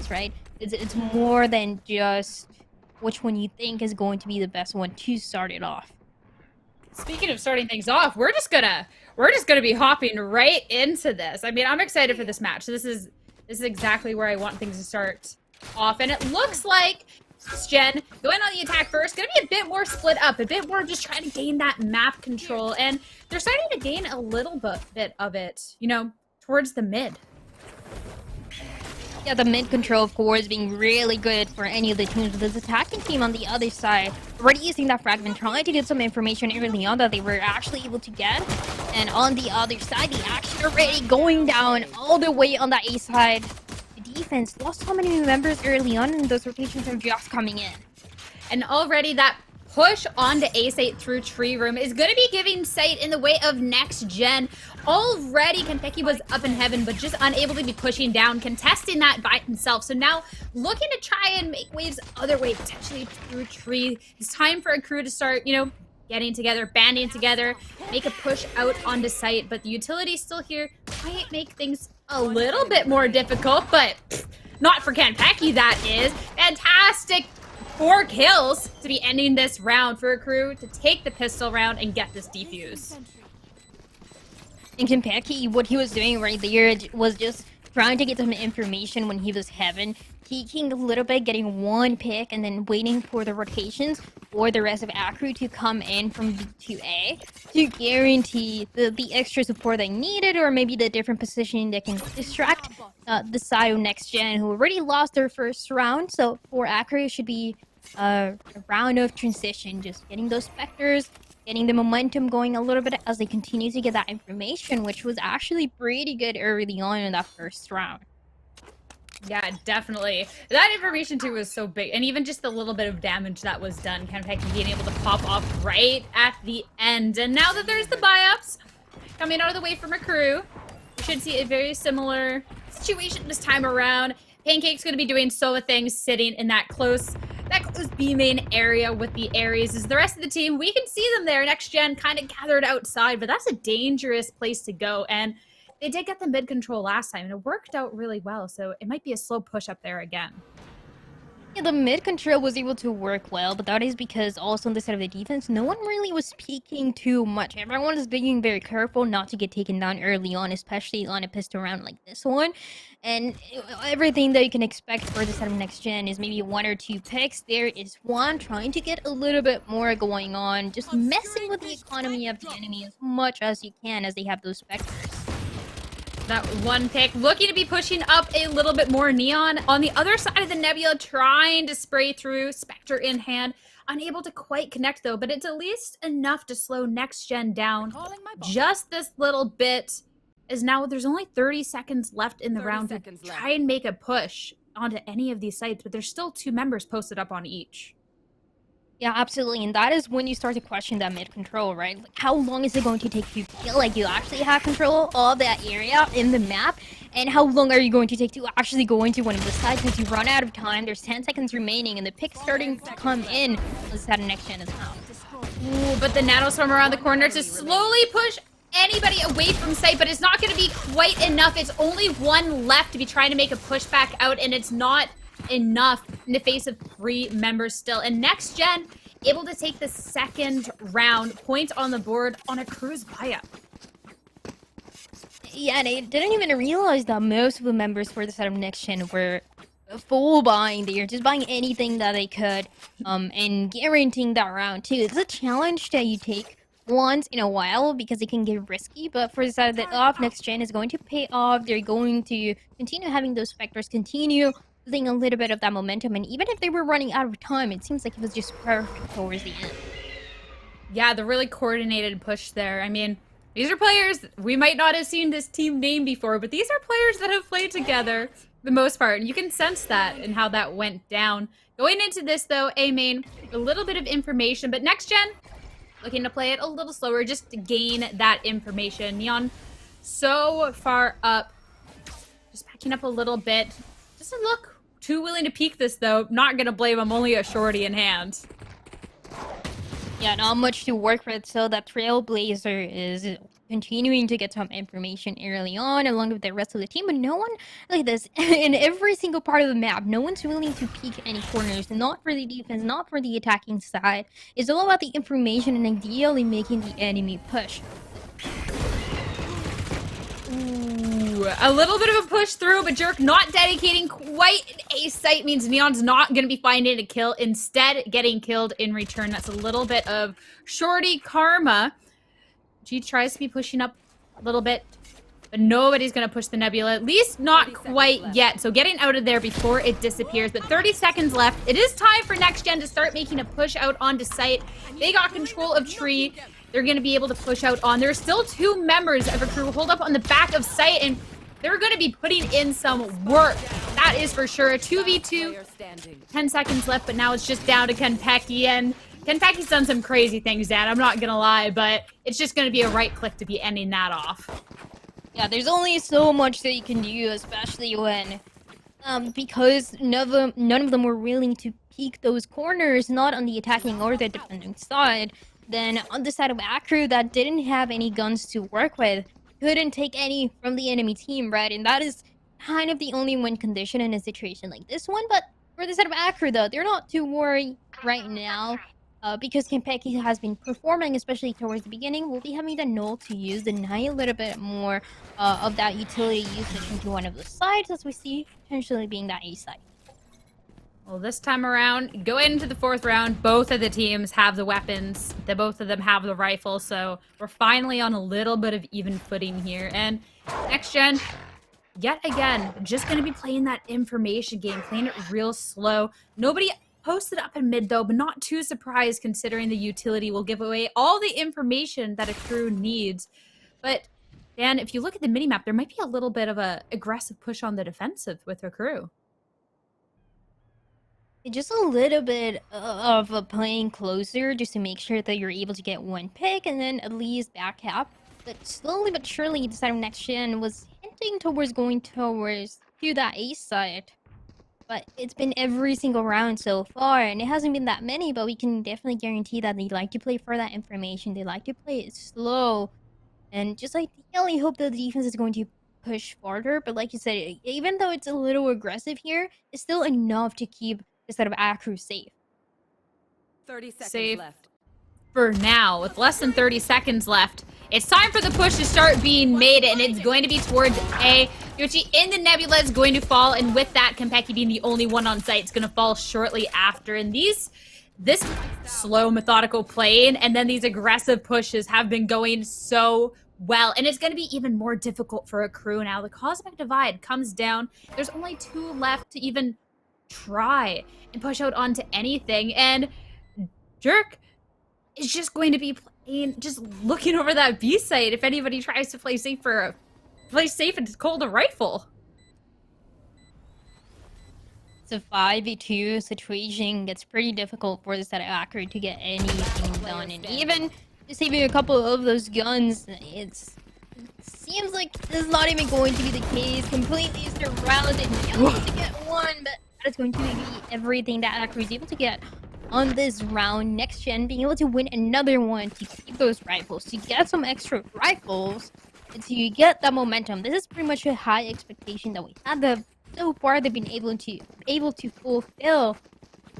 this, right? It's more than just which one you think is going to be the best one to start it off. Speaking of starting things off, we're just gonna be hopping right into this. I mean, I'm excited for this match. This is exactly where I want things to start off, and it looks like Gen going on the attack first, gonna be a bit more split up, a bit more just trying to gain that map control, and they're starting to gain a little bit of it, you know, towards the mid. Yeah, the mid control, of course, being really good for any of the teams. But this attacking team on the other side, already using that fragment, trying to get some information early on that they were actually able to get. And on the other side, the action already going down all the way on that A side. The defense lost so many members early on, and those rotations are just coming in. And already that push onto A site through tree room is going to be giving sight in the way of next gen. Already Kenpeki was up in heaven, but just unable to be pushing down, contesting that by himself. So now looking to try and make waves other way, potentially through tree. It's time for Akrew to start, you know, getting together, banding together, make a push out onto site. But the utility still here might make things a little bit more difficult, but not for Kenpeki, that is. Fantastic 4 kills to be ending this round for Akrew to take the pistol round and get this defuse. And Kenpeki, what he was doing right there was just trying to get some information when he was heaven, peeking a little bit, getting one pick, and then waiting for the rotations for the rest of Akrew to come in from B to A to guarantee the extra support they needed, or maybe the different positioning that can distract the side of next gen, who already lost their first round. So for Akrew, it should be a round of transition, just getting those specters, getting the momentum going a little bit as they continue to get that information, which was actually pretty good early on in that first round. Yeah, definitely. That information too was so big, and even just the little bit of damage that was done, Kenpeki being able to pop off right at the end. And now that there's the buy-ups coming out of the way from Akrew, we should see a very similar situation this time around. Pancake's going to be doing solo things, sitting in that close B main area with the Ares. As the rest of the team, we can see them there. Next gen kind of gathered outside, but that's a dangerous place to go. And they did get the mid control last time, and it worked out really well. So it might be a slow push up there again. Yeah, the mid control was able to work well, but that is because also on the side of the defense, no one really was peeking too much. Everyone is being very careful not to get taken down early on, especially on a pistol round like this one. And everything that you can expect for the side of next gen is maybe 1 or 2 picks. There is one trying to get a little bit more going on, just messing with the economy of the enemy as much as you can as they have those specters. That one pick looking to be pushing up a little bit more. Neon on the other side of the nebula trying to spray through, Spectre in hand. Unable to quite connect though, but it's at least enough to slow next gen down just this little bit, as now there's only 30 seconds left in the round to try and make a push onto any of these sites, but there's still 2 members posted up on each. Yeah, absolutely, and that is when you start to question that mid control, right? Like, how long is it going to take to feel like you actually have control of that area in the map? And how long are you going to take to actually go into one of the sides since you run out of time? There's 10 seconds remaining, and the pick's starting to come in. Let's have next gen as well. Ooh, but the nanostorm around the corner to slowly push anybody away from sight, but it's not going to be quite enough. It's only 1 left to be trying to make a pushback out, and it's not enough in the face of 3 members still. And next gen able to take the second round, point on the board on Akrew's buy-up. Yeah, and I didn't even realize that most of the members for the side of next gen were full buying. They are just buying anything that they could, and guaranteeing that round too. It's a challenge that you take once in a while because it can get risky, but for the side of the off, next gen is going to pay off. They're going to continue having those specters, continue losing a little bit of that momentum, and even if they were running out of time, it seems like it was just perfect towards the end. Yeah, the really coordinated push there. I mean, these are players, we might not have seen this team name before, but these are players that have played together for the most part, and you can sense that in how that went down. Going into this though, A main, a little bit of information, but next gen looking to play it a little slower just to gain that information. Neon so far up, just backing up a little bit. Doesn't look too willing to peek this though. Not gonna blame him, only a shorty in hand. Yeah, not much to work with, so that Trailblazer is continuing to get some information early on along with the rest of the team, but no one like this in every single part of the map. No one's willing to peek any corners, not for the defense, not for the attacking side. It's all about the information and ideally making the enemy push. Ooh, a little bit of a push through, but Jerk not dedicating quite an ace site means Neon's not going to be finding a kill, instead getting killed in return. That's a little bit of shorty karma. G tries to be pushing up a little bit, but nobody's going to push the Nebula, at least not quite yet. So getting out of there before it disappears, but 30 seconds left. It is time for Next Gen to start making a push out onto site. They got control of Tree. They're going to be able to push out on. There's still 2 members of Akrew hold up on the back of site, and they're going to be putting in some work. That is for sure. 2v2, 10 seconds left, but now it's just down to Kenpecky, and Kenpecky's done some crazy things, Dan. I'm not going to lie, but it's just going to be a right click to be ending that off. Yeah, there's only so much that you can do, especially when, because none of them were willing to peek those corners, not on the attacking or the defending side. Then on the side of Akrew that didn't have any guns to work with, couldn't take any from the enemy team, right? And that is kind of the only win condition in a situation like this one. But for the side of Akrew, though, they're not too worried right now. Because Kenpecky has been performing, especially towards the beginning, we'll be having the null to use, deny a little bit more of that utility usage into one of the sides, as we see potentially being that A side. Well, this time around, going into the 4th round, both of the teams have the weapons. Both of them have the rifle, so we're finally on a little bit of even footing here. And Next Gen, yet again, just going to be playing that information game, playing it real slow. Nobody posted up in mid, though, but not too surprised considering the utility will give away all the information that Akrew needs. But, Dan, if you look at the minimap, there might be a little bit of a aggressive push on the defensive with Akrew. Just a little bit of a playing closer just to make sure that you're able to get one pick and then at least back up. But slowly but surely, the side of Next Gen was hinting towards going towards to that A side. But it's been every single round so far, and it hasn't been that many, but we can definitely guarantee that they like to play for that information. They like to play it slow. And just ideally hope that the defense is going to push farther. But like you said, even though it's a little aggressive here, it's still enough to keep the side of Akrew safe. 30 seconds Safe left. for now, with less than 30 seconds left. It's time for the push to start being made, and it's going to be towards A. Yoshi in the Nebula is going to fall, and with that, Kenpecky being the only one on site, it's going to fall shortly after. And this slow, methodical playing, and then these aggressive pushes have been going so well. And it's going to be even more difficult for Akrew now. The Cosmic Divide comes down. There's only 2 left to even try and push out onto anything. And Jerk is just going to be playing, just looking over that B site if anybody tries to play safe and hold a rifle. It's a 5v2 situation. Gets pretty difficult for the side of Akrew to get anything done. And even just saving a couple of those guns, it seems like this is not even going to be the case. Completely surrounded. Able to get one, but that is going to be everything that Akrew is able to get on this round. Next Gen being able to win another one to keep those rifles, to get some extra rifles, and to get that momentum. This is pretty much a high expectation that we had. So far, they've been able to fulfill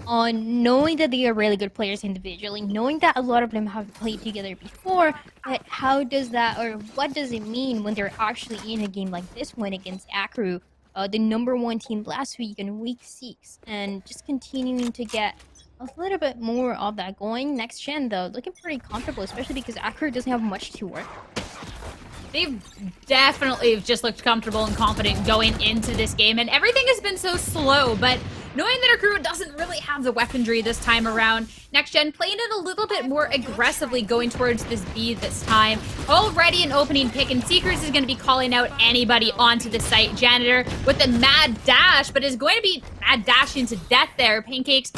on knowing that they are really good players individually, knowing that a lot of them have played together before. But how does that, or what does it mean when they're actually in a game like this one against Akrew, the #1 team last week in week 6, and just continuing to get a little bit more of that going. Next Gen, though, looking pretty comfortable, especially because Akrew doesn't have much to work. They've definitely just looked comfortable and confident going into this game, and everything has been so slow, but knowing that Akrew doesn't really have the weaponry this time around, Next Gen playing it a little bit more aggressively going towards this B this time. Already an opening pick, and Seekers is going to be calling out anybody onto the site. Janitor with a mad dash, but is going to be mad dashing to death there. Pancakes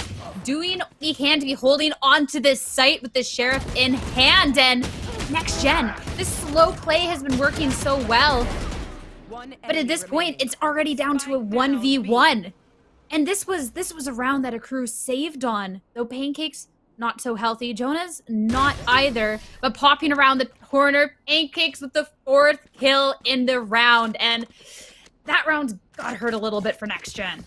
doing what he can to be holding onto this site with the Sheriff in hand, and Next Gen, this slow play has been working so well. But at this point, it's already down to a 1v1. And this was a round that Akrew saved on, though Pancakes not so healthy. Jonah's not either, but popping around the corner, Pancakes with the 4th kill in the round, and that round's got hurt a little bit for Next Gen.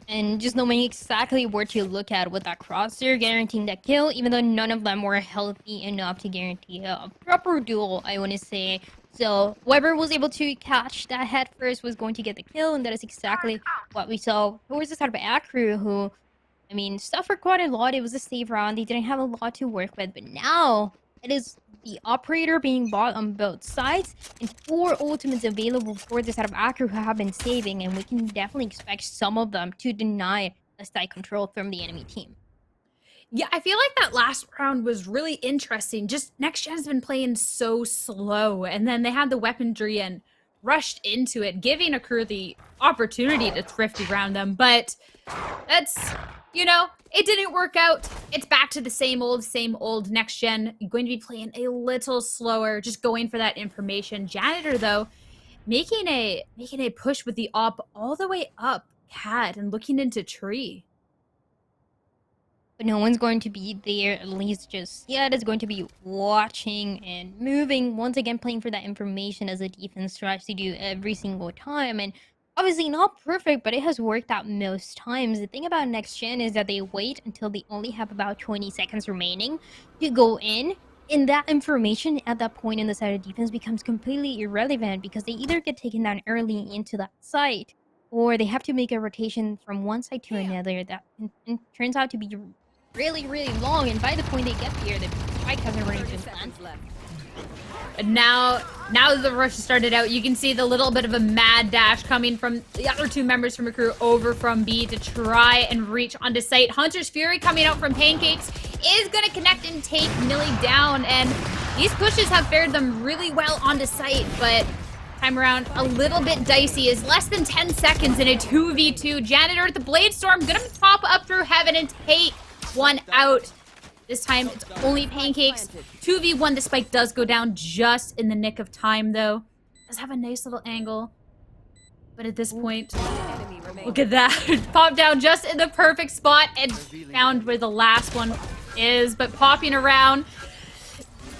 And just knowing exactly where to look at with that crosshair, guaranteeing that kill, even though none of them were healthy enough to guarantee a proper duel, I want to say. So whoever was able to catch that head first was going to get the kill, and that is exactly what we saw towards the side of Akrew, who, I mean, suffered quite a lot. It was a save round. They didn't have a lot to work with, but now it is the operator being bought on both sides, and 4 ultimates available for the side of Akrew who have been saving, and we can definitely expect some of them to deny a side control from the enemy team. Yeah, I feel like that last round was really interesting. Just Next Gen's been playing so slow, and then they had the weaponry and rushed into it, giving Akrew the opportunity to thrifty round them, but that's, you know, it didn't work out. It's back to the same old Next Gen. Going to be playing a little slower, just going for that information. Janitor, though, making a push with the op all the way up Cat and looking into tree. But no one's going to be there, at least just yet. It's going to be watching and moving. Once again, playing for that information as a defense tries to do every single time. And obviously not perfect, but it has worked out most times. The thing about Next Gen is that they wait until they only have about 20 seconds remaining to go in. And that information at that point in the side of defense becomes completely irrelevant because they either get taken down early into that site, or they have to make a rotation from one side to another that turns out to be really, really long, and by the point they get there, the spike hasn't already been planted. And now that the rush started out, you can see the little bit of a mad dash coming from the other 2 members from Akrew over from B to try and reach onto site. Hunter's Fury coming out from Pancakes is going to connect and take Millie down, and these pushes have fared them really well onto site, but time around a little bit dicey is less than 10 seconds in a 2v2. Janitor with the Blade Storm gonna pop up through heaven and take one out. This time it's only Pancakes. 2v1, the spike does go down just in the nick of time though. Does have a nice little angle. But at this point, look at that. Pop down just in the perfect spot and found where the last one is. But popping around,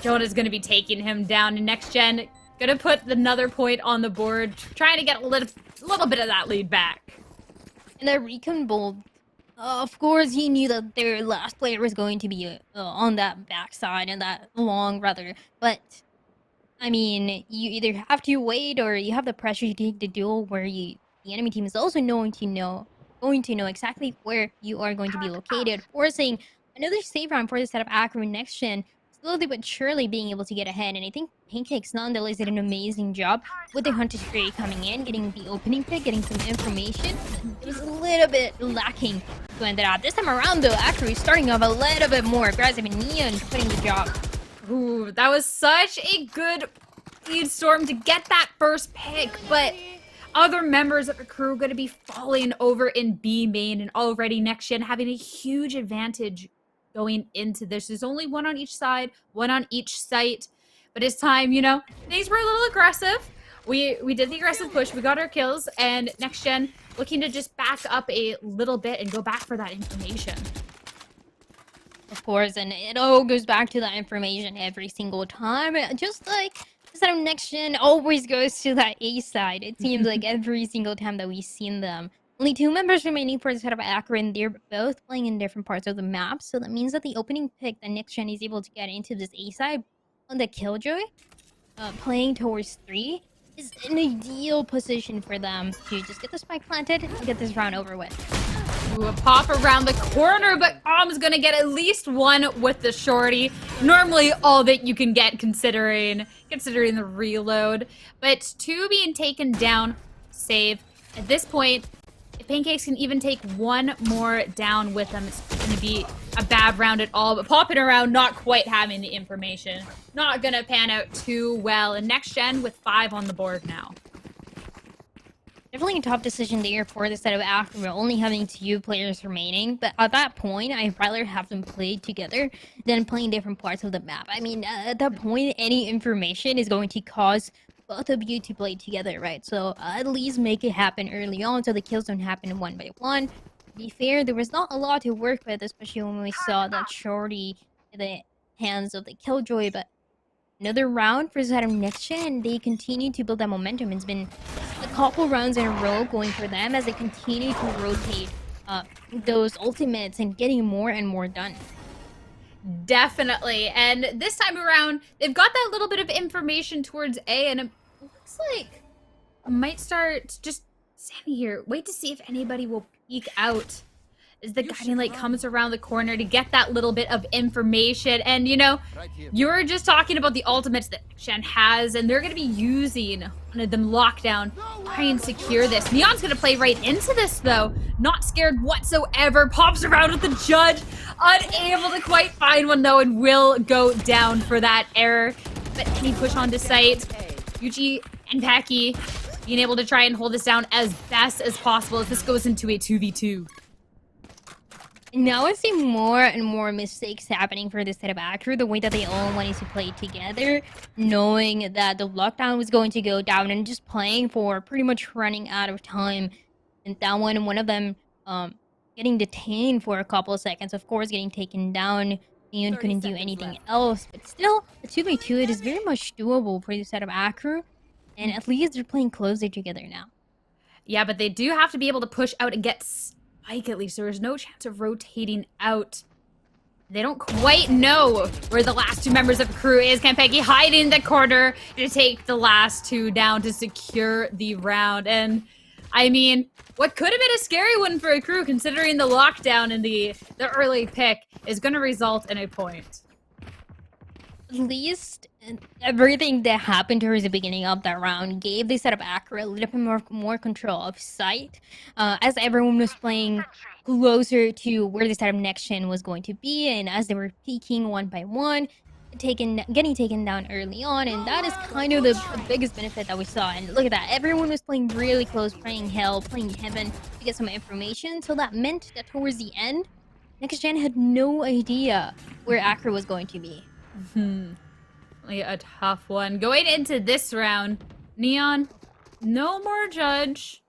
Jonah's gonna be taking him down. And Next Gen gonna put another point on the board, trying to get a little bit of that lead back. And that recon bolt, of course, he knew that their last player was going to be on that backside and that long, rather. But I mean, you either have to wait or you have the pressure to take the duel where the enemy team is also going to know exactly where you are going to be located, forcing another save round for the set of Akrew Next Gen, slowly but surely being able to get ahead. And I think Pancakes nonetheless did an amazing job with the Hunter's Fury coming in, getting the opening pick, getting some information. It was a little bit lacking to end it out. This time around though, Akrew is starting off a little bit more aggressive, and Neon putting the job. Ooh, that was such a good lead storm to get that first pick, but other members of the crew going to be falling over in B main, and already Next Gen having a huge advantage going into this. There's only one on each side, one on each site, but it's time, you know, things were a little aggressive. We did the aggressive push, we got our kills, and Next Gen looking to just back up a little bit and go back for that information. Of course, and it all goes back to that information every single time. Just like instead of Next Gen always goes to that A side. It seems like every single time that we've seen them. Only 2 members remaining for the set of Akrew, and they're both playing in different parts of the map. So that means that the opening pick that Next Gen is able to get into this A side on the Killjoy, playing towards 3, is an ideal position for them to just get the spike planted and get this round over with. Ooh, a pop around the corner, but Om's gonna get at least one with the shorty. Normally all that you can get considering the reload. But 2 being taken down, save. At this point, if Pancakes can even take one more down with them, it's gonna be a bad round at all. But popping around, not quite having the information. Not gonna pan out too well. And Next Gen with 5 on the board now. Definitely a tough decision there for the set of Akrew, only having 2 players remaining. But at that point, I'd rather have them play together than playing different parts of the map. I mean, at that point, any information is going to cause both of you to play together, right? So at least make it happen early on so the kills don't happen one by one. To be fair, there was not a lot to work with, especially when we saw that shorty in the hands of the Killjoy, but another round for Zedam next gen, and they continue to build that momentum. It's been a couple rounds in a row going for them as they continue to rotate those ultimates and getting more and more done. Definitely. And this time around, they've got that little bit of information towards A, and it looks like I might start just standing here. Wait to see if anybody will peek out as the guiding light comes around the corner to get that little bit of information. And, you know, you were just talking about the ultimates that Shen has, and they're going to be using one of them lockdown, try and secure this. Neon's going to play right into this, though. Not scared whatsoever. Pops around with the judge. Unable to quite find one, though, and will go down for that error. But can he push onto site? Yuji and Paki being able to try and hold this down as best as possible as this goes into a 2v2. Now I see more and more mistakes happening for this set of Akrew, the way that they all wanted to play together, knowing that the lockdown was going to go down and just playing for pretty much running out of time. And that one of them getting detained for a couple of seconds, of course getting taken down. Neon couldn't do anything else, but still, a 2v2, it is very much doable for this set of Akrew, and at least they're playing closer together now. Yeah, but they do have to be able to push out and get Spike at least. There is no chance of rotating out. They don't quite know where the last two members of crew is. Kanpeki hiding in the corner to take the last two down to secure the round. And, I mean, what could have been a scary one for a crew, considering the lockdown and the early pick, is going to result in a point. At least everything that happened towards the beginning of that round gave the setup Akrew a little bit more control of sight, as everyone was playing closer to where the setup next gen was going to be, and as they were peaking one by one, getting taken down early on, and that is kind of the biggest benefit that we saw. And look at that, everyone was playing really close, playing hell, playing heaven to get some information, so that meant that towards the end, next gen had no idea where Akrew was going to be. A tough one. Going into this round, Neon, no more Judge,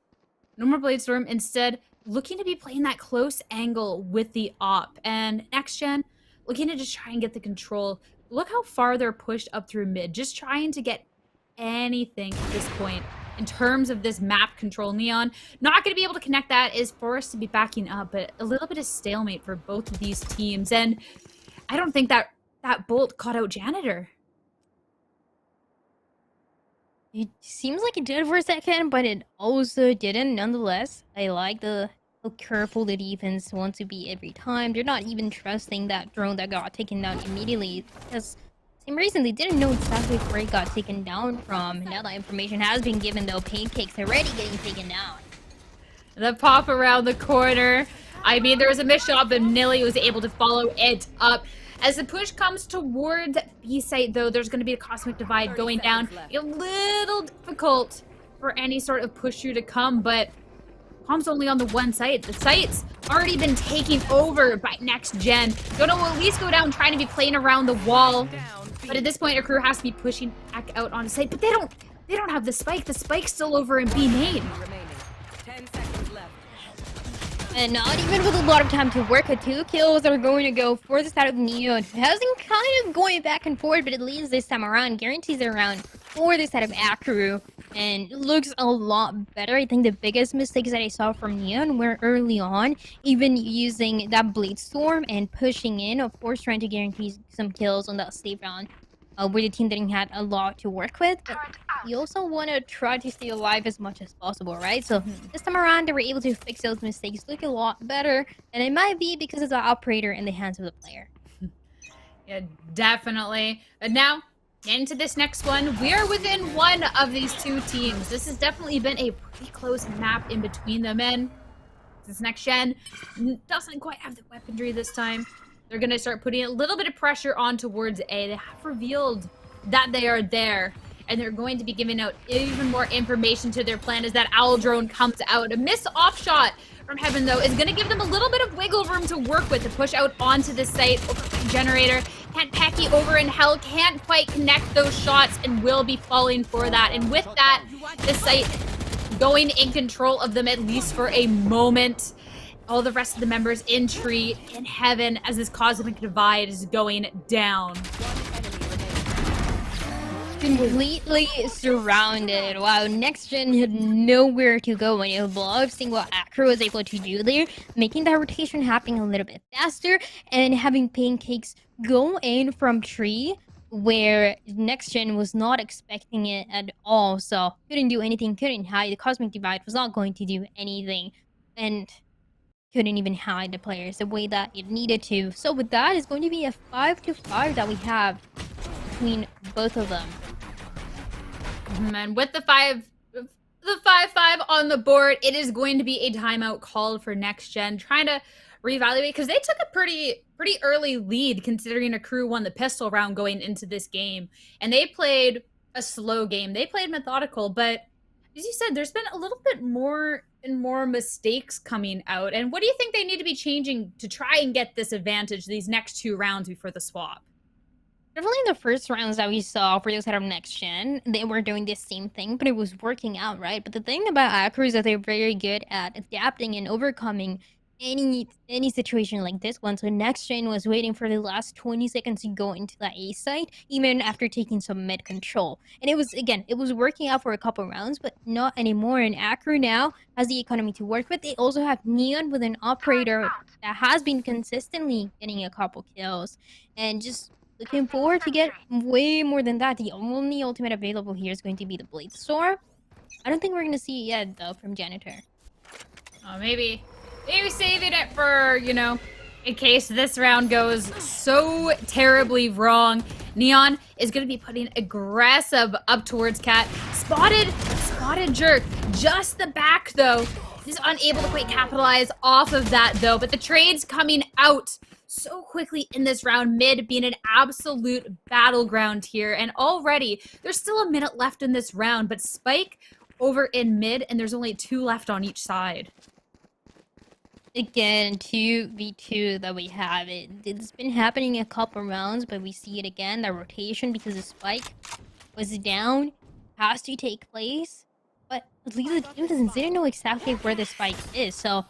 no more Bladestorm. Instead, looking to be playing that close angle with the op. And Next Gen, looking to just try and get the control. Look how far they're pushed up through mid. Just trying to get anything at this point in terms of this map control. Neon, not going to be able to connect that, is forced to be backing up. But a little bit of stalemate for both of these teams. And I don't think that bolt caught out Janitor. It seems like it did for a second, but it also didn't nonetheless. I like how careful the defense wants to be every time. They're not even trusting that drone that got taken down immediately, because same reason they didn't know exactly where it got taken down from. Now that information has been given, though, Pancake's already getting taken down. The pop around the corner. I mean, there was a missed shot, but Nilly was able to follow it up. As the push comes towards B site, though, there's going to be a cosmic divide going down. A little difficult for any sort of push through to come, but Palm's only on the one site. The site's already been taken over by Next Gen. Gonna at least go down trying to be playing around the wall. But at this point, Akrew has to be pushing back out on the site. But they don't have the spike. The spike's still over in B main. 10 seconds left. And not even with a lot of time to work, 2 kills are going to go for the side of Neon, who has been kind of going back and forth, but at least this time around guarantees a round for the side of Akrew, and it looks a lot better. I think the biggest mistakes that I saw from Neon were early on, even using that Bladestorm and pushing in, of course trying to guarantee some kills on that safe round, where the team didn't have a lot to work with, but you also want to try to stay alive as much as possible, right? So this time around, they were able to fix those mistakes, look a lot better, and it might be because of the operator in the hands of the player. Yeah, definitely. But now, getting to this next one, we are within one of these two teams. This has definitely been a pretty close map in between them, and this Next Gen doesn't quite have the weaponry this time. They're going to start putting a little bit of pressure on towards A. They have revealed that they are there, and they're going to be giving out even more information to their plan as that Owl drone comes out. A missed off shot from Heaven, though, is going to give them a little bit of wiggle room to work with to push out onto the site. Over Generator, Kanpeki over in Hell, can't quite connect those shots and will be falling for that. And with that, the site going in control of them at least for a moment. all the rest of the members in tree, in heaven, as this cosmic divide is going down. Completely surrounded. Wow, Next Gen had nowhere to go, and I love seeing what Akrew was able to do there, making that rotation happen a little bit faster, and having Pancakes go in from tree where Next Gen was not expecting it at all, so couldn't do anything, couldn't hide. The Cosmic Divide was not going to do anything, and couldn't even hide the players the way that it needed to. So with that, it's going to be a 5-5 that we have between both of them. And with the 5-5 on the board, it is going to be a timeout called for Next Gen, trying to reevaluate because they took a pretty early lead considering Akrew won the pistol round going into this game, and they played a slow game. They played methodical, but as you said, there's been a little bit more and more mistakes coming out. And what do you think they need to be changing to try and get this advantage these next 2 rounds before the swap? Definitely the first rounds that we saw for those out of Next Gen, they were doing the same thing, but it was working out, right? But the thing about Akrew is that they're very good at adapting and overcoming any situation like this one. So Next Gen was waiting for the last 20 seconds to go into that A site, even after taking some mid control. And it was working out for a couple rounds, but not anymore. And Akrew now has the economy to work with. They also have Neon with an operator that has been consistently getting a couple kills. And just looking forward to get way more than that. The only ultimate available here is going to be the Blade Storm. I don't think we're going to see it yet, though, from Janitor. Oh, maybe saving it for, in case this round goes so terribly wrong. Neon is going to be putting aggressive up towards Cat. Spotted Jerk. Just the back, though. He's unable to quite capitalize off of that, though. But the trade's coming out so quickly in this round, mid being an absolute battleground here. And already, there's still a minute left in this round, but Spike over in mid, and there's only 2 left on each side. Again, 2v2 that we have. It's been happening a couple rounds, but we see it again. The rotation, because the Spike was down, has to take place. But at least the team didn't know exactly where the Spike is, so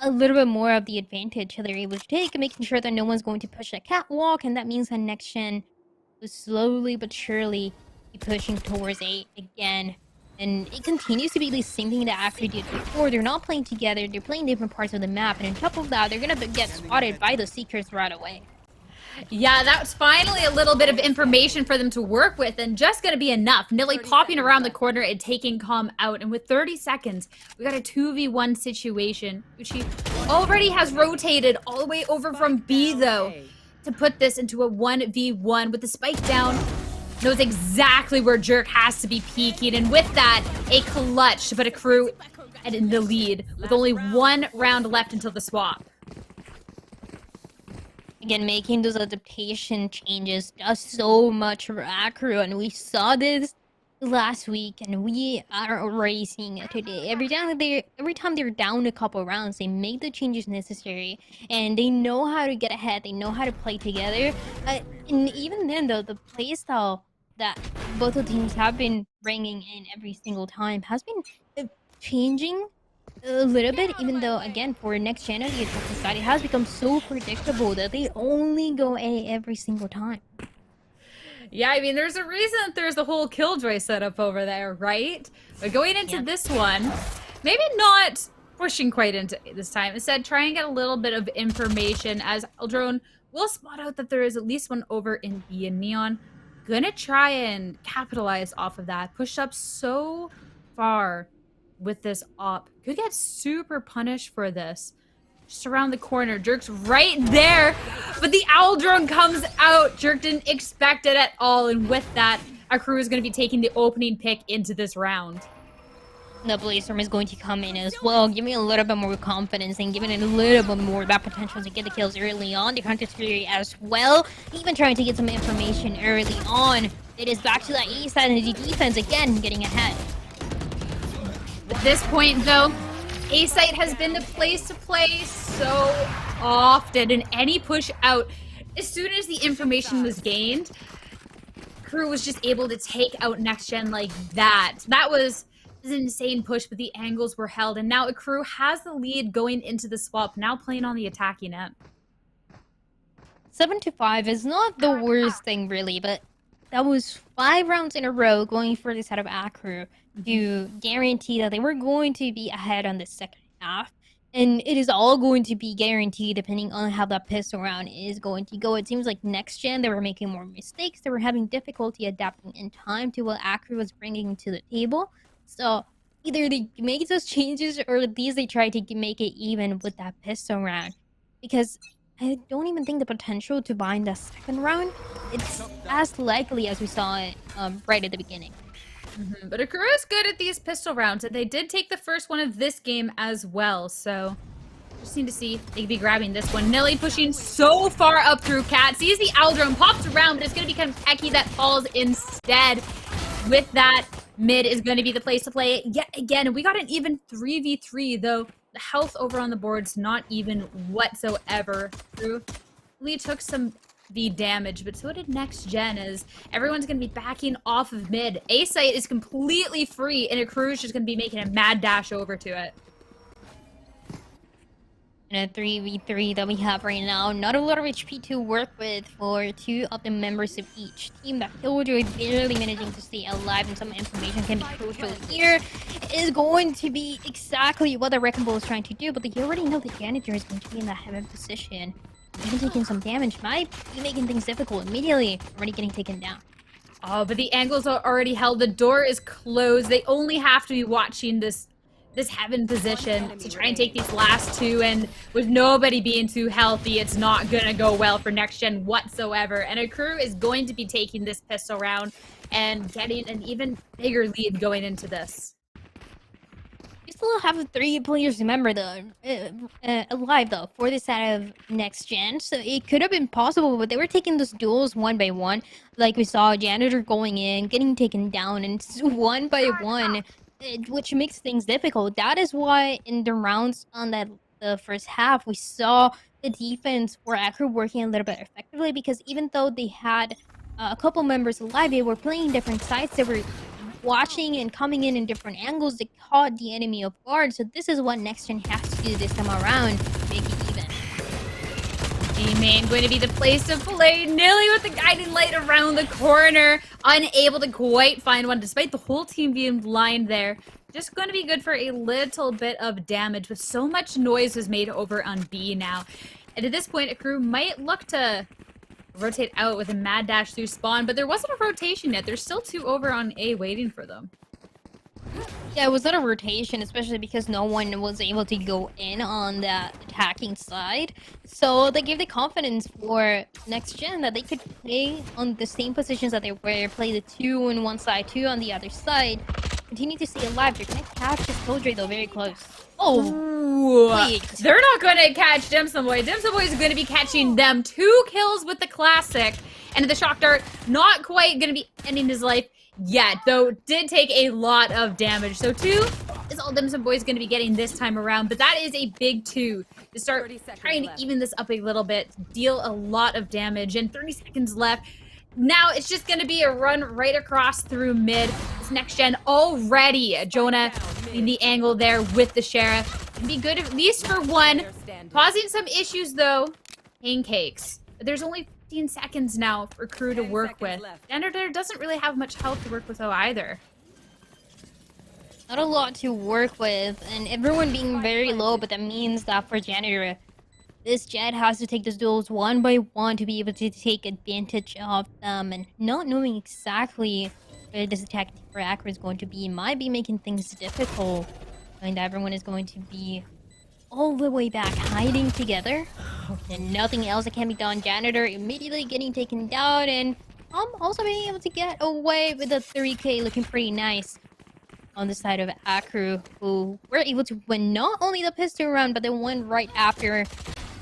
a little bit more of the advantage they're able to take, making sure that no one's going to push that catwalk, and that means that Next Gen will slowly but surely be pushing towards 8 again. And it continues to be the same thing that Akrew did before. They're not playing together, they're playing different parts of the map, and on top of that, they're gonna get spotted by the Seekers right away. Yeah, that's finally a little bit of information for them to work with, and just gonna be enough. Nilly popping around the corner and taking Calm out, and with 30 seconds, we got a 2v1 situation, which he already has rotated all the way over from B, though, to put this into a 1v1 with the Spike down. Knows exactly where Jerk has to be peeking, and with that, a clutch, but Akrew in the lead with only 1 round left until the swap. Again, making those adaptation changes does so much for Akrew, and we saw this last week, and we are already seeing it today. Every time they're down a couple rounds, they make the changes necessary, and they know how to get ahead. They know how to play together. And even then, though, the playstyle that both of the teams have been bringing in every single time has been changing a little bit, even though, again, for Next Gen on the attacking side, it has become so predictable that they only go A every single time. Yeah, I mean, there's a reason that there's the whole Killjoy setup over there, right? But going into this one, maybe not pushing quite into this time. Instead, try and get a little bit of information, as Eldrone will spot out that there is at least one over in B, and Neon gonna try and capitalize off of that. Pushed up so far with this op. Could get super punished for this. Just around the corner. Jerk's right there, but the owl drone comes out. Jerk didn't expect it at all, and with that, Akrew is going to be taking the opening pick into this round. The Blade Storm is going to come in as well, giving a little bit more confidence and giving it a little bit more of that potential to get the kills early on. The Hunter's Fury as well, even trying to get some information early on. It is back to that A side, and the defense again getting ahead. At this point, though, A site has been the place to play so often, and any push out, as soon as the information was gained, Akrew was just able to take out Next Gen like that. That was This is an insane push, but the angles were held, and now Akrew has the lead going into the swap, now playing on the attacking end. 7-5 is not the worst thing, really, but that was 5 rounds in a row going for the side of Akrew to guarantee that they were going to be ahead on the second half. And it is all going to be guaranteed depending on how that pistol round is going to go. It seems like next gen, they were making more mistakes. They were having difficulty adapting in time to what Akrew was bringing to the table. So either they make those changes or at least they try to make it even with that pistol round. Because I don't even think the potential to bind the second round, it's as likely as we saw it right at the beginning. But Akrew is good at these pistol rounds, and they did take the first one of this game as well, so just need to see if they could be grabbing this one. Nelly pushing so far up through Cat, sees the owl drone, pops around, but it's going to become Eki that falls instead. With that, mid is going to be the place to play it yet again. We got an even 3v3, though the health over on the board's not even whatsoever. Akrew really took some the damage, but so did next gen, as everyone's going to be backing off of mid. A-site is completely free, and Akrew is just going to be making a mad dash over to it. In a 3v3 that we have right now, not a lot of HP to work with for 2 of the members of each team. That Killjoy barely managing to stay alive, and some information can be crucial here. It is going to be exactly what the Wrecking Ball is trying to do, but they already know the janitor is going to be in that heaven position. Even taking some damage might be making things difficult immediately. Already getting taken down. Oh, but the angles are already held. The door is closed. They only have to be watching this heaven position to try and take these last 2, and with nobody being too healthy, it's not gonna go well for next gen whatsoever. And Akrew is going to be taking this pistol round and getting an even bigger lead going into this. We still have 3 players, remember, though, alive, though, for this side of next gen. So it could have been possible, but they were taking those duels one by one. Like we saw Janitor going in, getting taken down, and one by one, which makes things difficult. That is why in the rounds on the first half, we saw the defense for Akrew working a little bit effectively, because even though they had a couple members alive, they were playing different sides. They were watching and coming in different angles that caught the enemy off guard. So this is what next gen has to do this time around to make it even. A-main going to be the place to play. Nearly with the guiding light around the corner. Unable to quite find one despite the whole team being blind there. Just going to be good for a little bit of damage, but so much noise was made over on B now. And at this point, Akrew might look to rotate out with a mad dash through spawn, but there wasn't a rotation yet. There's still 2 over on A waiting for them. Yeah, it was not a rotation, especially because no one was able to go in on that attacking side. So they gave the confidence for next gen that they could play on the same positions that they were, play the 2 on one side, 2 on the other side, continue to stay alive. They're gonna catch this Killjoy though very close. Oh, ooh, wait. They're not gonna catch Dimsum Boy. Dimsum Boy is gonna be catching them. 2 kills with the classic, and the shock dart not quite gonna be ending his life yet, though did take a lot of damage. So 2 is all Dimsum Boy is gonna be getting this time around, but that is a big 2 to start trying to even this up a little bit, deal a lot of damage, and 30 seconds left. Now it's just going to be a run right across through mid. This next gen already. Jonah in the angle there with the Sheriff. Can be good at least for 1. Causing some issues though. Pancakes. But there's only 15 seconds now for Akrew to work with. Janitor doesn't really have much health to work with though either. Not a lot to work with, and everyone being very low, but that means that for Janitor, this Jet has to take these duels one by one to be able to take advantage of them, and not knowing exactly where this attack for Akrew is going to be might be making things difficult, knowing that everyone is going to be all the way back hiding together, and nothing else that can be done. Janitor immediately getting taken down, and also being able to get away with a 3k, looking pretty nice on the side of Akrew, who were able to win not only the pistol round, but the one right after.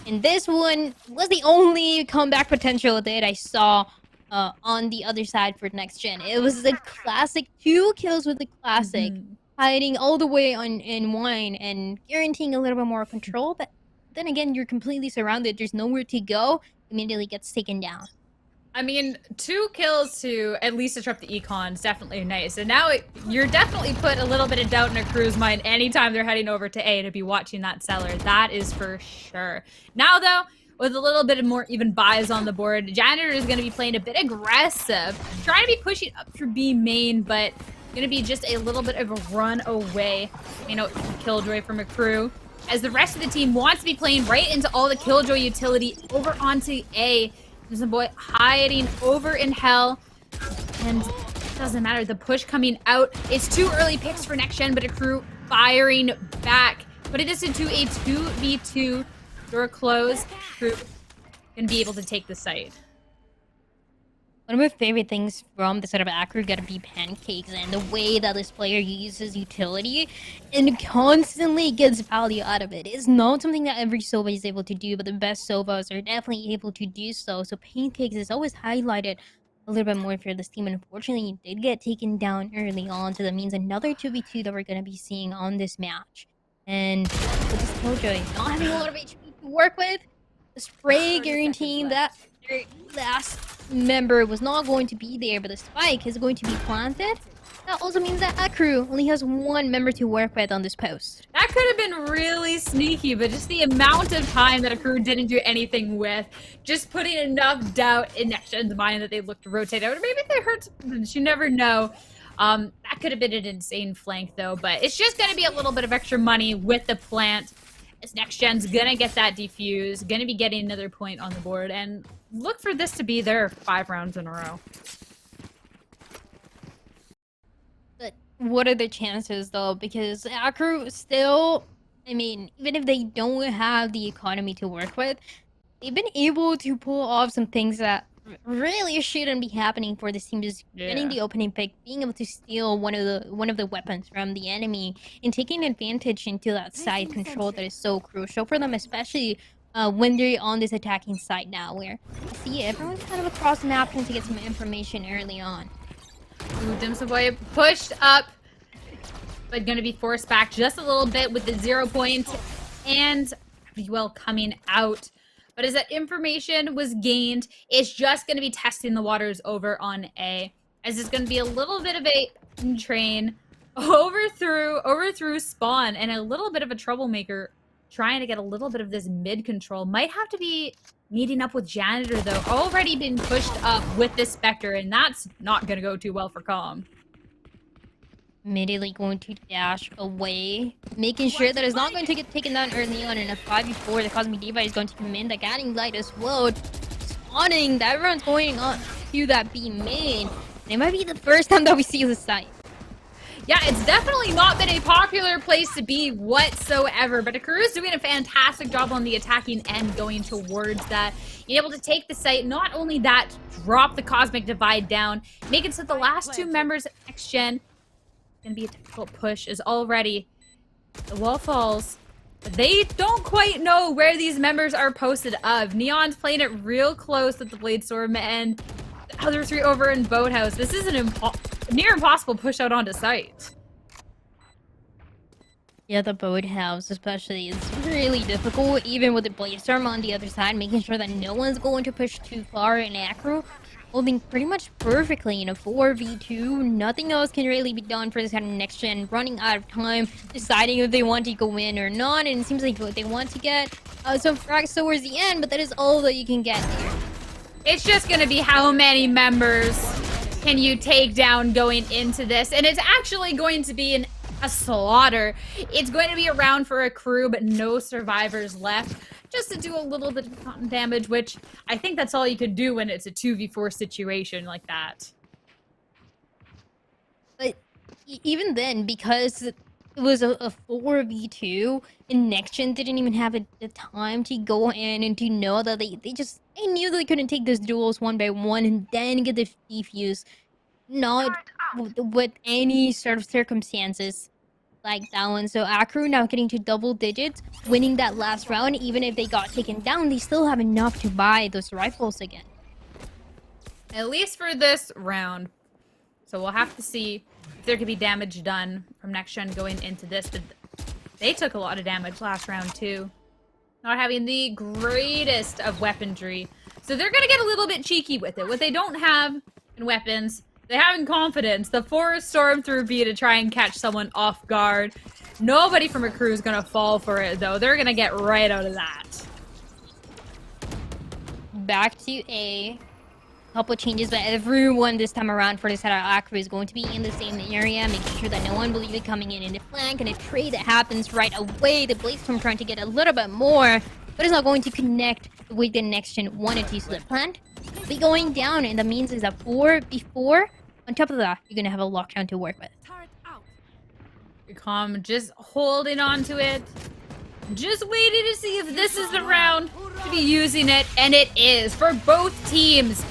And this one was the only comeback potential that I saw on the other side for next gen. It was the classic 2 kills with the classic, hiding all the way in wine and guaranteeing a little bit more control. But then again, you're completely surrounded. There's nowhere to go. Immediately gets taken down. I mean, 2 kills to at least disrupt the econ is definitely nice. And now you're definitely put a little bit of doubt in a crew's mind anytime they're heading over to A to be watching that cellar. That is for sure. Now, though, with a little bit of more even buys on the board, Janitor is going to be playing a bit aggressive, trying to be pushing up through B main, but going to be just a little bit of a run away. You know, Killjoy from Akrew, as the rest of the team wants to be playing right into all the Killjoy utility over onto A. There's a boy hiding over in hell, and it doesn't matter. The push coming out. It's too early picks for next gen, but Akrew firing back, putting this into a 2v2. Door closed. Akrew gonna be able to take the site. One of my favorite things from the setup of Akrew gotta be Pancakes and the way that this player uses utility and constantly gets value out of it. It's not something that every Sova is able to do, but the best Sovas are definitely able to do so. So Pancakes is always highlighted a little bit more for this team. And unfortunately, he did get taken down early on, so that means another 2v2 that we're gonna be seeing on this match. And with this Killjoy not having a lot of HP to work with, the spray guaranteeing that their last member was not going to be there, but the spike is going to be planted. That also means that Akrew only has 1 member to work with on this post. That could have been really sneaky, but just the amount of time that Akrew didn't do anything with, just putting enough doubt in next gen's mind that they looked to rotate out, or maybe they hurt something, you never know. That could have been an insane flank though, but it's just gonna be a little bit of extra money with the plant, as next gen's gonna get that defuse, gonna be getting another point on the board, and look for this to be their 5 rounds in a row. But what are the chances though? Because Akrew still, I mean, even if they don't have the economy to work with, they've been able to pull off some things that really shouldn't be happening for this team. Just getting the opening pick, being able to steal one of the weapons from the enemy, and taking advantage into that side control that is so crucial for them, especially when they're on this attacking side now, where you see everyone's kind of across the map trying to get some information early on. Ooh, Dimsum Boy pushed up, but gonna be forced back just a little bit with the 0 point, and well coming out. But as that information was gained, it's just going to be testing the waters over on A. As it's going to be a little bit of a train over through spawn, and a little bit of a troublemaker trying to get a little bit of this mid control. Might have to be meeting up with Janitor though. Already been pushed up with this Spectre, and that's not going to go too well for Calm. Immediately going to dash away, making sure that it's not going to get taken down early on in a 5v4. The Cosmic Diva is going to come in, the Guiding Light as well, spawning. That everyone's going on to that B main. It might be the first time that we see the site. Yeah, it's definitely not been a popular place to be whatsoever, but Akrew is doing a fantastic job on the attacking end, going towards that. Being able to take the site, not only that, drop the Cosmic Divide down, make it so the last 2 members of next gen. Gonna be a difficult push, as already the wall falls. But they don't quite know where these members are posted of. Neon's playing it real close with the Bladestorm, and the other 3 over in Boathouse. This is an near impossible push out onto site. Yeah, the Boathouse especially is really difficult, even with the Bladestorm on the other side, making sure that no one's going to push too far in Akrew. Holding pretty much perfectly in a 4v2. Nothing else can really be done for this kind of next gen. Running out of time, deciding if they want to go in or not. And it seems like they want to get some frags towards the end, but that is all that you can get here. It's just going to be how many members can you take down going into this. And it's actually going to be a slaughter. It's going to be a round for Akrew, but no survivors left. Just to do a little bit of cotton damage, which I think that's all you could do when it's a 2v4 situation like that. But even then, because it was a 4v2, and Next Gen didn't even have the time to go in and to know that they knew they couldn't take those duels 1 by 1 and then get the defuse. Not with any sort of circumstances like that one. So Akrew now getting to double digits, winning that last round. Even if they got taken down, they still have enough to buy those rifles again. At least for this round. So we'll have to see if there could be damage done from Next Gen going into this. But they took a lot of damage last round too. Not having the greatest of weaponry. So they're gonna get a little bit cheeky with it. What they don't have in weapons, they have in confidence. The forest storm through B to try and catch someone off guard. Nobody from Akrew is gonna fall for it though. They're gonna get right out of that. Back to A. Couple changes, but everyone this time around for this side of Akrew is going to be in the same area, making sure that no one will be coming in the flank, and a trade that happens right away. The Bladestorm trying to get a little bit more, but it's not going to connect with the next gen 1 and 2 slip plant. Be going down, and that means it's a 4v4. On top of that, you're gonna have a lockdown to work with. Calm, just holding on to it. Just waiting to see if this is the round to be using it, and it is for both teams.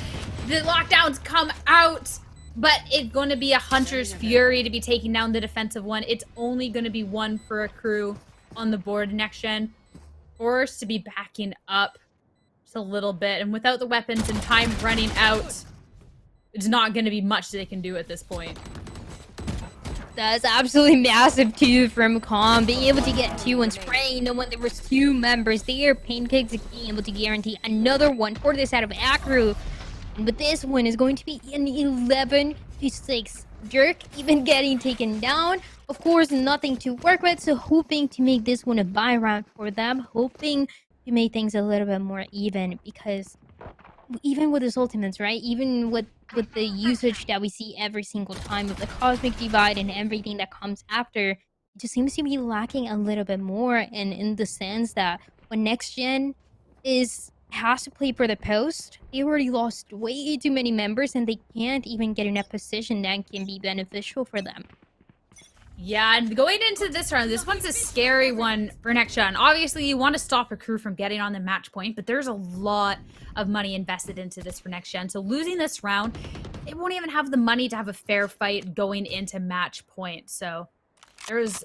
The lockdowns come out, but it's going to be a Hunter's Fury to be taking down the defensive one. It's only going to be one for Akrew on the board. Next gen forced to be backing up just a little bit, and without the weapons and time running out, it's not going to be much they can do at this point. That's absolutely massive too from Calm. Being able to get 2 and spraying no one there was 2 members there. Pancakes being able to guarantee another one for this side of Akrew. But this one is going to be an 11-6. Jerk even getting taken down. Of course, nothing to work with, so hoping to make this one a buy round for them. Hoping to make things a little bit more even, because even with his ultimates, right? Even with the usage that we see every single time with the Cosmic Divide and everything that comes after, it just seems to be lacking a little bit more, and in the sense that when next gen has to play for the post, they already lost way too many members, and they can't even get in a position that can be beneficial for them. Yeah, and going into this round, this one's a scary one for next gen. Obviously, you want to stop Akrew from getting on the match point, but there's a lot of money invested into this for next gen. So losing this round, they won't even have the money to have a fair fight going into match point. So there's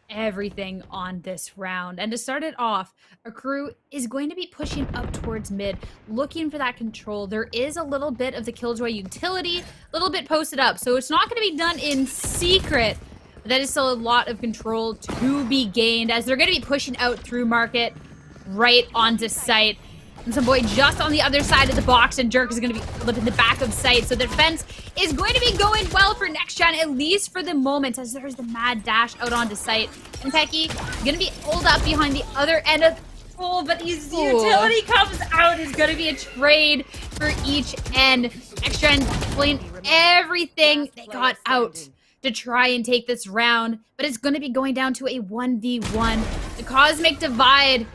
everything on this round. And to start it off, Akrew is going to be pushing up towards mid, looking for that control. There is a little bit of the Killjoy utility, a little bit posted up, so it's not going to be done in secret. But that is still a lot of control to be gained, as they're going to be pushing out through market right onto site. And some boy just on the other side of the box, and Jerk is going to be flipping the back of sight. So the defense is going to be going well for next gen, at least for the moment, as there's the mad dash out onto site. And Pecky going to be pulled up behind the other end of the but his utility comes out. Is going to be a trade for each end. Next gen playing everything they got out to try and take this round, but it's going to be going down to a 1v1. The Cosmic Divide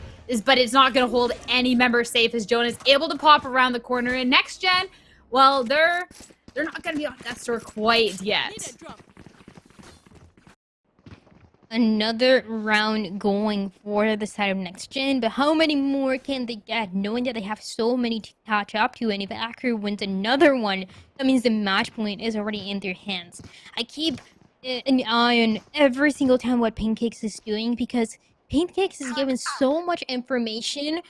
but it's not going to hold any member safe, as Jonah is able to pop around the corner. And next gen, well, they're not going to be on that store quite yet. Another round going for the side of next gen, but how many more can they get, knowing that they have so many to catch up to? And if Akrew wins another one, that means the match point is already in their hands. I keep an eye on every single time what Pancakes is doing, because Pancakes is given so much information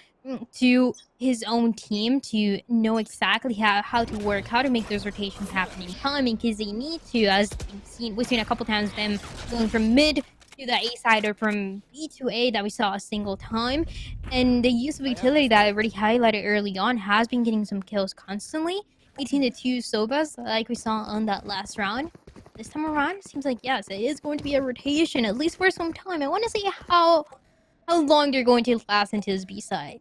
to his own team to know exactly how to work, how to make those rotations happen in timing, because they need to, as we've seen a couple times, them going from mid to the A side or from B to A that we saw a single time. And the use of utility that I already highlighted early on has been getting some kills constantly between the 2 Sobas like we saw on that last round. This time around, it seems like, yes, it is going to be a rotation, at least for some time. I want to see how long they're going to last into this B side.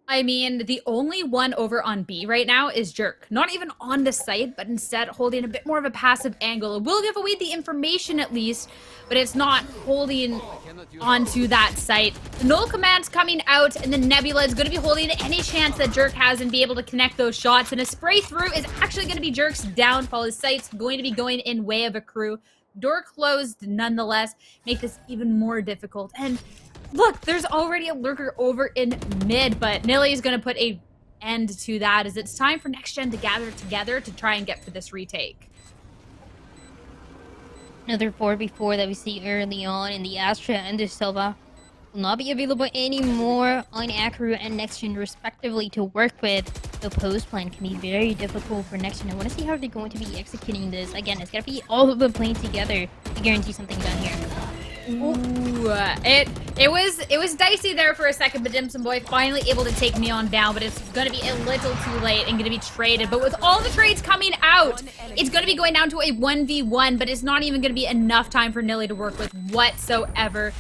I mean, the only one over on B right now is Jerk. Not even on the site, but instead holding a bit more of a passive angle. It will give away the information at least, but it's not holding onto that site. The null command's coming out, and the Nebula is going to be holding any chance that Jerk has and be able to connect those shots. And a spray through is actually going to be Jerk's downfall. His site's going to be going in way of Akrew. Door closed nonetheless, make this even more difficult. And look, there's already a lurker over in mid, but Nilly is going to put an end to that, as it's time for next gen to gather together to try and get for this retake. Another 4v4 that we see early on in the Astra and the Silva will not be available anymore on Akrew and next gen respectively to work with. The post plan can be very difficult for next gen. I want to see how they're going to be executing this. Again, it's got to be all of them playing together to guarantee something done here. Ooh, it was dicey there for a second, but Dimson Boy finally able to take Neon down, but it's gonna be a little too late and gonna be traded. But with all the trades coming out, it's gonna be going down to a 1v1, but it's not even gonna be enough time for Nilly to work with whatsoever.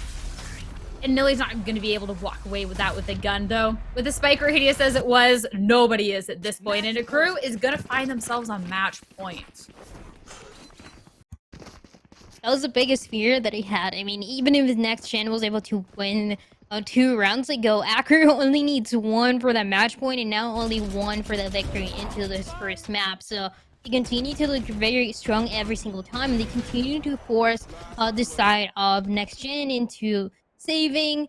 And Nilly's not gonna be able to walk away with that with a gun, though. With the spike radius as it was, nobody is at this point, and Akrew is gonna find themselves on match point. That was the biggest fear that he had. I mean, even if his next gen was able to win 2 rounds ago, Akrew only needs 1 for that match point, and now only 1 for the victory into this first map. So they continue to look very strong every single time, and they continue to force the side of next gen into saving,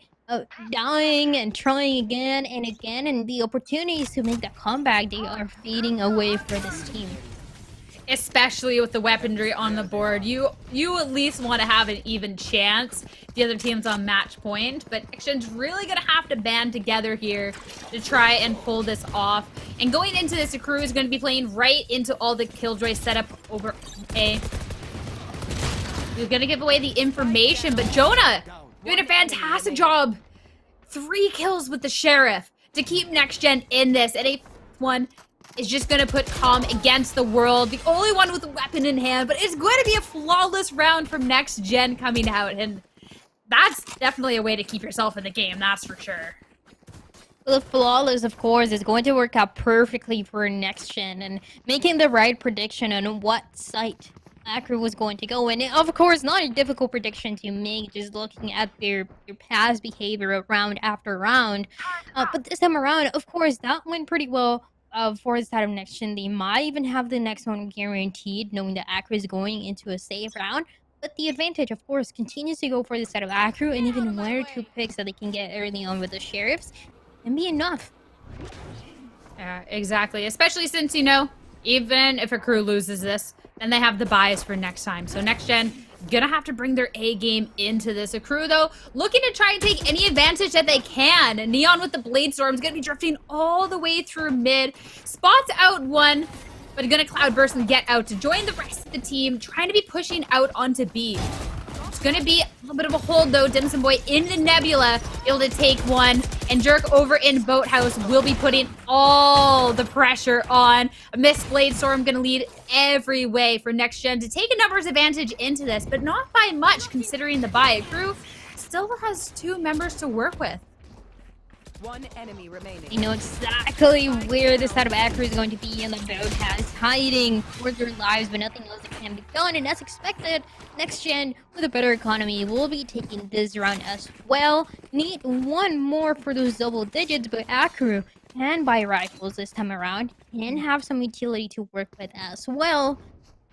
dying, and trying again and again. And the opportunities to make that comeback, they are fading away for this team. Especially with the weaponry on the board. You at least want to have an even chance if the other team's on match point, but Action's really gonna have to band together here to try and pull this off. And going into this, Akrew is gonna be playing right into all the Killjoy setup over A. He's gonna give away the information, but Jonah doing a fantastic job. 3 kills with the Sheriff to keep Next Gen in this, and a one is just gonna put Calm against the world, the only one with a weapon in hand, but it's going to be a flawless round from Next Gen coming out, and that's definitely a way to keep yourself in the game, that's for sure. Well, the flawless, of course, is going to work out perfectly for Next Gen, and making the right prediction on what site Akrew was going to go in. Of course, not a difficult prediction to make, just looking at their past behavior round after round. But this time around, of course, that went pretty well. For the side of Next Gen. They might even have the next one guaranteed, knowing that Akrew is going into a safe round. But the advantage, of course, continues to go for the side of Akrew, and even 1 or 2 picks that they can get early on with the Sheriffs can be enough. Yeah, exactly. Especially since, you know, even if Akrew loses this, then they have the buys for next time. So Next Gen gonna have to bring their A game into this. Akrew, though, looking to try and take any advantage that they can. Neon with the Blade Storm is gonna be drifting all the way through mid. Spots out 1, but gonna Cloudburst and get out to join the rest of the team, trying to be pushing out onto B. It's gonna be a little bit of a hold, though. Dimson Boy in the Nebula, able to take 1, and Jerk over in Boathouse will be putting all the pressure on. A missed Blade Storm gonna lead every way for Next Gen to take a numbers advantage into this, but not by much considering the buy. Akrew still has 2 members to work with. 1 enemy remaining. You know exactly where this side of Akrew is going to be, in the Boathouse, hiding for their lives, but nothing else can be done. And as expected, Next Gen, with a better economy, will be taking this round as well. Need 1 more for those double digits, but Akrew can buy rifles this time around, and have some utility to work with as well.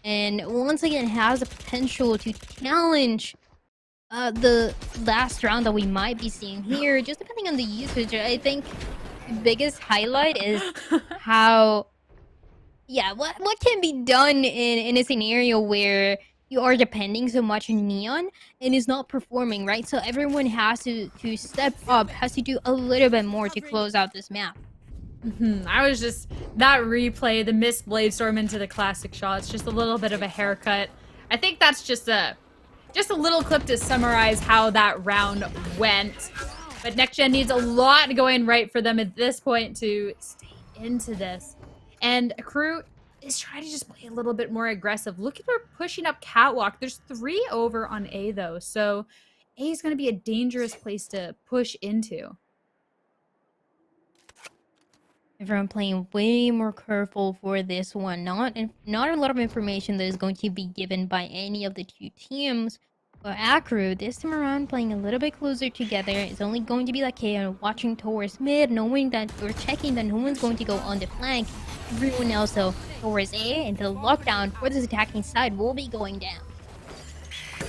And once again, has the potential to challenge the last round that we might be seeing here, just depending on the usage. I think the biggest highlight is how, yeah, what can be done in a scenario where you are depending so much on Neon and is not performing, right? So everyone has to step up, has to do a little bit more to close out this map. I was just, that replay, the missed Blade Storm into the classic shots, just a little bit of a haircut. I think that's just a little clip to summarize how that round went. But Next Gen needs a lot going right for them at this point to stay into this. And Akrew is trying to just play a little bit more aggressive. Look at her pushing up Catwalk. There's 3 over on A, though. So A is going to be a dangerous place to push into. Everyone playing way more careful for this one. Not a lot of information that is going to be given by any of the 2 teams. But Akrew, this time around, playing a little bit closer together. It's only going to be like watching towards mid, knowing that, or checking that no one's going to go on the flank. Everyone else, though, towards A, and the lockdown for this attacking side will be going down.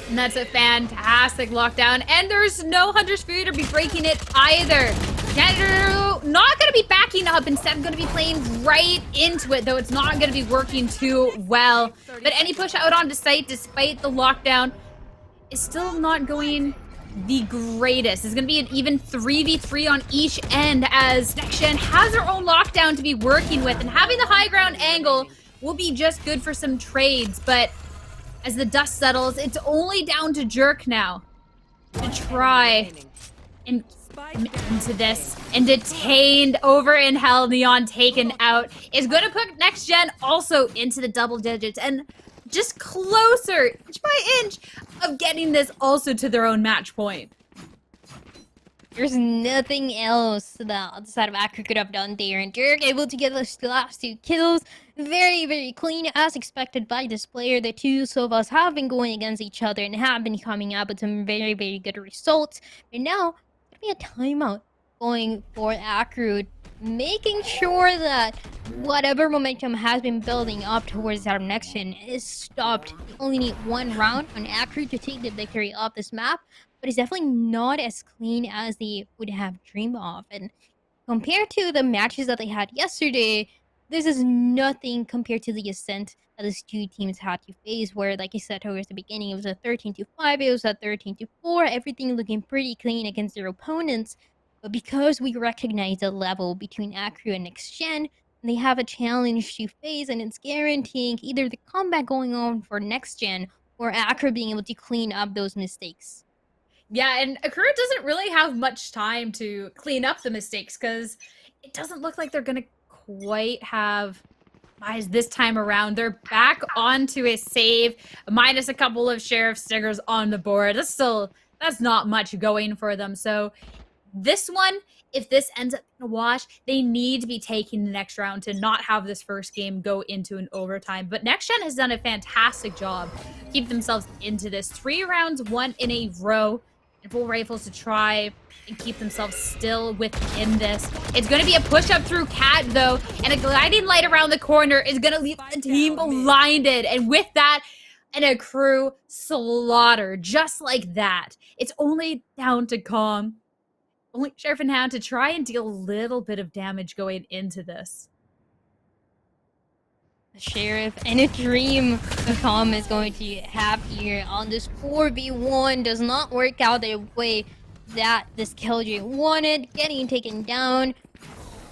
And that's a fantastic lockdown. And there's no Hunter Spirit to be breaking it either. Janitor not going to be backing up. Instead, going to be playing right into it, though it's not going to be working too well. But any push out onto site, despite the lockdown, is still not going the greatest. It's going to be an even 3v3 on each end, as Next Gen has their own lockdown to be working with. And having the high ground angle will be just good for some trades. But as the dust settles, it's only down to Jerk now. to try and into this and detained over in hell. Neon taken out is going to put next gen also into the double digits and just closer inch by inch of getting this also to their own match point. There's nothing else that the side of Akrew could have done there, and Dirk able to get those last 2 kills. Very, very clean, as expected by this player. The two Sovas have been going against each other and have been coming up with some very, very good results. And now, there'll be a timeout going for Akrew, making sure that whatever momentum has been building up towards our next gen is stopped. We only need 1 round on Akrew to take the victory off this map, but it's definitely not as clean as they would have dreamed of. And compared to the matches that they had yesterday, this is nothing compared to the ascent that these two teams had to face, where, like I said towards the beginning, it was a 13-5, it was a 13-4, everything looking pretty clean against their opponents. But because we recognize the level between Akrew and Next Gen, they have a challenge to face, and it's guaranteeing either the comeback going on for Next Gen or Akrew being able to clean up those mistakes. Yeah, and Akrew doesn't really have much time to clean up the mistakes because it doesn't look like they're going to quite have buys this time around. They're back onto a save, minus a couple of Sheriff Stiggers on the board. That's not much going for them. So this one, if this ends up in a wash, they need to be taking the next round to not have this first game go into an overtime. But Next Gen has done a fantastic job keep themselves into this. 3 rounds, 1 in a row, and full rifles to try and keep themselves still within this. It's going to be a push up through Cat, though, and a gliding light around the corner is going to leave the team blinded. And with that, and Akrew slaughter just like that. It's only down to Calm, only Sheriff and Hound to try and deal a little bit of damage going into this. The Sheriff and a dream the Calm is going to have here on this 4v1 does not work out the way that this Killjoy wanted, getting taken down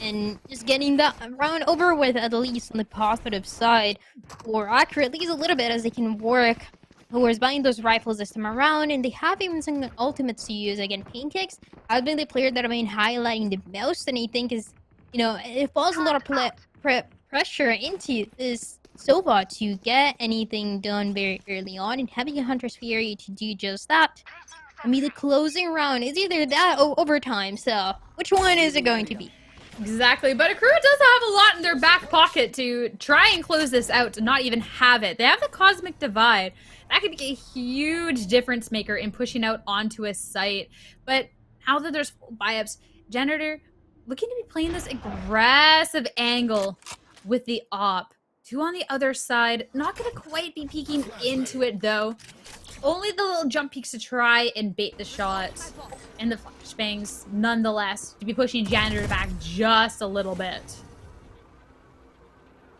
and just getting that round over with, at least on the positive side for Akrew, at least a little bit, as they can work towards buying those rifles this time around. And they have even some ultimates to use. Again, Pancakes has been the player that I've been highlighting the most, and I think is, you know, it falls a lot of pressure into this Sova to get anything done very early on, and having a Hunter's Fury to do just that. I mean, the closing round is either that or overtime, so which one is it going to be? Exactly, but Akrew does have a lot in their back pocket to try and close this out, to not even have it. They have the Cosmic Divide. That could be a huge difference maker in pushing out onto a site. But now that there's full buy-ups, Janitor looking to be playing this aggressive angle with the op. 2 on the other side, not going to quite be peeking into it, though. Only the little jump peeks to try and bait the shot. And the flashbangs, nonetheless, to be pushing Janitor back just a little bit.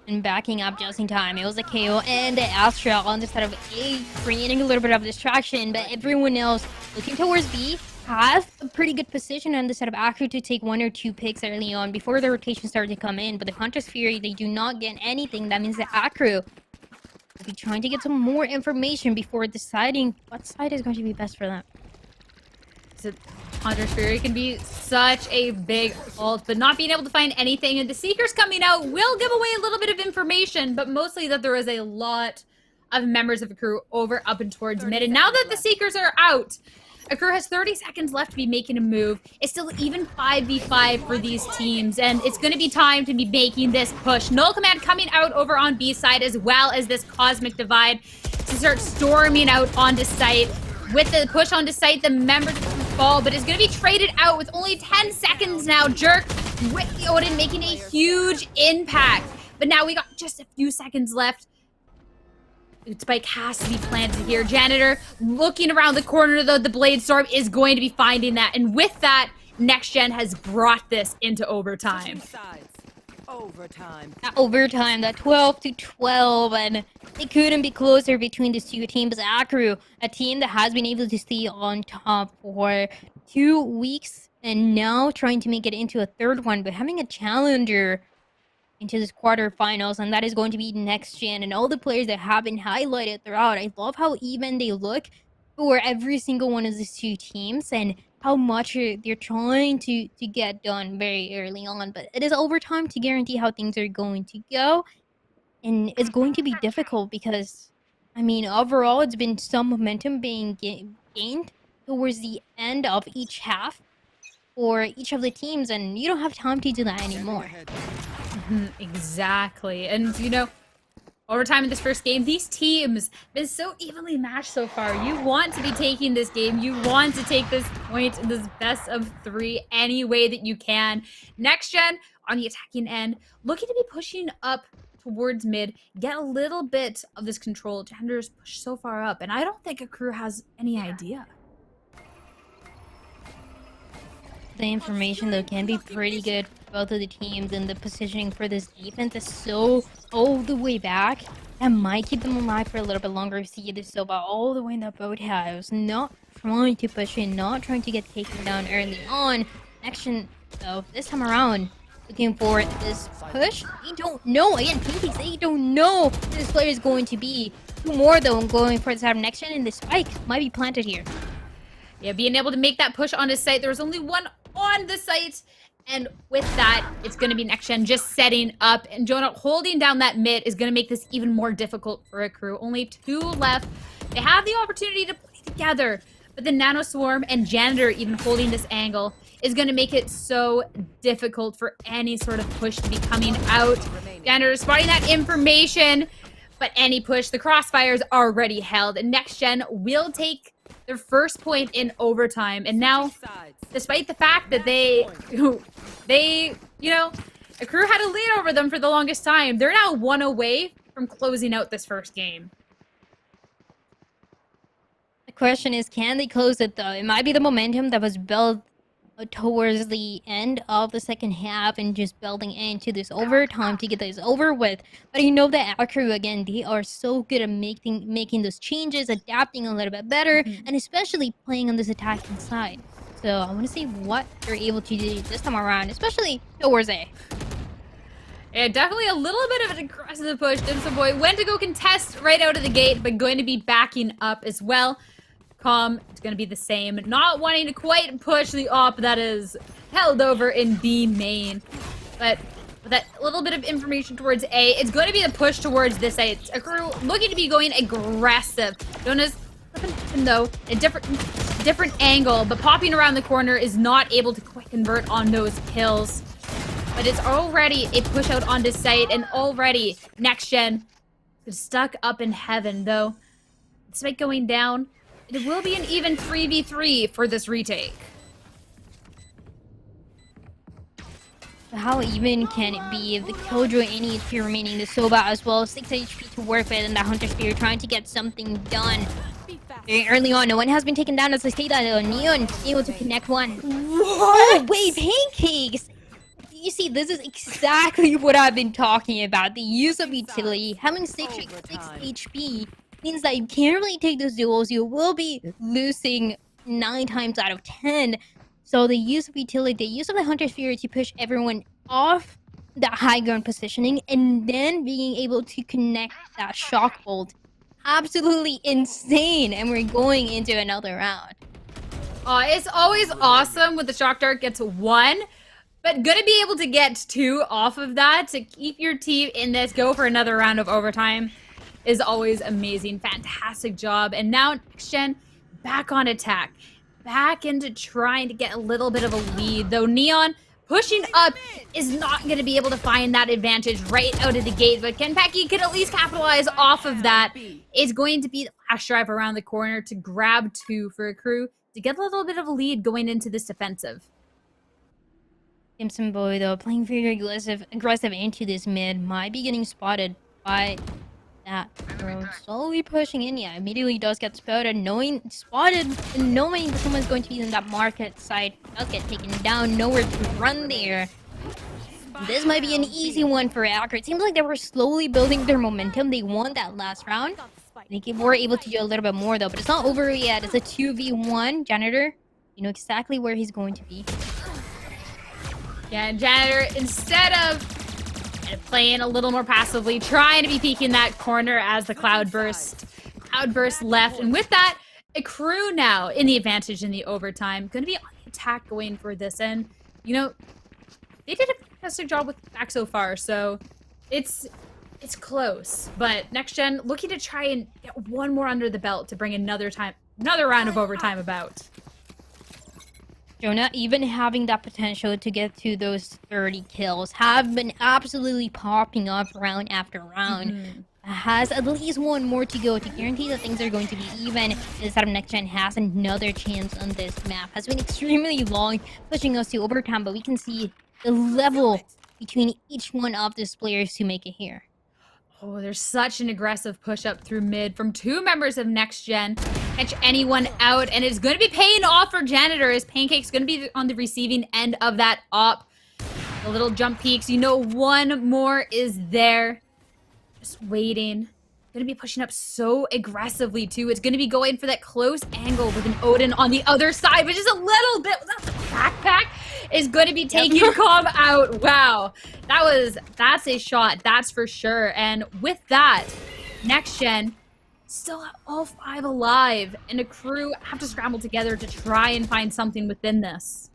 And backing up just in time. It was a KO and the Astra on the side of A, creating a little bit of distraction. But everyone else looking towards B has a pretty good position on the side of Akrew to take 1 or 2 picks early on before the rotation started to come in. But the Hunter's Fury, they do not get anything. That means that Akrew will be trying to get some more information before deciding what side is going to be best for them. So Hunter's Fury can be such a big ult, but not being able to find anything. And the Seekers coming out will give away a little bit of information, but mostly that there is a lot of members of Akrew over up and towards mid. And now that the Seekers are out, Akrew has 30 seconds left to be making a move. It's still even 5v5 for these teams, and it's going to be time to be making this push. Null Command coming out over on B side, as well as this Cosmic Divide to start storming out onto site. With the push onto site, the members fall, but it's going to be traded out with only 10 seconds now. Jerk with the Odin making a huge impact. But now we got just a few seconds left. Spike has to be planted here. Janitor looking around the corner, though. The Blade Storm is going to be finding that. And with that, Next Gen has brought this into overtime. Overtime. That 12-12, and it couldn't be closer between these two teams. Akrew, a team that has been able to stay on top for 2 weeks, and now trying to make it into a third one, but having a challenger into this quarterfinals, and that is going to be Next Gen, and all the players that have been highlighted throughout. I love how even they look. for every single one of these two teams and how much they're trying to get done very early on. But it is overtime to guarantee how things are going to go, and it's going to be difficult because, I mean, overall, it's been some momentum being gained towards the end of each half for each of the teams, and you don't have time to do that anymore. Exactly. And, you know, overtime in this first game, these teams have been so evenly matched so far. You want to be taking this game. You want to take this point in this best of 3 any way that you can. Next Gen on the attacking end, looking to be pushing up towards mid, get a little bit of this control. Gender's pushed so far up, and I don't think Akrew has any idea. The information, though, can be pretty good for both of the teams, and the positioning for this defense is so all the way back. That might keep them alive for a little bit longer. See this Soba all the way in the boathouse, not trying to push in, not trying to get taken down early on. Action, though, this time around, looking for this push. They don't know. Again, Pancakes, they don't know who this player is going to be. Two more, though, going for the side of next gen, and the spike might be planted here. Yeah, being able to make that push on his site. There was only one on the site. And with that, it's going to be next gen just setting up. And Jonah holding down that mid is going to make this even more difficult for Akrew. Only 2 left. They have the opportunity to play together. But the Nano Swarm and Janitor even holding this angle is going to make it so difficult for any sort of push to be coming out. Janitor spotting that information. But any push, the crossfires already held. And next gen will take their first point in overtime. And now, despite the fact that they, you know, Akrew had a lead over them for the longest time, they're now 1 away from closing out this first game. The question is, can they close it, though? It might be the momentum that was built towards the end of the second half and just building into this overtime to get this over with. But you know that Akrew, again, they are so good at making those changes, adapting a little bit better, and especially playing on this attacking side. So I want to see what they're able to do this time around, especially towards A. Yeah, definitely a little bit of an aggressive push. Dimsum Boy went to go contest right out of the gate, but going to be backing up as well. Com, it's going to be the same. Not wanting to quite push the op that is held over in B main. But with that little bit of information towards A, it's going to be the push towards this A. It's Akrew looking to be going aggressive. Jonas, though, a different angle, but popping around the corner is not able to quite convert on those kills. But it's already a push out onto site, and already next gen is stuck up in heaven, though. Despite going down, it will be an even 3v3 for this retake. How even can it be if the Killjoy any HP remaining, the Soba as well, 6 HP to work with, and the Hunter Spear trying to get something done. Very early on, no one has been taken down as I say that. Neon able to connect one. What? Oh, wait, Pancakes! You see, this is exactly what I've been talking about. The use of utility, having 6 HP means that you can't really take those duels. You will be losing 9 times out of 10. So the use of utility, the use of the Hunter Sphere to push everyone off that high ground positioning, and then being able to connect that shock bolt. Absolutely insane. And we're going into another round. It's always awesome when the shock dart gets 1. But gonna be able to get 2 off of that to keep your team in this, go for another round of overtime is always amazing. Fantastic job. And now next gen back on attack. Back into trying to get a little bit of a lead. Though Neon pushing up is not going to be able to find that advantage right out of the gate. But Kenpeki can at least capitalize off of that. It's going to be the flash drive around the corner to grab 2 for Akrew to get a little bit of a lead going into this defensive. Dimsum Boy, though, playing very aggressive into this mid, might be getting spotted by that. Slowly pushing in, yeah, immediately does get spotted, spotted, and knowing that someone's going to be in that market side, does get taken down, nowhere to run there. This might be an easy one for Akrew. It seems like they were slowly building their momentum. They won that last round. They were able to do a little bit more, though, but it's not over yet. It's a 2v1. Janitor, you know exactly where he's going to be. Yeah, and Janitor, instead of playing a little more passively, trying to be peeking that corner as the Cloudburst left. And with that, Akrew now in the advantage in the overtime. Going to be on the attack going for this. And, you know, they did a fantastic job with back so far. So it's close. But Next Gen looking to try and get one more under the belt to bring another round of overtime about. Jonah, even having that potential to get to those 30 kills, have been absolutely popping up round after round. Has at least one more to go to guarantee that things are going to be even. This time Next Gen has another chance on this map. Has been extremely long, pushing us to overtime, but we can see the level between each one of these players to make it here. Oh, there's such an aggressive push up through mid from two members of Next Gen. Catch anyone out, and it's going to be paying off for Janitor as Pancake's going to be on the receiving end of that op. The little jump peaks. You know, one more is there. Just waiting. Going to be pushing up so aggressively, too. It's going to be going for that close angle with an Odin on the other side, which is a little bit... That's a backpack. Is going to be taking Cobb out. Wow. That's a shot. That's for sure. And with that, Next Gen still have all 5 alive, and Akrew have to scramble together to try and find something within this.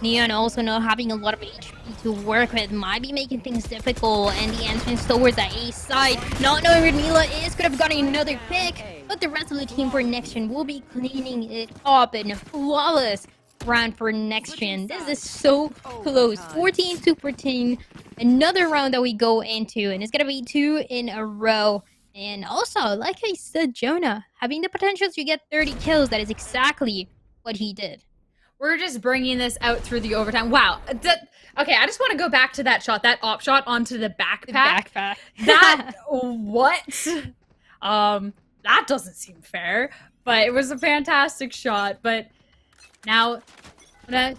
Neon also not having a lot of HP to work with might be making things difficult, and the entrance towards the A side, not knowing where Mila is, could have gotten another pick, but the rest of the team for Next Gen will be cleaning it up in a flawless round for Next Gen. This is so close. 14-14. Another round that we go into, and it's gonna be 2 in a row. And also, like I said, Jonah, having the potential to get 30 kills, that is exactly what he did. We're just bringing this out through the overtime. Wow. Okay, I just want to go back to that shot, that op shot onto the backpack. That, what? That doesn't seem fair, but it was a fantastic shot. But now,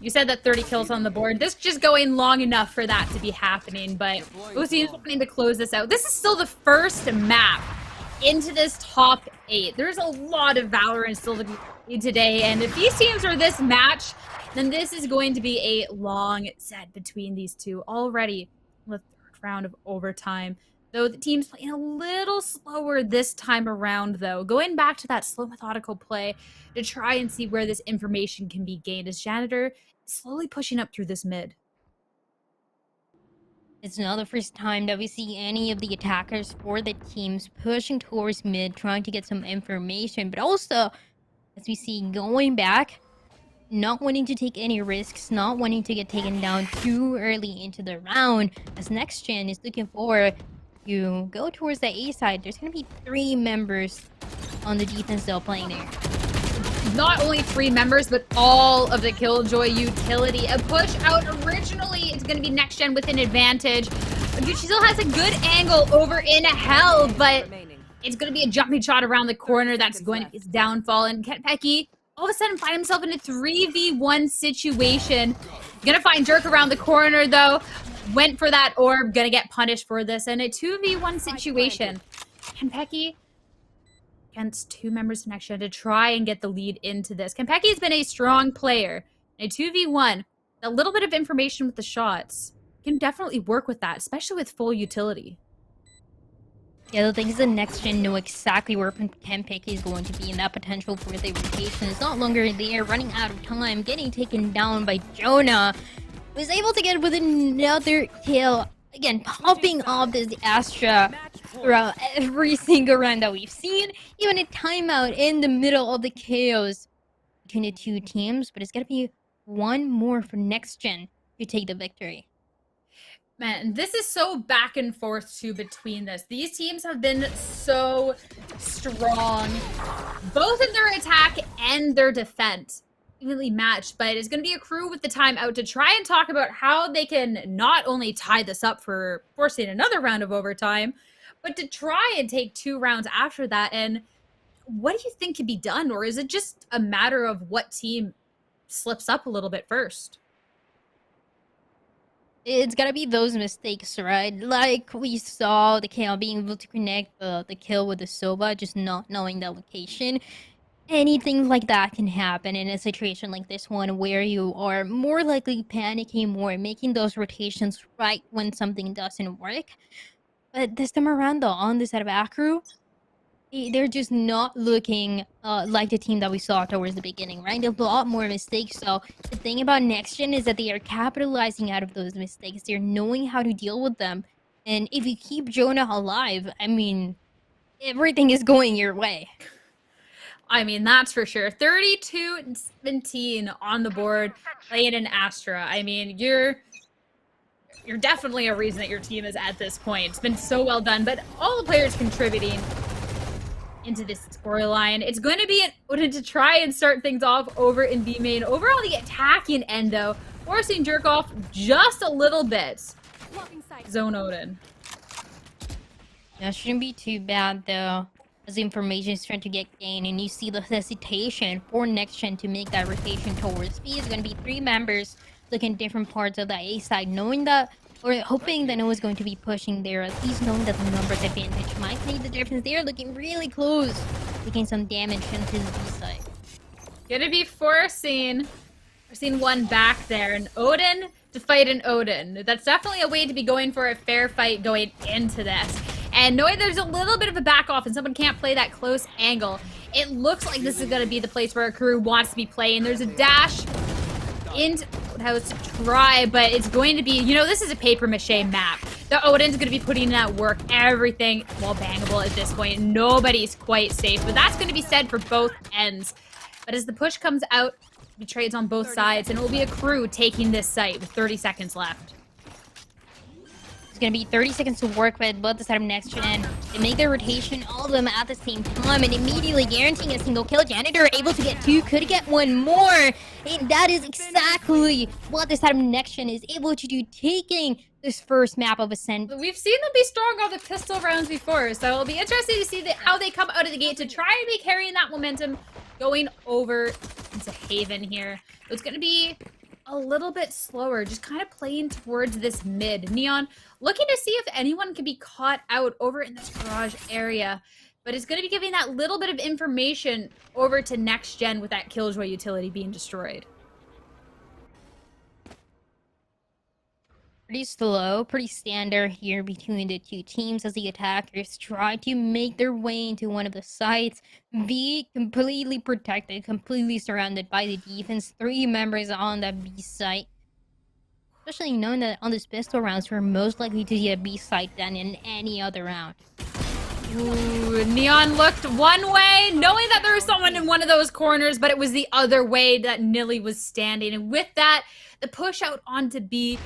you said that 30 kills on the board. This is just going long enough for that to be happening, but both teams wanting to close this out. This is still the first map into this top 8. There's a lot of Valorant still to be today, and if these teams are this match, then this is going to be a long set between these two already in the 3rd round of overtime. Though the team's playing a little slower this time around, though. Going back to that slow, methodical play to try and see where this information can be gained as Janitor is slowly pushing up through this mid. It's not the first time that we see any of the attackers for the teams pushing towards mid, trying to get some information, but also, as we see going back, not wanting to take any risks, not wanting to get taken down too early into the round, as Next Gen is looking for you go towards the A side. There's going to be 3 members on the defense still playing there. Not only 3 members, but all of the Killjoy utility. A push out originally, it's going to be Next Gen with an advantage. She still has a good angle over in Hell, but it's going to be a jumping shot around the corner that's going to be his downfall. And Kenpecky all of a sudden find himself in a 3v1 situation. Gonna find Jerk around the corner, though. Went for that orb, gonna get punished for this, and a 2v1 situation. Kenpecky against 2 members of Next Gen to try and get the lead into this. Kenpecky's been a strong player. A 2v1, a little bit of information with the shots can definitely work with that, especially with full utility. Yeah, the thing is the Next Gen know exactly where Kenpecky is going to be, and that potential for the rotation is not longer there, running out of time, getting taken down by Jonah. Was able to get with another kill. Again, popping off this Astra throughout every single round that we've seen. Even a timeout in the middle of the chaos between the 2 teams. But it's going to be one more for Next Gen to take the victory. Man, this is so back and forth too between this. These teams have been so strong, both in their attack and their defense. Evenly matched, but it's going to be Akrew with the timeout to try and talk about how they can not only tie this up for forcing another round of overtime, but to try and take 2 rounds after that. And what do you think can be done? Or is it just a matter of what team slips up a little bit first? It's gotta be those mistakes, right? Like we saw the KL being able to connect the kill with the Sova, just not knowing the location. Anything like that can happen in a situation like this one where you are more likely panicking more, making those rotations right when something doesn't work. But this time around though, on the side of Akrew, they're just not looking like the team that we saw towards the beginning, right? A lot more mistakes. So the thing about next gen is that they are capitalizing out of those mistakes. They're knowing how to deal with them. And if you keep Jonah alive, I mean, everything is going your way. I mean, that's for sure. 32-17 on the board, playing in Astra. I mean, you're definitely a reason that your team is at this point. It's been so well done, but all the players contributing into this storyline. It's going to be an Odin to try and start things off over in B main. Over on the attacking end, though, forcing Jerk off just a little bit. Zone Odin. That shouldn't be too bad, though, as the information is trying to get gained, and you see the hesitation for next gen to make that rotation towards B. It's going to be 3 members looking different parts of the A side, knowing that, or hoping that no one's going to be pushing there, at least knowing that the numbers advantage might make the difference. They're looking really close, taking some damage into the B side. Gonna be forcing one back there, and Odin to fight an Odin. That's definitely a way to be going for a fair fight going into this. And knowing there's a little bit of a back off and someone can't play that close angle, it looks like this is going to be the place where Akrew wants to be playing. There's a dash into House to try, but it's going to be, you know, this is a paper mache map. The Odin's going to be putting in that work, everything while bangable at this point. Nobody's quite safe, but that's going to be said for both ends. But as the push comes out, we trades on both sides, and it will be Akrew taking this site with 30 seconds left. It's gonna be 30 seconds to work with both the side of next gen. They make their rotation, all of them at the same time, and immediately guaranteeing a single kill. Janitor able to get 2, could get 1 more. And that is exactly what the side of next gen is able to do, taking this first map of Ascent. We've seen them be strong on the pistol rounds before, so it'll be interesting to see how they come out of the gate to try and be carrying that momentum going over into Haven here. So it's going to be a little bit slower, just kind of playing towards this mid. Neon looking to see if anyone can be caught out over in this garage area, but it's going to be giving that little bit of information over to next gen with that Killjoy utility being destroyed. Pretty slow, pretty standard here between the two teams as the attackers try to make their way into one of the sites. B completely protected, completely surrounded by the defense. 3 members on that B site. Especially knowing that on this pistol rounds, we're most likely to see a B site than in any other round. Ooh, Neon looked one way, knowing that there was someone in one of those corners, but it was the other way that Nilly was standing. And with that, the push out onto B,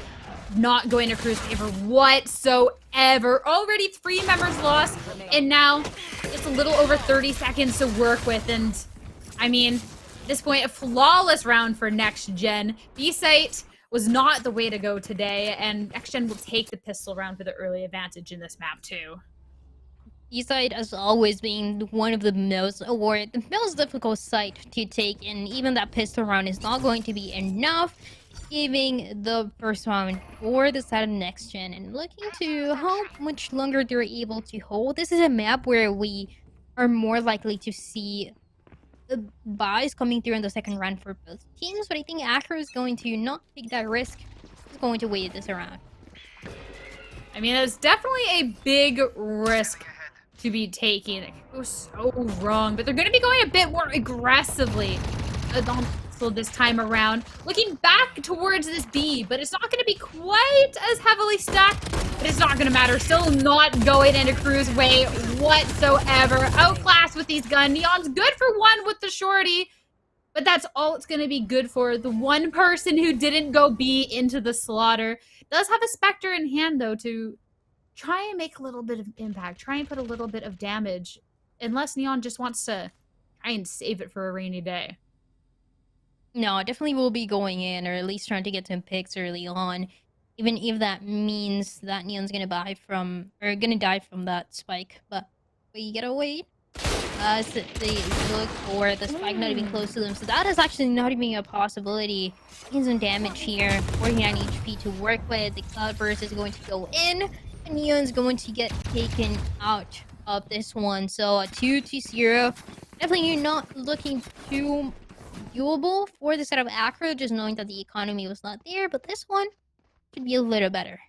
not going to Akrew's favor whatsoever. Already 3 members lost, and now it's a little over 30 seconds to work with. And I mean, at this point, a flawless round for next gen. B site was not the way to go today, and next gen will take the pistol round for the early advantage in this map too. B-side has always been one of the most difficult site to take, and even that pistol round is not going to be enough, giving the first round for the side of next gen and looking to how much longer they're able to hold. This is a map where we are more likely to see the buys coming through in the second round for both teams, but I think Akrew is going to not take that risk. He's going to wait this around. I mean, it's definitely a big risk to be taking. It goes so wrong, but they're going to be going a bit more aggressively so this time around. Looking back towards this B, but it's not going to be quite as heavily stacked, but it's not going to matter. Still not going into Akrew's way whatsoever. Outclassed with these guns. Neon's good for 1 with the shorty, but that's all it's going to be good for. The one person who didn't go B into the slaughter does have a Spectre in hand, though, to try and make a little bit of impact, try and put a little bit of damage, unless Neon just wants to try and save it for a rainy day. No, definitely will be going in, or at least trying to get some picks early on, even if that means that Neon's gonna die from that spike. But we gotta wait. So they look for the spike not even close to them, so that is actually not even a possibility. Getting some damage here, 49 HP to work with. The Cloudburst is going to go in, and Neon's going to get taken out of this one. So a 2-0. Definitely you're not looking too doable for the set of Akrew, just knowing that the economy was not there, but this one should be a little better.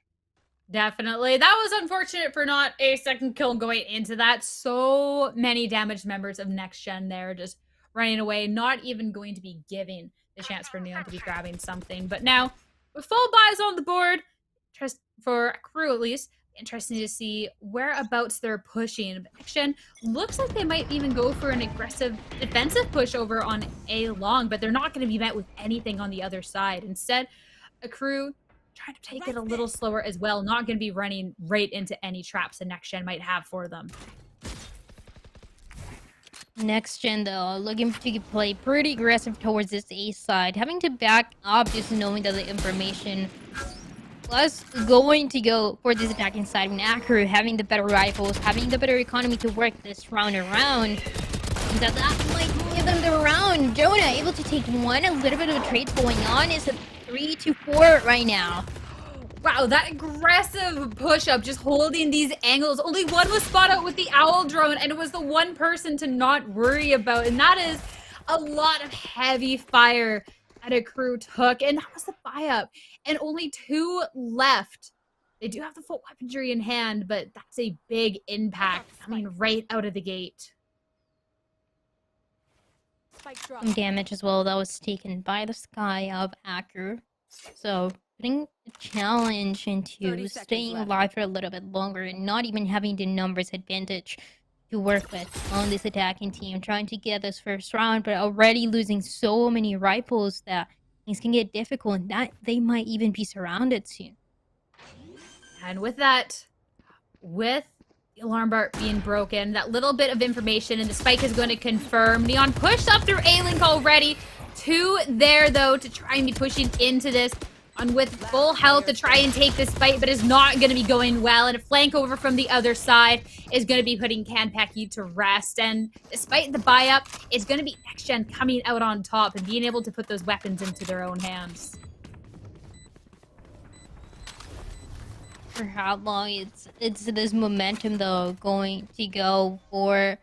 Definitely. That was unfortunate for not a second kill going into that. So many damaged members of Next Gen there just running away, not even going to be giving the chance for Neon to be grabbing something. But now, with full buys on the board, just for Akrew at least, interesting to see whereabouts they're pushing. But Next Gen looks like they might even go for an aggressive defensive push over on A long, but they're not going to be met with anything on the other side. Instead, Akrew trying to take it a little slower as well. Not going to be running right into any traps the Next Gen might have for them. Next Gen, though, looking to play pretty aggressive towards this A side. Having to back up just knowing that the information was going to go for this attacking side. When Akrew having the better rifles, having the better economy to work this round around. That might give them the round. Jonah able to take one. A little bit of trades going on. It's a 3-4 right now. Wow, that aggressive push-up, just holding these angles. Only one was spot out with the owl drone, and it was the one person to not worry about. And that is a lot of heavy fire that Akrew took. And that was the buy-up. And only 2 left. They do have the full weaponry in hand, but that's a big impact coming right out of the gate. Some damage as well that was taken by the Sky of Akrew. So putting a challenge into staying alive for a little bit longer and not even having the numbers advantage to work with on this attacking team, trying to get this first round, but already losing so many rifles that things can get difficult and that they might even be surrounded soon. And with that, with the alarm bar being broken, that little bit of information, and the spike is going to confirm. Neon pushed up through A-Link already. 2 there, though, to try and be pushing into this. On with full health to try and take this fight, but is not going to be going well. And a flank over from the other side is going to be putting Kanpeki to rest. And despite the buy-up, it's going to be Next Gen coming out on top and being able to put those weapons into their own hands. For how long it's this momentum though going to go for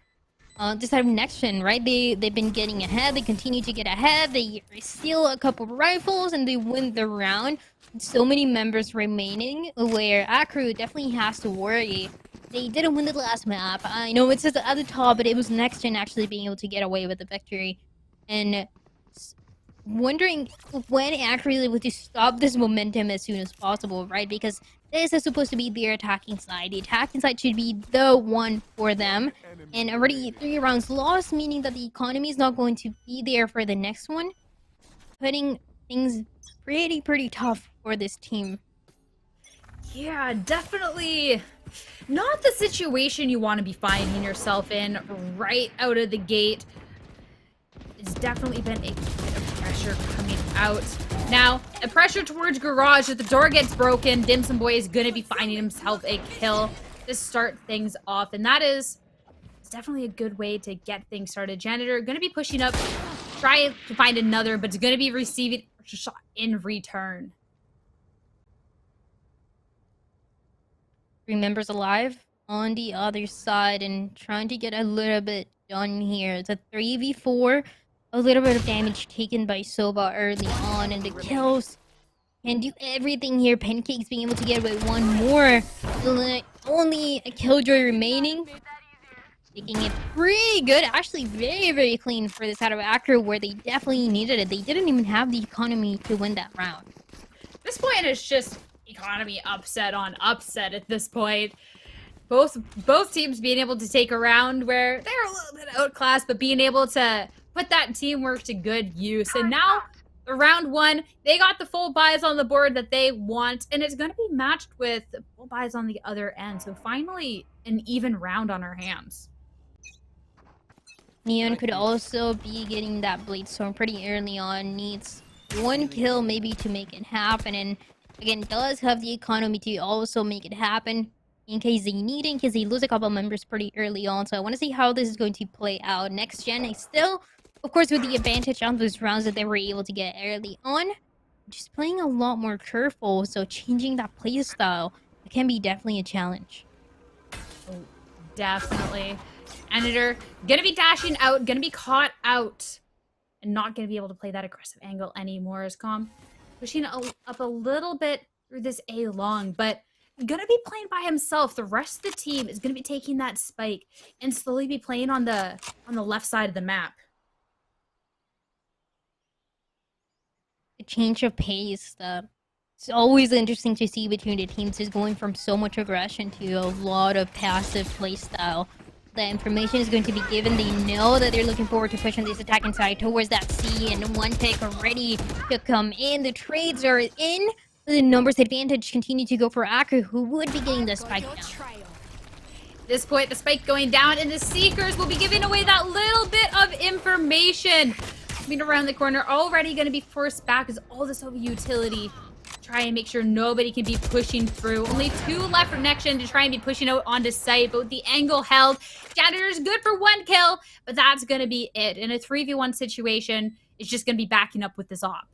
this side of Next Gen, right? They've been getting ahead, they continue to get ahead, they steal a couple of rifles and they win the round. So many members remaining where Akrew definitely has to worry. They didn't win the last map. I know it says at the top, but it was Next Gen actually being able to get away with the victory. And wondering when Akrew is able to stop this momentum as soon as possible, right? Because this is supposed to be their attacking side. The attacking side should be the one for them. And already 3 rounds lost, meaning that the economy is not going to be there for the next one. Putting things pretty tough for this team. Yeah, definitely not the situation you want to be finding yourself in right out of the gate. It's definitely been a bit of pressure coming out. Now, the pressure towards Garage, if the door gets broken, Dim Sum Boy is going to be finding himself a kill to start things off. And that is definitely a good way to get things started. Janitor going to be pushing up, try to find another, but it's going to be receiving a shot in return. 3 members alive on the other side and trying to get a little bit done here. It's a 3v4. A little bit of damage taken by Sova early on, and the kills can do everything here. Pancake's being able to get away one more. Only a killjoy remaining. Taking it pretty good. Actually, very clean for this out of Akrew, where they definitely needed it. They didn't even have the economy to win that round. This point is just economy upset on upset at this point. Both teams being able to take a round where they're a little bit outclassed, but being able to put that teamwork to good use. And now, the round 1, they got the full buys on the board that they want, and it's going to be matched with full buys on the other end. So finally, an even round on our hands. Neon could also be getting that Blade Storm pretty early on. Needs 1 kill maybe to make it happen, and again, does have the economy to also make it happen in case they need it, in case they lose a couple members pretty early on. So I want to see how this is going to play out. Next Gen is still, of course, with the advantage on those rounds that they were able to get early on. Just playing a lot more careful, so changing that play style can be definitely a challenge. Oh, definitely. Editor, gonna be dashing out, gonna be caught out, and not gonna be able to play that aggressive angle anymore as Calm pushing up a little bit through this A long, but gonna be playing by himself. The rest of the team is gonna be taking that spike and slowly be playing on the left side of the map. A change of pace. It's always interesting to see between the teams is going from so much aggression to a lot of passive playstyle. The information is going to be given. They know that they're looking forward to pushing this attack inside towards that C, and one pick ready to come in. The trades are in. The numbers advantage continue to go for Akrew, who would be getting the spike down. At this point, the spike going down, and the Seekers will be giving away that little bit of information. Coming around the corner, already going to be forced back as all this over utility. Try and make sure nobody can be pushing through. Only 2 left for next gen to try and be pushing out onto site, but with the angle held, Janitor's good for 1 kill, but that's going to be it. In a 3v1 situation, it's just going to be backing up with this op.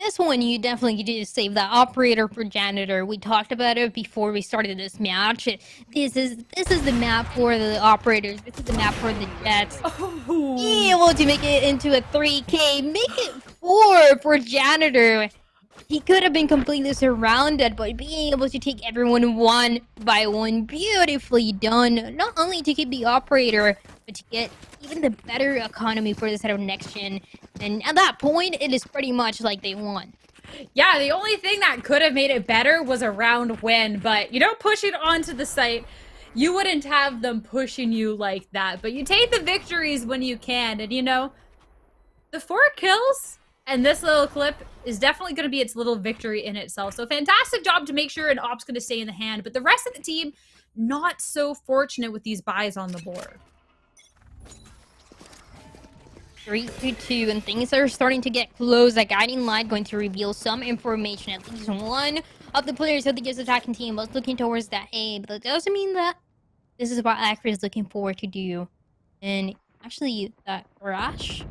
This one, you definitely need to save that operator for Janitor. We talked about it before we started this match. This is the map for the operators. This is the map for the Jets. Oh. Being able to make it into a 3K, make it 4 for Janitor. He could have been completely surrounded, but being able to take everyone one by one, beautifully done. Not only to keep the operator, but to get even the better economy for this set of next gen. And at that point, it is pretty much like they won. Yeah, the only thing that could have made it better was a round win, but you don't push it onto the site. You wouldn't have them pushing you like that, but you take the victories when you can. And you know, the 4 kills and this little clip is definitely going to be its little victory in itself. So fantastic job to make sure an op's going to stay in the hand, but the rest of the team, not so fortunate with these buys on the board. 3-2, and things are starting to get close. A guiding light going to reveal some information. At least one of the players of the Jets attacking team was looking towards that A, but that doesn't mean that this is what Akrew is looking forward to do. And actually, that Rush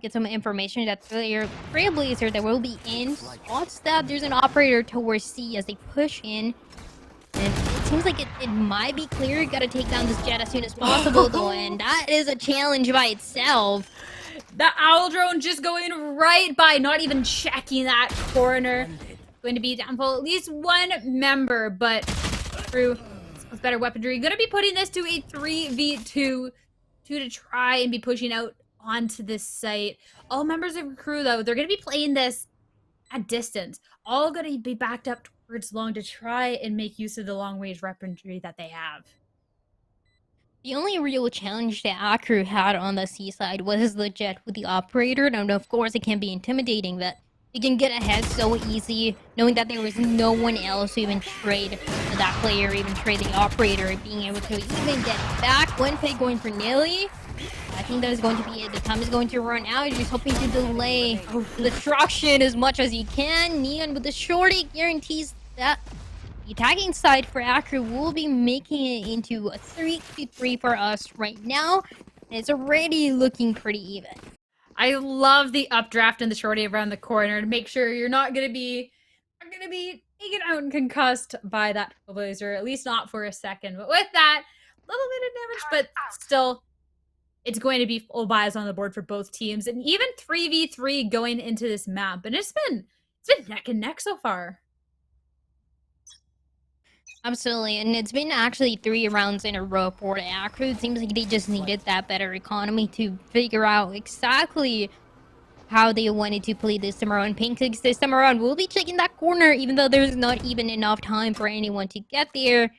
get some information that player Trailblazer that will be in spots that there's an operator towards C as they push in. And it seems like it might be clear. Gotta take down this Jet as soon as possible, though, and that is a challenge by itself. The owl drone just going right by, not even checking that corner. Going to be down for at least 1 member, but through with better weaponry. Going to be putting this to a 3v2 to try and be pushing out onto this site. All members of the crew, though, they're going to be playing this at distance. All going to be backed up towards long to try and make use of the long-range weaponry that they have. The only real challenge that Akrew had on the seaside was the Jet with the operator. And of course, it can be intimidating that you can get ahead so easy, knowing that there was no one else to even trade that player, even trade the operator, being able to even get back. One pick going for Nelly. I think that is going to be it. The time is going to run out. You're just hoping to delay the destruction as much as you can. Neon with the shorty guarantees that the attacking side for Akrew will be making it into a 3-3 for us right now. And it's already looking pretty even. I love the updraft and the shorty around the corner to make sure you're not going to be taken out and concussed by that blazer, at least not for a second. But with that, a little bit of damage, but still, it's going to be full buys on the board for both teams, and even 3v3 going into this map. And it's been neck and neck so far. Absolutely, and it's been actually 3 rounds in a row for Akrew. It seems like they just needed that better economy to figure out exactly how they wanted to play this time around. Pancakes this time around will be checking that corner, even though there's not even enough time for anyone to get there.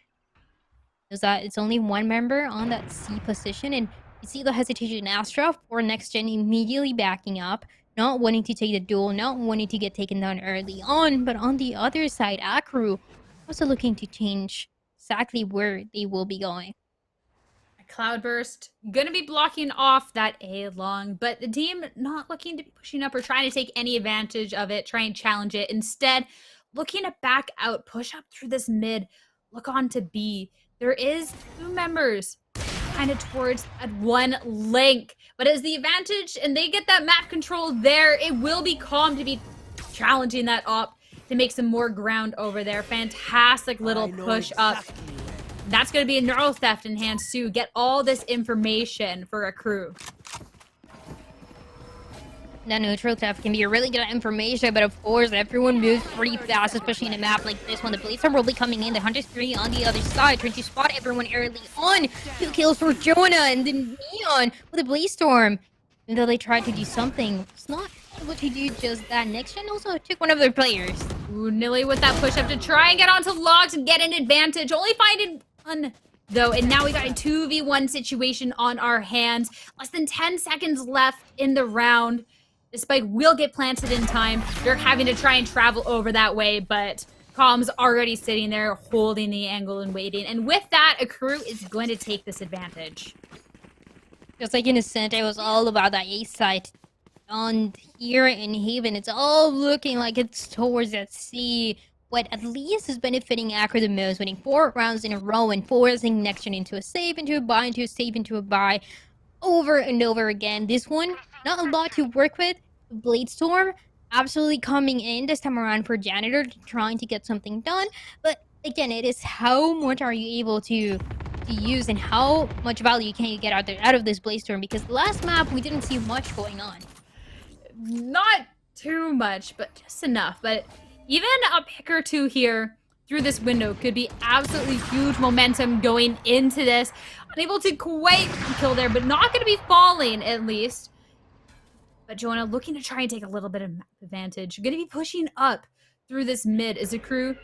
Is that it's only 1 member on that C position, and you see the hesitation Astra for next gen immediately backing up, not wanting to take the duel, not wanting to get taken down early on. But on the other side, Akrew also looking to change exactly where they will be going. Cloudburst gonna be blocking off that A long, but the team not looking to be pushing up or trying to take any advantage of it, try and challenge it. Instead, looking to back out, push up through this mid, look on to B. There is 2 members kind of towards at 1 link, but as the advantage and they get that map control there, it will be calm to be challenging that op to make some more ground over there. Fantastic little push up. That's going to be a neural theft in hands too. Get all this information for Akrew. That neutral theft can be a really good information, but of course, everyone moves pretty fast, especially in a map like this one. The Blades are really coming in. The Hunter's 3 on the other side, trying to spot everyone early on. 2 kills for Jonah, and then Neon with a Blaze Storm. Even though they tried to do something, it's not able to do just that. Next Gen also took one of their players. Ooh, Nilly with that push up to try and get onto logs and get an advantage. Only finding one, though, and now we got a 2v1 situation on our hands. Less than 10 seconds left in the round. The spike will get planted in time. You're having to try and travel over that way, but Calm's already sitting there holding the angle and waiting. And with that, Akrew is going to take this advantage. Just like in Ascent, it was all about that A site. On here in Haven, it's all looking like it's towards that C. What at least is benefiting Akrew the most, winning 4 rounds in a row and forcing Next Gen into a save, into a buy, into a save, into a buy, over and over again. This one, not a lot to work with. Blade Storm absolutely coming in this time around for Janitor, trying to get something done. But again, it is how much are you able to use and how much value can you get out of this Blade Storm, because the last map we didn't see much going on. Not too much, but just enough. But even a pick or two here through this window could be absolutely huge momentum going into this. Unable to quite kill there, but not going to be falling at least. But Jonah looking to try and take a little bit of advantage. Going to be pushing up through this mid as Akrew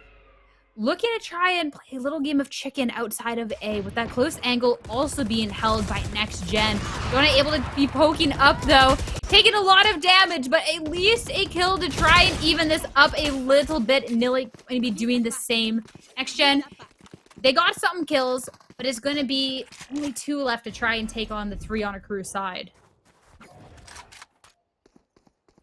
looking to try and play a little game of chicken outside of A, with that close angle also being held by Next Gen. Jonah able to be poking up though, taking a lot of damage, but at least a kill to try and even this up a little bit. Nilly going to be doing the same. Next Gen, they got some kills, but it's going to be only 2 left to try and take on the 3 on Akrew side.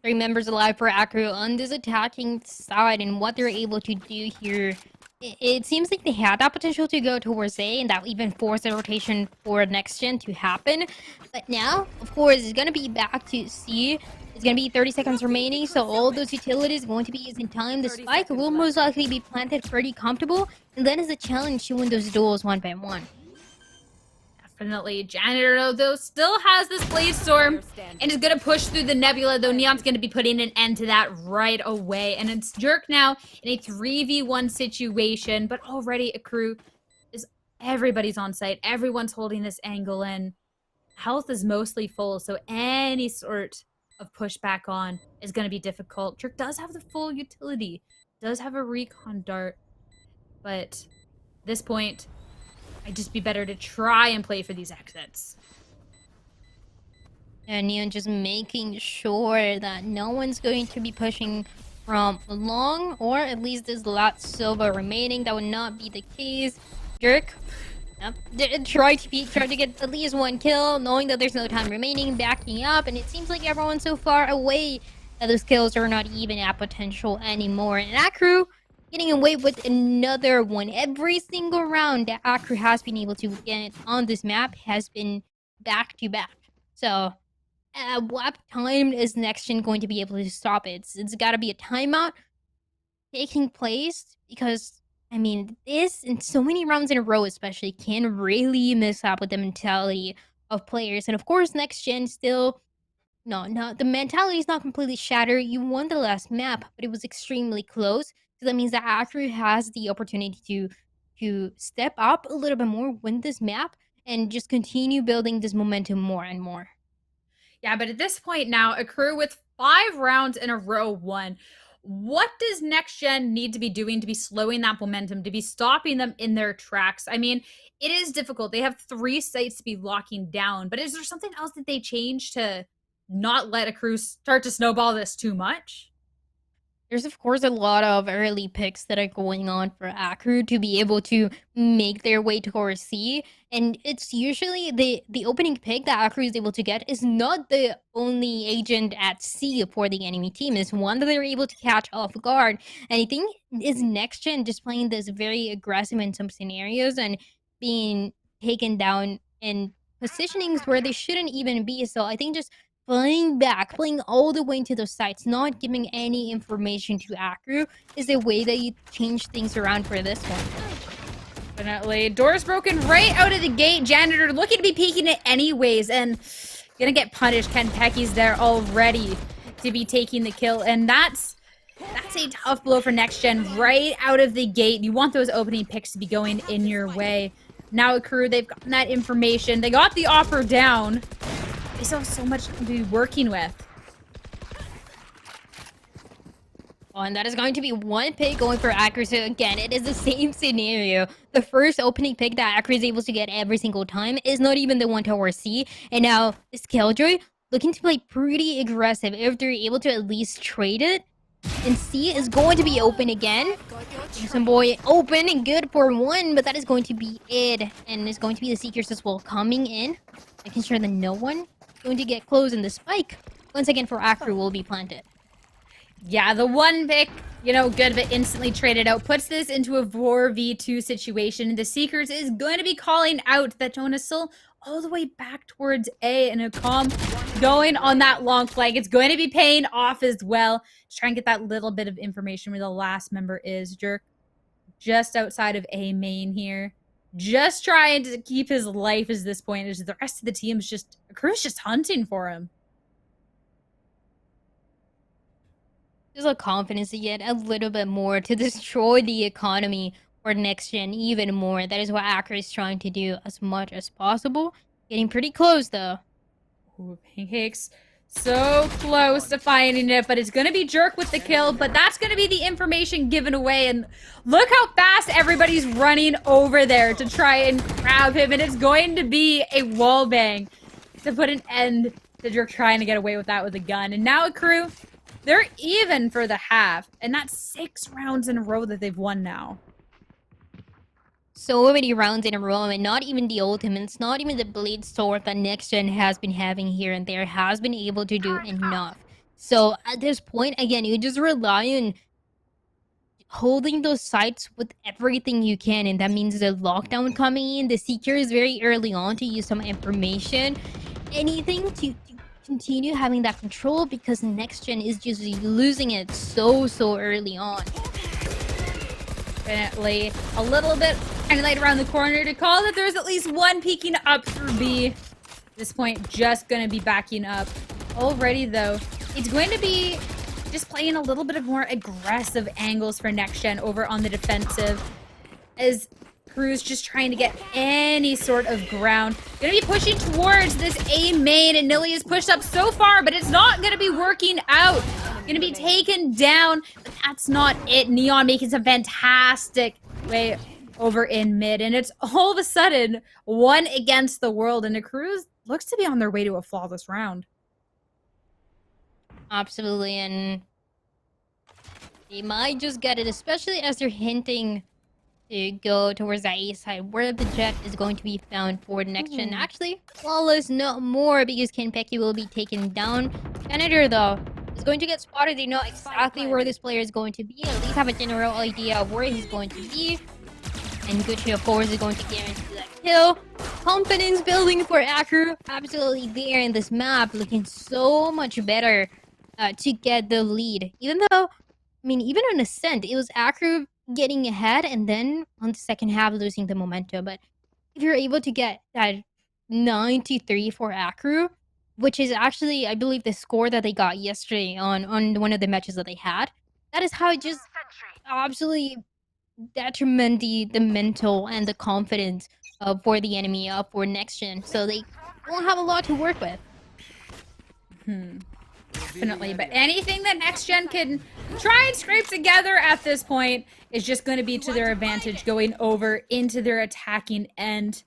3 members alive for Akrew on this attacking side, and what they're able to do here, it seems like they had that potential to go towards A, and that even forced the rotation for Next Gen to happen. But now, of course, it's going to be back to C. It's going to be 30 seconds remaining, so all those utilities going to be using time. The spike will most likely be planted pretty comfortable, and then is a challenge to win those duels 1 by 1. Definitely. Janitor, though, still has this Blaze Storm and is going to push through the Nebula, though Neon's going to be putting an end to that right away. And it's Jerk now in a 3v1 situation, but already Akrew is everybody's on site. Everyone's holding this angle in. Health is mostly full, so any sort of pushback on is going to be difficult. Jerk does have the full utility, does have a recon dart, but at this point, I'd just be better to try and play for these exits. And Neon just making sure that no one's going to be pushing from long, or at least there's a lot Silva remaining. That would not be the case. Jerk. Yep. Try to get at least 1 kill, knowing that there's no time remaining, backing up, and it seems like everyone's so far away that those kills are not even at potential anymore. And Akrew getting away with another one. Every single round that Akrew has been able to get on this map has been back-to-back. So, at what time is Next Gen going to be able to stop it? It's got to be a timeout taking place, because, I mean, this, and so many rounds in a row especially, can really mess up with the mentality of players. And of course, Next Gen still... No, the mentality is not completely shattered. You won the last map, but it was extremely close. So that means that Akrew has the opportunity to step up a little bit more, win this map, and just continue building this momentum more and more. Yeah, but at this point now, Akrew with 5 rounds in a row won. What does Next Gen need to be doing to be slowing that momentum, to be stopping them in their tracks? I mean, it is difficult. They have 3 sites to be locking down, but is there something else that they change to not let Akrew start to snowball this too much? There's, of course, a lot of early picks that are going on for Akrew to be able to make their way towards C. And it's usually the opening pick that Akrew is able to get is not the only agent at C for the enemy team. It's one that they're able to catch off guard. And I think is Next Gen displaying this very aggressive in some scenarios and being taken down in positionings where they shouldn't even be. So I think just playing back, playing all the way into those sites, not giving any information to Akrew is a way that you change things around for this one. Definitely. Doors broken right out of the gate. Janitor looking to be peeking it anyways, and gonna get punished. Ken Pecky's there already. to be taking the kill, and that's a tough blow for Next Gen right out of the gate. You want those opening picks to be going in your way. Now Akrew, they've gotten that information. They got the offer down. They still have so much to be working with. Oh, and that is going to be one pick going for Akrew. So again, it is the same scenario. The first opening pick that Akrew is able to get every single time is not even the one towards C. And now this Killjoy looking to play pretty aggressive if they're able to at least trade it. And C is going to be open again. Some boy open and good for one, but that is going to be it. And it's going to be the Seekers as well coming in, making sure that no one is going to get close, and the spike once again for Akrew will be planted. Yeah, the one pick, you know, good, but instantly traded out. Puts this into a 4v2 situation. The Seekers is going to be calling out that Jonah's still all the way back towards A, and a calm going on that long flank. It's going to be paying off as well. Just try and get that little bit of information where the last member is. Jerk just outside of A main here. Just trying to keep his life at this point. As the rest of the team is just, Akrew's just hunting for him. There's a confidence to get a little bit more to destroy the economy for Next Gen even more. That is what Akrew is trying to do as much as possible. Getting pretty close though. Ooh, Pancakes so close to finding it, but it's going to be Jerk with the kill, but that's going to be the information given away. And look how fast everybody's running over there to try and grab him, and it's going to be a wall bang to put an end to Jerk trying to get away with that with a gun. And now Akrew, they're even for the half, and that's 6 rounds in a row that they've won now. So many rounds in a row, and not even the ultimates, not even the blade sword that Next Gen has been having here and there has been able to do enough. So at this point, again, you just rely on holding those sites with everything you can, and that means the lockdown coming in, the Seekers very early on to use some information, anything to continue having that control, because Next Gen is just losing it so early on. Definitely a little bit kind of light around the corner to call that there's at least one peeking up through B. At this point, just going to be backing up. Already, though, it's going to be just playing a little bit of more aggressive angles for Next Gen over on the defensive, as Akrew's just trying to get any sort of ground. Gonna be pushing towards this A main, and Nilly is pushed up so far, but it's not gonna be working out. Gonna be taken down, but that's not it. Neon making some fantastic way over in mid, and it's all of a sudden 1 against the world, and Akrew looks to be on their way to a flawless round. Absolutely, and they might just get it, especially as they're hinting to go towards the A side, where the jet is going to be found for the Next Gen. Actually, flawless no more, because Kenpeki will be taken down. Senator, though, is going to get spotted. They know exactly where this player is going to be, at least have a general idea of where he's going to be. And Gucci, of course, is going to guarantee that kill. Confidence building for Akrew, absolutely there in this map, looking so much better to get the lead. Even though, I mean, even on Ascent, it was Akrew getting ahead, and then on the second half losing the momentum. But if you're able to get that 93 for Akrew, which is actually, I believe, the score that they got yesterday on one of the matches that they had, that is how it just absolutely detriment the mental and the confidence for the enemy, for Next Gen. So they don't have a lot to work with. Definitely, but anything that Next Gen can try and scrape together at this point is just going to be to their advantage, going over into their attacking end.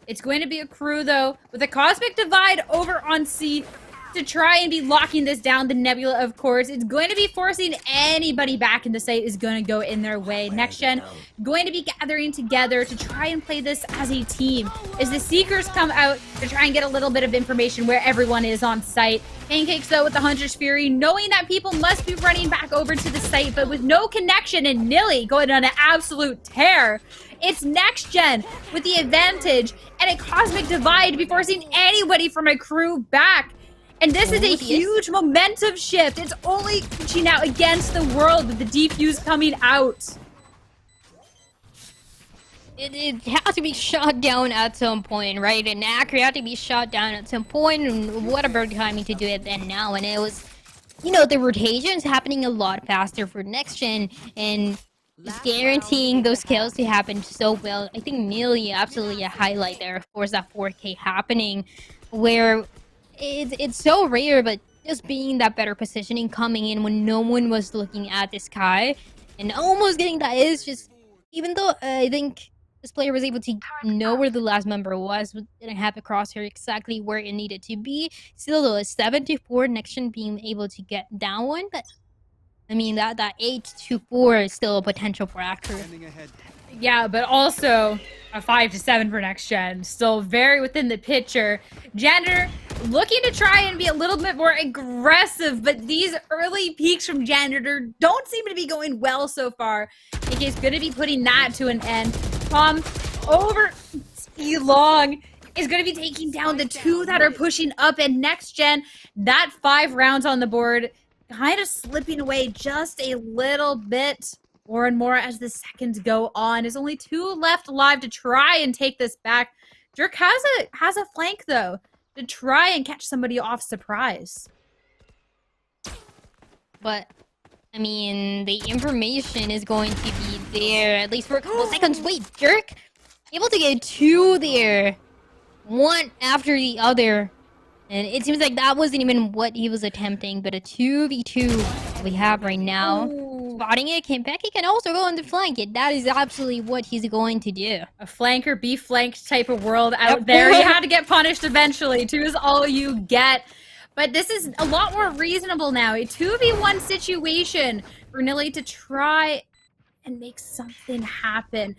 It's going to be Akrew, though, with a Cosmic Divide over on C to try and be locking this down. The Nebula, of course, it's going to be forcing anybody back in the site is going to go in their way. Next Gen going to be gathering together to try and play this as a team. As the Seekers come out to try and get a little bit of information where everyone is on site. Pancakes, though, with the Hunter's Fury, knowing that people must be running back over to the site, but with no connection, and Nilly going on an absolute tear. It's Next Gen with the advantage and a Cosmic Divide to be forcing anybody from Akrew back. And this is a huge momentum shift. It's only reaching out against the world with the defuse coming out. It has to be shot down at some point, right? And Akrew had to be shot down at some point, and what a bird timing to do it then now. And it was you know, the rotations happening a lot faster for next gen and just guaranteeing those kills to happen so well. I think Millie absolutely a highlight there. Of course, that 4K happening where it's so rare, but just being that better positioning coming in when no one was looking at the sky and almost getting that is just, even though I think this player was able to know where the last member was, didn't have the crosshair exactly where it needed to be. Still though, a 7-4 next gen being able to get down one, but I mean, that 8-4 is still a potential for Akrew. Yeah, but also a 5-7 for next gen. Still very within the picture. Janitor looking to try and be a little bit more aggressive, but these early peaks from Janitor don't seem to be going well so far. AK's going to be putting that to an end. Tom over Long is going to be taking down the two that are pushing up, and next gen, that 5 rounds on the board kind of slipping away just a little bit more and more as the seconds go on. There's only 2 left alive to try and take this back. Jerk has a flank though to try and catch somebody off surprise. But I mean, the information is going to be there at least for a couple seconds. Wait, Jerk able to get 2 there, one after the other. And it seems like that wasn't even what he was attempting, but a 2v2 we have right now. Ooh. Spotting it, Kentucky can also go on the flank it. That is absolutely what he's going to do. A flanker, be flanked type of world out there. You had to get punished eventually. 2 is all you get. But this is a lot more reasonable now. A 2v1 situation for Nilly to try and make something happen.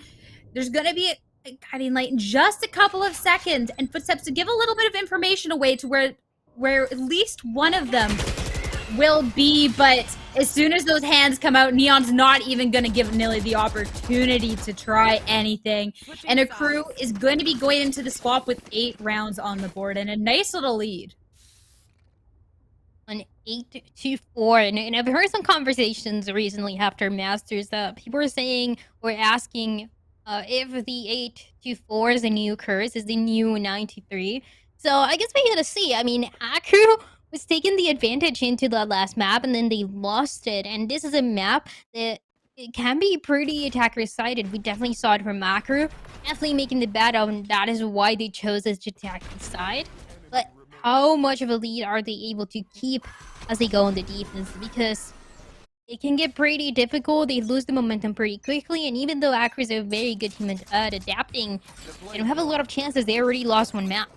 There's going to be a guiding light in just a couple of seconds and footsteps to give a little bit of information away to where at least one of them will be. But as soon as those hands come out, Neon's not even going to give Nilly the opportunity to try anything. And Akrew is going to be going into the swap with 8 rounds on the board and a nice little lead. An 8-4, and I've heard some conversations recently after Masters that people are saying or asking if the 8-4 is the new curse, is the new 9-3. So I guess we gotta see. I mean, Akrew was taking the advantage into the last map, and then they lost it. And this is a map that it can be pretty attacker-sided. We definitely saw it from Akrew, definitely making the bet on that is why they chose this attacking side. But how much of a lead are they able to keep as they go on the defense? Because it can get pretty difficult. They lose the momentum pretty quickly, and even though Akrew is a very good team at adapting, they don't have a lot of chances. They already lost 1 map.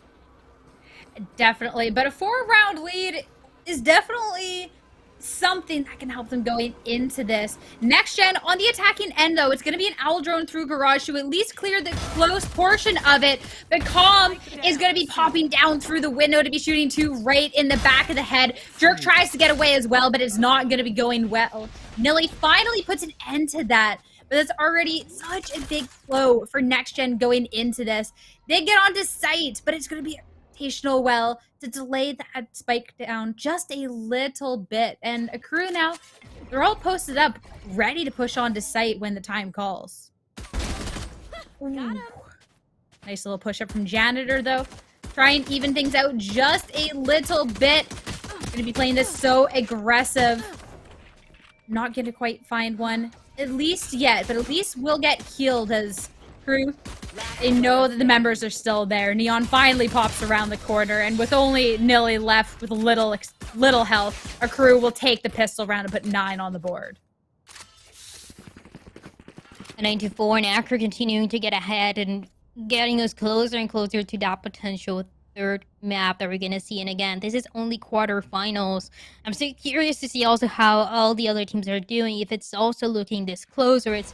Definitely, but a 4-round lead is definitely something that can help them going into this. Next gen on the attacking end though, it's going to be an owl drone through garage to at least clear the close portion of it, but Calm is going to be popping down through the window to be shooting 2 right in the back of the head. Jerk tries to get away as well, but it's not going to be going well. Nilly finally puts an end to that, but that's already such a big blow for next gen going into this. They get onto site, but it's going to be rotational well to delay that spike down just a little bit. And Akrew now, they're all posted up, ready to push on to site when the time calls. Ooh. Nice little push up from Janitor though. Try and even things out just a little bit. Gonna be playing this so aggressive. Not gonna quite find one, at least yet, but at least we'll get healed as Akrew. They know that the members are still there. Neon finally pops around the corner, and with only Nilly left with little health, Akrew will take the pistol round and put 9 on the board. A 9-4, and Akrew continuing to get ahead and getting us closer and closer to that potential 3rd map that we're gonna see. And again, this is only quarterfinals. I'm so curious to see also how all the other teams are doing. If it's also looking this close, or it's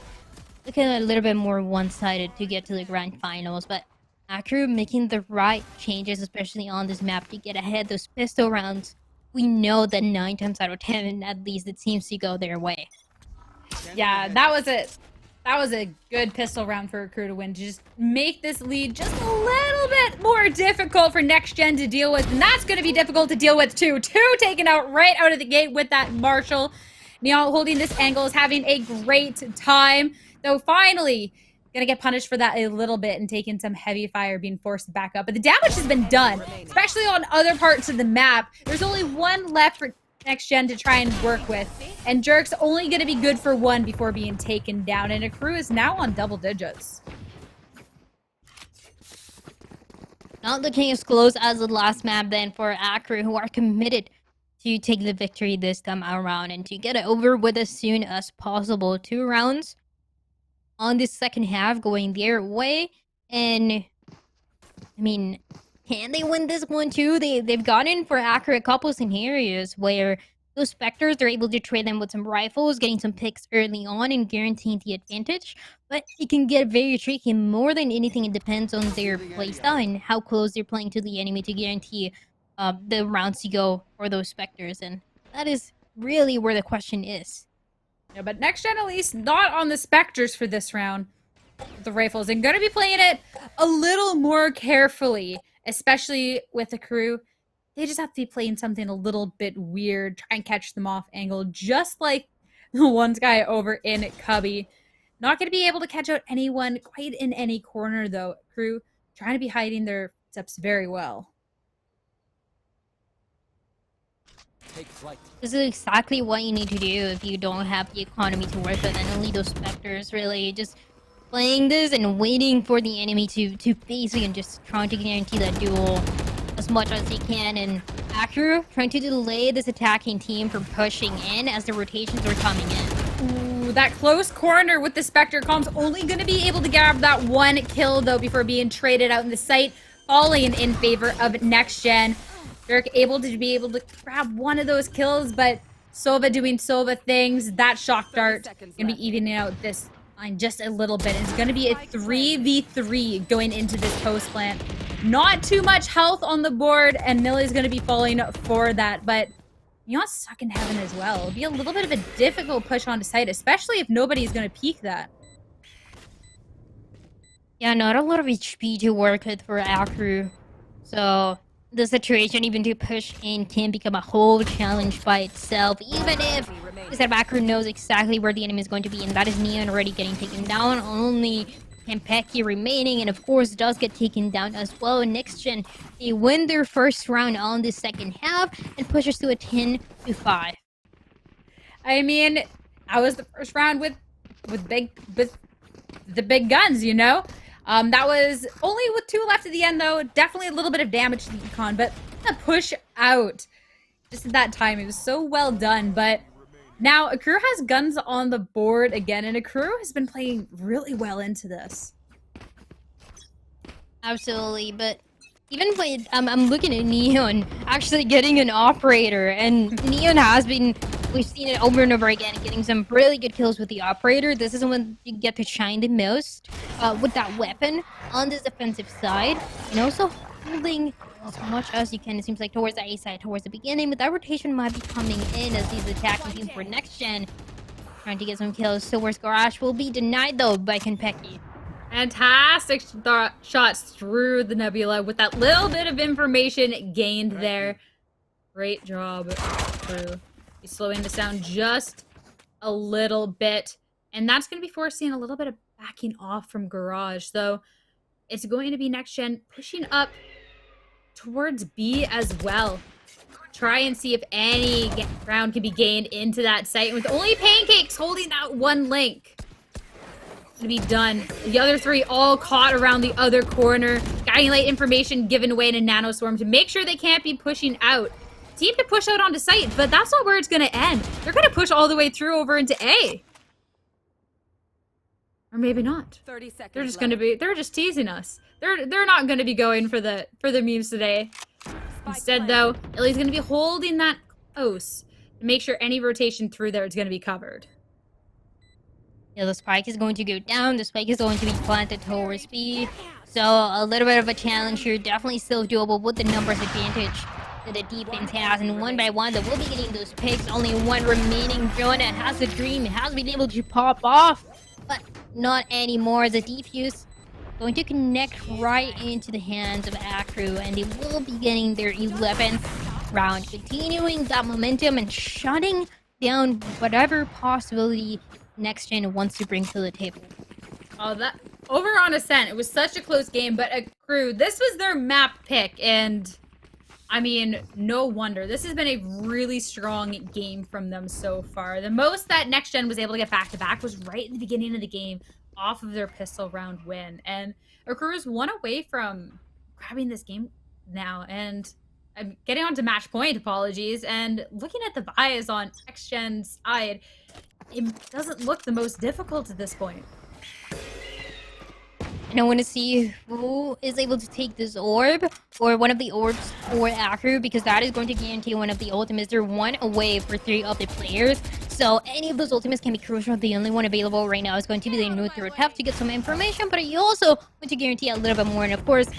looking a little bit more one-sided to get to the grand finals. But Akrew making the right changes, especially on this map, to get ahead those pistol rounds. We know that 9 times out of 10, at least, it seems to go their way. Yeah, that was it. That was a good pistol round for Akrew to win. To just make this lead just a little bit more difficult for next gen to deal with. And that's going to be difficult to deal with too. 2 taken out right out of the gate with that Marshall. Neon holding this angle is having a great time. Though finally, gonna get punished for that a little bit and taking some heavy fire, being forced back up. But the damage has been done, especially on other parts of the map. There's only 1 left for Next Gen to try and work with. And Jerk's only going to be good for one before being taken down. And Akrew is now on double digits. Not looking as close as the last map then for Akrew, who are committed to take the victory this time around and to get it over with as soon as possible. 2 rounds on this second half going their way. And, I mean, can they win this one too? They've gotten for Akrew a couple scenarios where those Spectres are able to trade them with some rifles, getting some picks early on and guaranteeing the advantage. But it can get very tricky. More than anything, it depends on their playstyle and how close they're playing to the enemy to guarantee the rounds to go for those Spectres. And that is really where the question is. Yeah, but Next Gen at least not on the Spectres for this round. With the rifles. And going to be playing it a little more carefully, especially with the crew. They just have to be playing something a little bit weird, try and catch them off angle, just like the one guy over in Cubby. Not going to be able to catch out anyone quite in any corner, though. Crew trying to be hiding their steps very well. This is exactly what you need to do if you don't have the economy to work with, and only those Spectres really just playing this and waiting for the enemy to face you and just trying to guarantee that duel as much as they can. And Akrew trying to delay this attacking team from pushing in as the rotations are coming in. Ooh, that close corner with the Spectre Calm's only going to be able to grab that one kill, though, before being traded out in the site, falling in favor of Next Gen. Dirk able to grab one of those kills, but Sova doing Sova things. That shock dart going to be evening out this line just a little bit. It's going to be a 3v3 going into this post plant. Not too much health on the board, and Millie's going to be falling for that, but Neon's stuck in heaven as well. It'll be a little bit of a difficult push onto site, especially if nobody's going to peek that. Yeah, not a lot of HP to work with for Akrew. So the situation even to push in can become a whole challenge by itself, even if the set of Akrew knows exactly where the enemy is going to be, and that is Neon already getting taken down. Only Campeki remaining, and of course does get taken down as well. Next Gen, they win their first round on the second half and pushes to a 10-5. I mean, I was the first round with the big guns, you know? That was only with 2 left at the end, though. Definitely a little bit of damage to the econ, but a push out just at that time. It was so well done, but now Akrew has guns on the board again, and Akrew has been playing really well into this. Absolutely, but even with I'm looking at Neon actually getting an operator, and Neon has been, we've seen it over and over again, getting some really good kills with the operator. This is when you get to shine the most with that weapon on this defensive side, and also holding as much as you can, it seems like, towards the A side, towards the beginning, but that rotation might be coming in as he's attacking team for Next Gen, trying to get some kills towards Garage. Will be denied, though, by Campeki. Fantastic shots through the Nebula with that little bit of information gained there. Great job, Crew. He's slowing this down just a little bit, and that's going to be forcing a little bit of backing off from Garage, though. It's going to be Next Gen pushing up towards B as well. Try and see if any ground can be gained into that site. And with only Pancakes holding that one link to be done. The other 3 all caught around the other corner. Guiding light information given away in a nanoswarm to make sure they can't be pushing out. Team to push out onto site, but that's not where it's going to end. They're going to push all the way through over into A. Or maybe not. 30 seconds They're just going to be, they're just teasing us. They're not going to be going for the memes today. Instead, though, Illy's going to be holding that close to make sure any rotation through there is going to be covered. Yeah, the spike is going to go down. The spike is going to be planted towards B. So a little bit of a challenge here. Definitely still doable with the numbers advantage that the defense has. And one by one, they will be getting those picks. Only one remaining. Jonah has a dream. Has been able to pop off, but not anymore. The defuse going to connect right into the hands of Akrew, and they will be getting their 11th round, continuing that momentum and shutting down whatever possibility Next Gen wants to bring to the table. Oh, that over on Ascent, it was such a close game, but Akrew, this was their map pick, and I mean, no wonder. This has been a really strong game from them so far. The most that Next Gen was able to get back-to-back was right in the beginning of the game off of their pistol round win. And Akrew is one away from grabbing this game now. And I'm getting on to match point, apologies. And looking at the buys on Next Gen's side, it doesn't look the most difficult at this point. And I want to see who is able to take this orb or one of the orbs for Akrew, because that is going to guarantee one of the ultimates. They're one away for 3 of the players. So any of those ultimates can be crucial. The only one available right now is going to be the neutral tap to get some information, but you also want to guarantee a little bit more. And of course,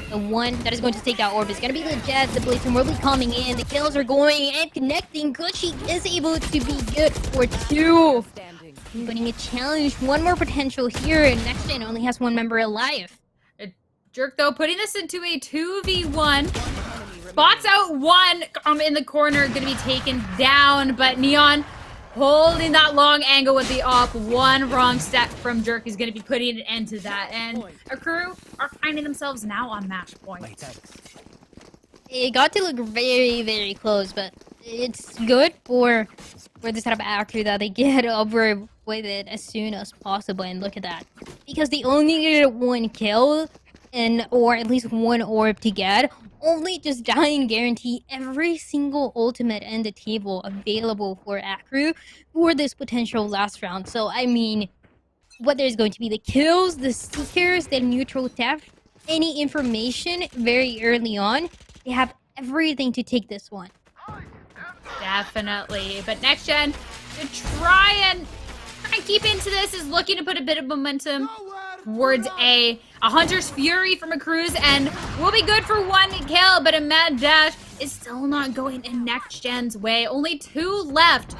the one that is going to take that orb is going to be the Jet. The Blitz will be coming in. The kills are going and connecting. Gucci is able to be good for 2. Standing. Winning a challenge. One more potential here. And Next Gen only has 1 member alive. Jerk, though, putting this into a 2v1. Enemy Spots remaining. out one in the corner, gonna be taken down, but Neon holding that long angle with the op. One wrong step from Jerk is gonna be putting an end to that. And Akrew are finding themselves now on match point. It got to look very, very close, but it's good for the setup Akrew that they get over with it as soon as possible. And look at that, because they only needed 1 kill and or at least 1 orb to get. Only just dying guarantee every single ultimate in the table available for Akrew for this potential last round. So I mean, whether it's going to be the kills, the seekers, the neutral theft, any information very early on, they have everything to take this one. Definitely. But Next Gen, to try and keep into this, is looking to put a bit of momentum towards a Hunter's Fury from Akrew, and will be good for 1 kill, but a mad dash is still not going in Next Gen's way. Only 2 left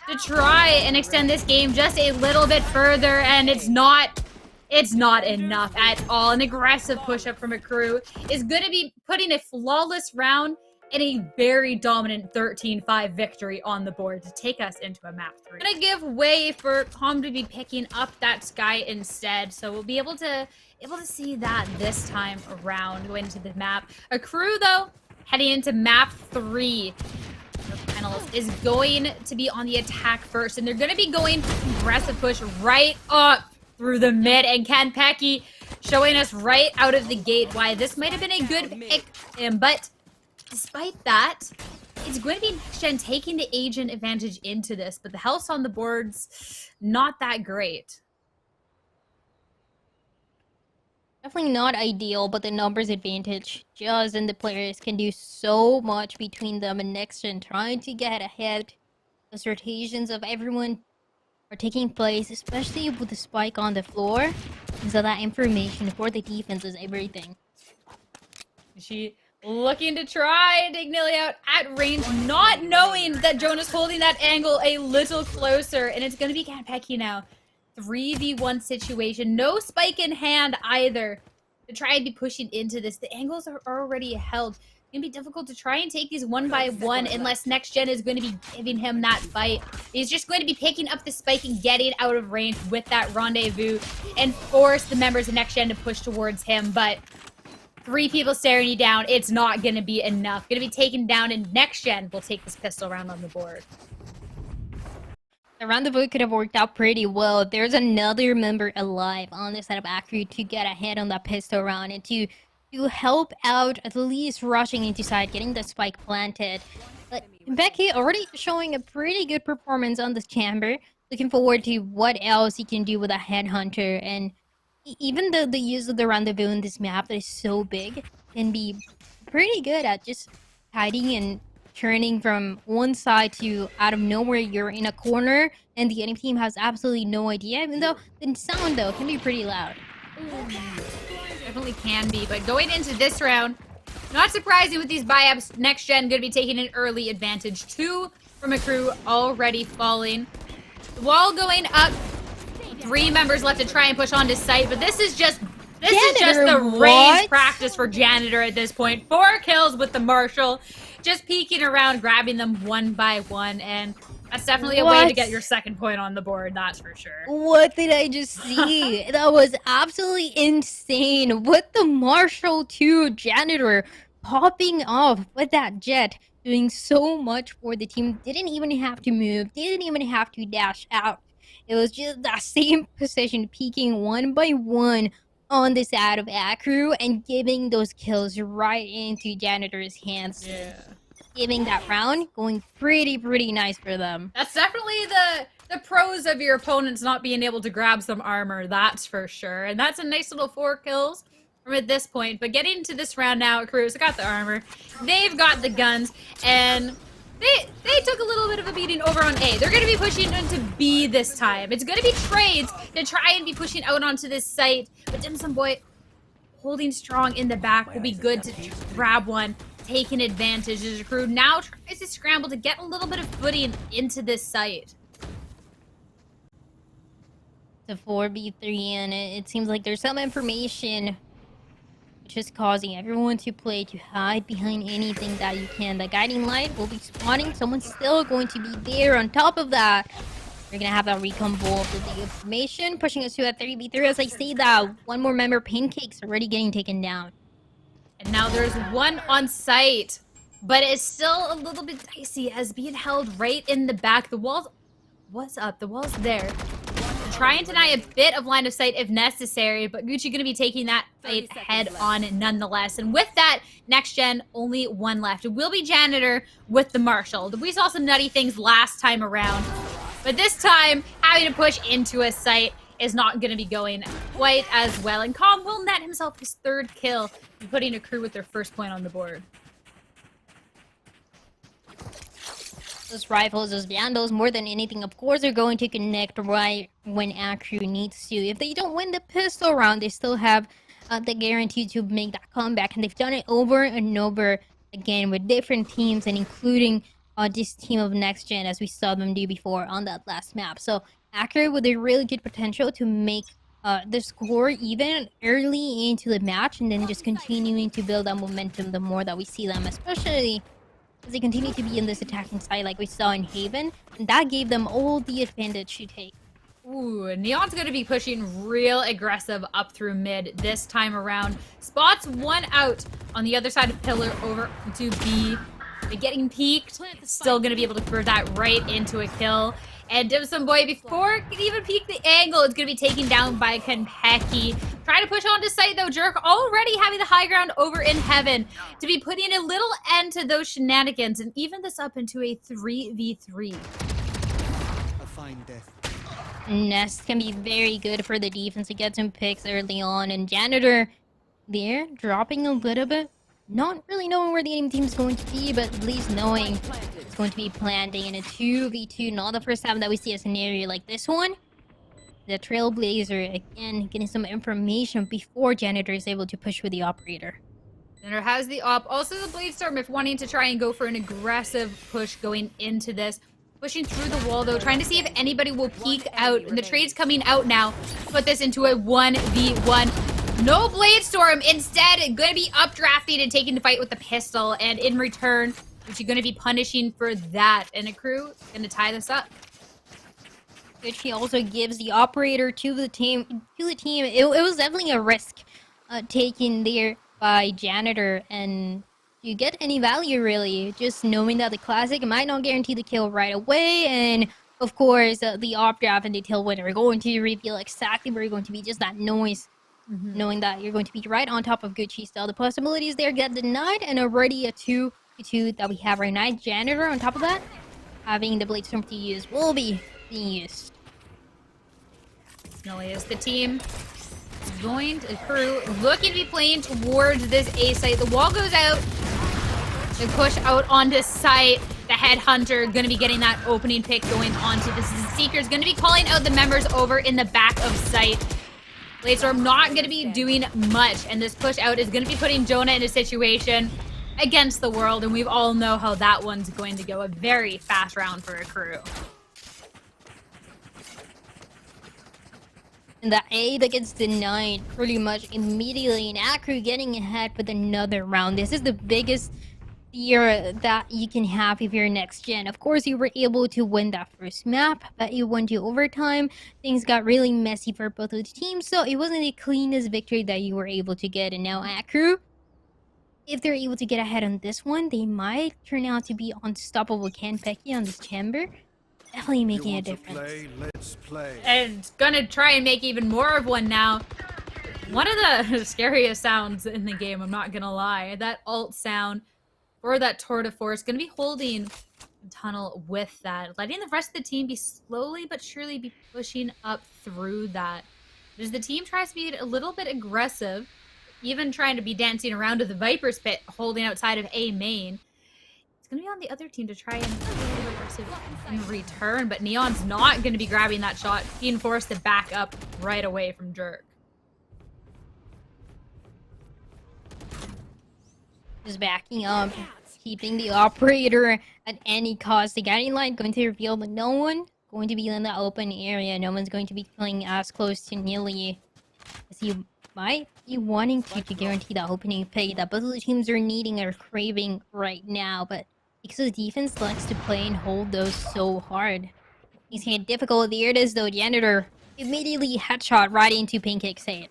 to try and extend this game just a little bit further, and it's not enough at all. An aggressive push-up from Akrew is going to be putting a flawless round and a very dominant 13-5 victory on the board to take us into a map 3. I'm gonna give way for Calm to be picking up that Sky instead, so we'll be able to see that this time around going into the map. Akrew, though, heading into map 3. The finals is going to be on the attack first, and they're going to be going aggressive push right up through the mid, and Kanpeki showing us right out of the gate why this might have been a good pick, but despite that, it's going to be Next Gen taking the agent advantage into this, but the health on the board's not that great. Definitely not ideal, but the numbers advantage just and the players can do so much between them and Next Gen trying to get ahead. The rotations of everyone are taking place, especially with the spike on the floor. And so that information for the defense is everything. She looking to try and take Nilly out at range, not knowing that Jonah's holding that angle a little closer, and it's going to be Kanpeki now. 3v1 situation, no spike in hand either to try and be pushing into this. The angles are already held. It's gonna be difficult to try and take these 1 by 1 unless Next Gen is going to be giving him that fight. He's just going to be picking up the spike and getting out of range with that rendezvous and force the members of Next Gen to push towards him. But 3 people staring you down, it's not going to be enough. Going to be taken down, and Next Gen will take this pistol round on the board. The rendezvous could have worked out pretty well. There's another member alive on the side of Akrew to get ahead on that pistol round and to help out, at least rushing into side, getting the spike planted. But Becky already showing a pretty good performance on this chamber. Looking forward to what else he can do with a headhunter, and even the use of the rendezvous in this map that is so big can be pretty good at just hiding and turning from one side to out of nowhere you're in a corner and the enemy team has absolutely no idea, even though the sound though can be pretty loud. Definitely can be, but going into this round, not surprising with these buy-ups, Next Gen going to be taking an early advantage. 2 from Akrew already falling. The wall going up. 3 members left to try and push onto site, but this is just the range practice for Janitor at this point. 4 kills with the Marshall, just peeking around, grabbing them 1 by 1, and that's definitely a way to get your second point on the board, that's for sure. What did I just see? That was absolutely insane. With the Marshall 2 Janitor popping off with that jet, doing so much for the team. Didn't even have to move, didn't even have to dash out. It was just that same position, peeking one by one on the side of Akrew and giving those kills right into Janitor's hands. Yeah. Giving that round going pretty nice for them. That's definitely the pros of your opponents not being able to grab some armor, that's for sure. And that's a nice little 4 kills from at this point. But getting to this round now, Akrew's got the armor, they've got the guns, and they took a little bit of a beating over on A. They're going to be pushing into B this time. It's going to be trades to try and be pushing out onto this site. But Dimsum Boy holding strong in the back will be good to grab one. Taking advantage as Akrew now tries to scramble to get a little bit of footing into this site. The 4v3, and it seems like there's some information which is causing everyone to play to hide behind anything that you can. The guiding light will be spawning. Someone's still going to be there. On top of that, we're gonna have that recon bolt with the information pushing us to a 3v3. As I say that, one more member, Pancake's already getting taken down. And now there's one on site, but it's still a little bit dicey as being held right in the back. The wall's what's up? The wall's there. Try and deny a bit of line of sight if necessary, but Gucci going to be taking that fight head on nonetheless. And with that, next gen, only one left. It will be Janitor with the Marshall. We saw some nutty things last time around, but this time, having to push into a site is not going to be going quite as well. And Calm will net himself his 3rd kill, putting Akrew with their 1st point on the board. Those rifles, those vandals, more than anything, of course, are going to connect right when Akrew needs to. If they don't win the pistol round, they still have the guarantee to make that comeback. And they've done it over and over again with different teams, and including this team of Next Gen, as we saw them do before on that last map. So Akrew with a really good potential to make the score even early into the match, and then just continuing to build that momentum the more that we see them, especially as they continue to be in this attacking side like we saw in Haven, and that gave them all the advantage to take. Ooh, Neon's going to be pushing real aggressive up through mid this time around. Spots one out on the other side of Pillar over to B. They're getting peeked. Still going to be able to convert that right into a kill. And Dimsum Boy, before it can even peek the angle, it's going to be taken down by Konpeki. Trying to push onto site, though. Jerk already having the high ground over in Heaven to be putting a little end to those shenanigans and even this up into a 3v3. A fine death. Nest can be very good for the defense to get some picks early on, and Janitor there dropping a little bit. Not really knowing where the enemy team is going to be, but at least knowing it's going to be planting in a 2v2. Not the first time that we see a scenario like this one. The Trailblazer, again, getting some information before Janitor is able to push with the operator. Janitor has the op. Also the Bladestorm, if wanting to try and go for an aggressive push going into this. Pushing through the wall, though, trying to see if anybody will peek out. And the trade's coming out now. Put this into a 1v1. No Bladestorm, instead going to be updrafting and taking the fight with the pistol, and in return, which you're going to be punishing for that. And Akrew going to tie this up. Which he also gives the operator to the team. It was definitely a risk taken there by Janitor, and you get any value really, just knowing that the classic might not guarantee the kill right away, and of course the updraft and the tailwind are going to reveal exactly where you're going to be, just that noise. Knowing that you're going to be right on top of Gucci still. The possibilities there get denied, and already a 2v2 that we have right now. Janitor on top of that, having the Bladestorm to use, will be being used. Smelly is the team. Going to Akrew, looking to be playing towards this A site. The wall goes out. They push out onto site. The Headhunter going to be getting that opening pick going onto this. The Seeker's going to be calling out the members over in the back of site. Bladestorm not going to be doing much, and this push out is going to be putting Jonah in a situation against the world, and we all know how that one's going to go. A very fast round for Akrew. And the A that gets denied pretty much immediately, and Akrew getting ahead with another round. This is the biggest fear that you can have if you're Next Gen. Of course, you were able to win that first map, but you went to overtime. Things got really messy for both of the teams, so it wasn't the cleanest victory that you were able to get. And now Akrew if they're able to get ahead on this one, they might turn out to be unstoppable Kenpeki on this chamber. Definitely You making a want to difference. play? Let's play. And gonna try and make even more of one now. One of the scariest sounds in the game, I'm not gonna lie. That alt sound for that tour de force, gonna be holding tunnel with that, letting the rest of the team be slowly but surely be pushing up through that. As the team tries to be a little bit aggressive, even trying to be dancing around to the Viper's pit, holding outside of A main. It's going to be on the other team to try and be a little aggressive in return, but Neon's not going to be grabbing that shot, being forced to back up right away from Jerk. Just backing up, keeping the operator at any cost. The guiding light going to reveal that no one going to be in the open area. No one's going to be playing as close to Nilly as you might be wanting to guarantee that opening pick that both of the teams are needing or craving right now. But because the defense likes to play and hold those so hard, he's had difficult. There it is though. Janitor immediately headshot right into Pancake's head.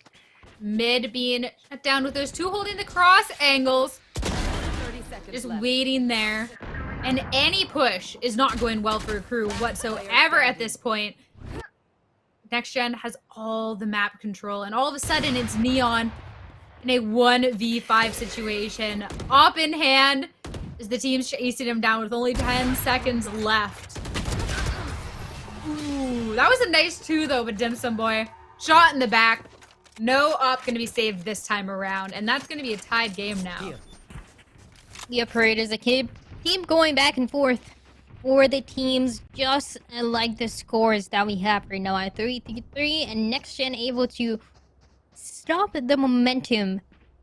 Mid being shut down with those two holding the cross angles. 30 seconds Just left. waiting there. And any push is not going well for Akrew whatsoever at this point. Next Gen has all the map control, and all of a sudden it's Neon in a 1v5 situation. Op in hand as the team's chasing him down with only 10 seconds left. Ooh, that was a nice 2 though, but Dimsum Boy. Shot in the back. No op gonna be saved this time around, and that's gonna be a tied game now. The operators keep going back and forth for the teams, just like the scores that we have right now at 3-3, and Next Gen able to stop the momentum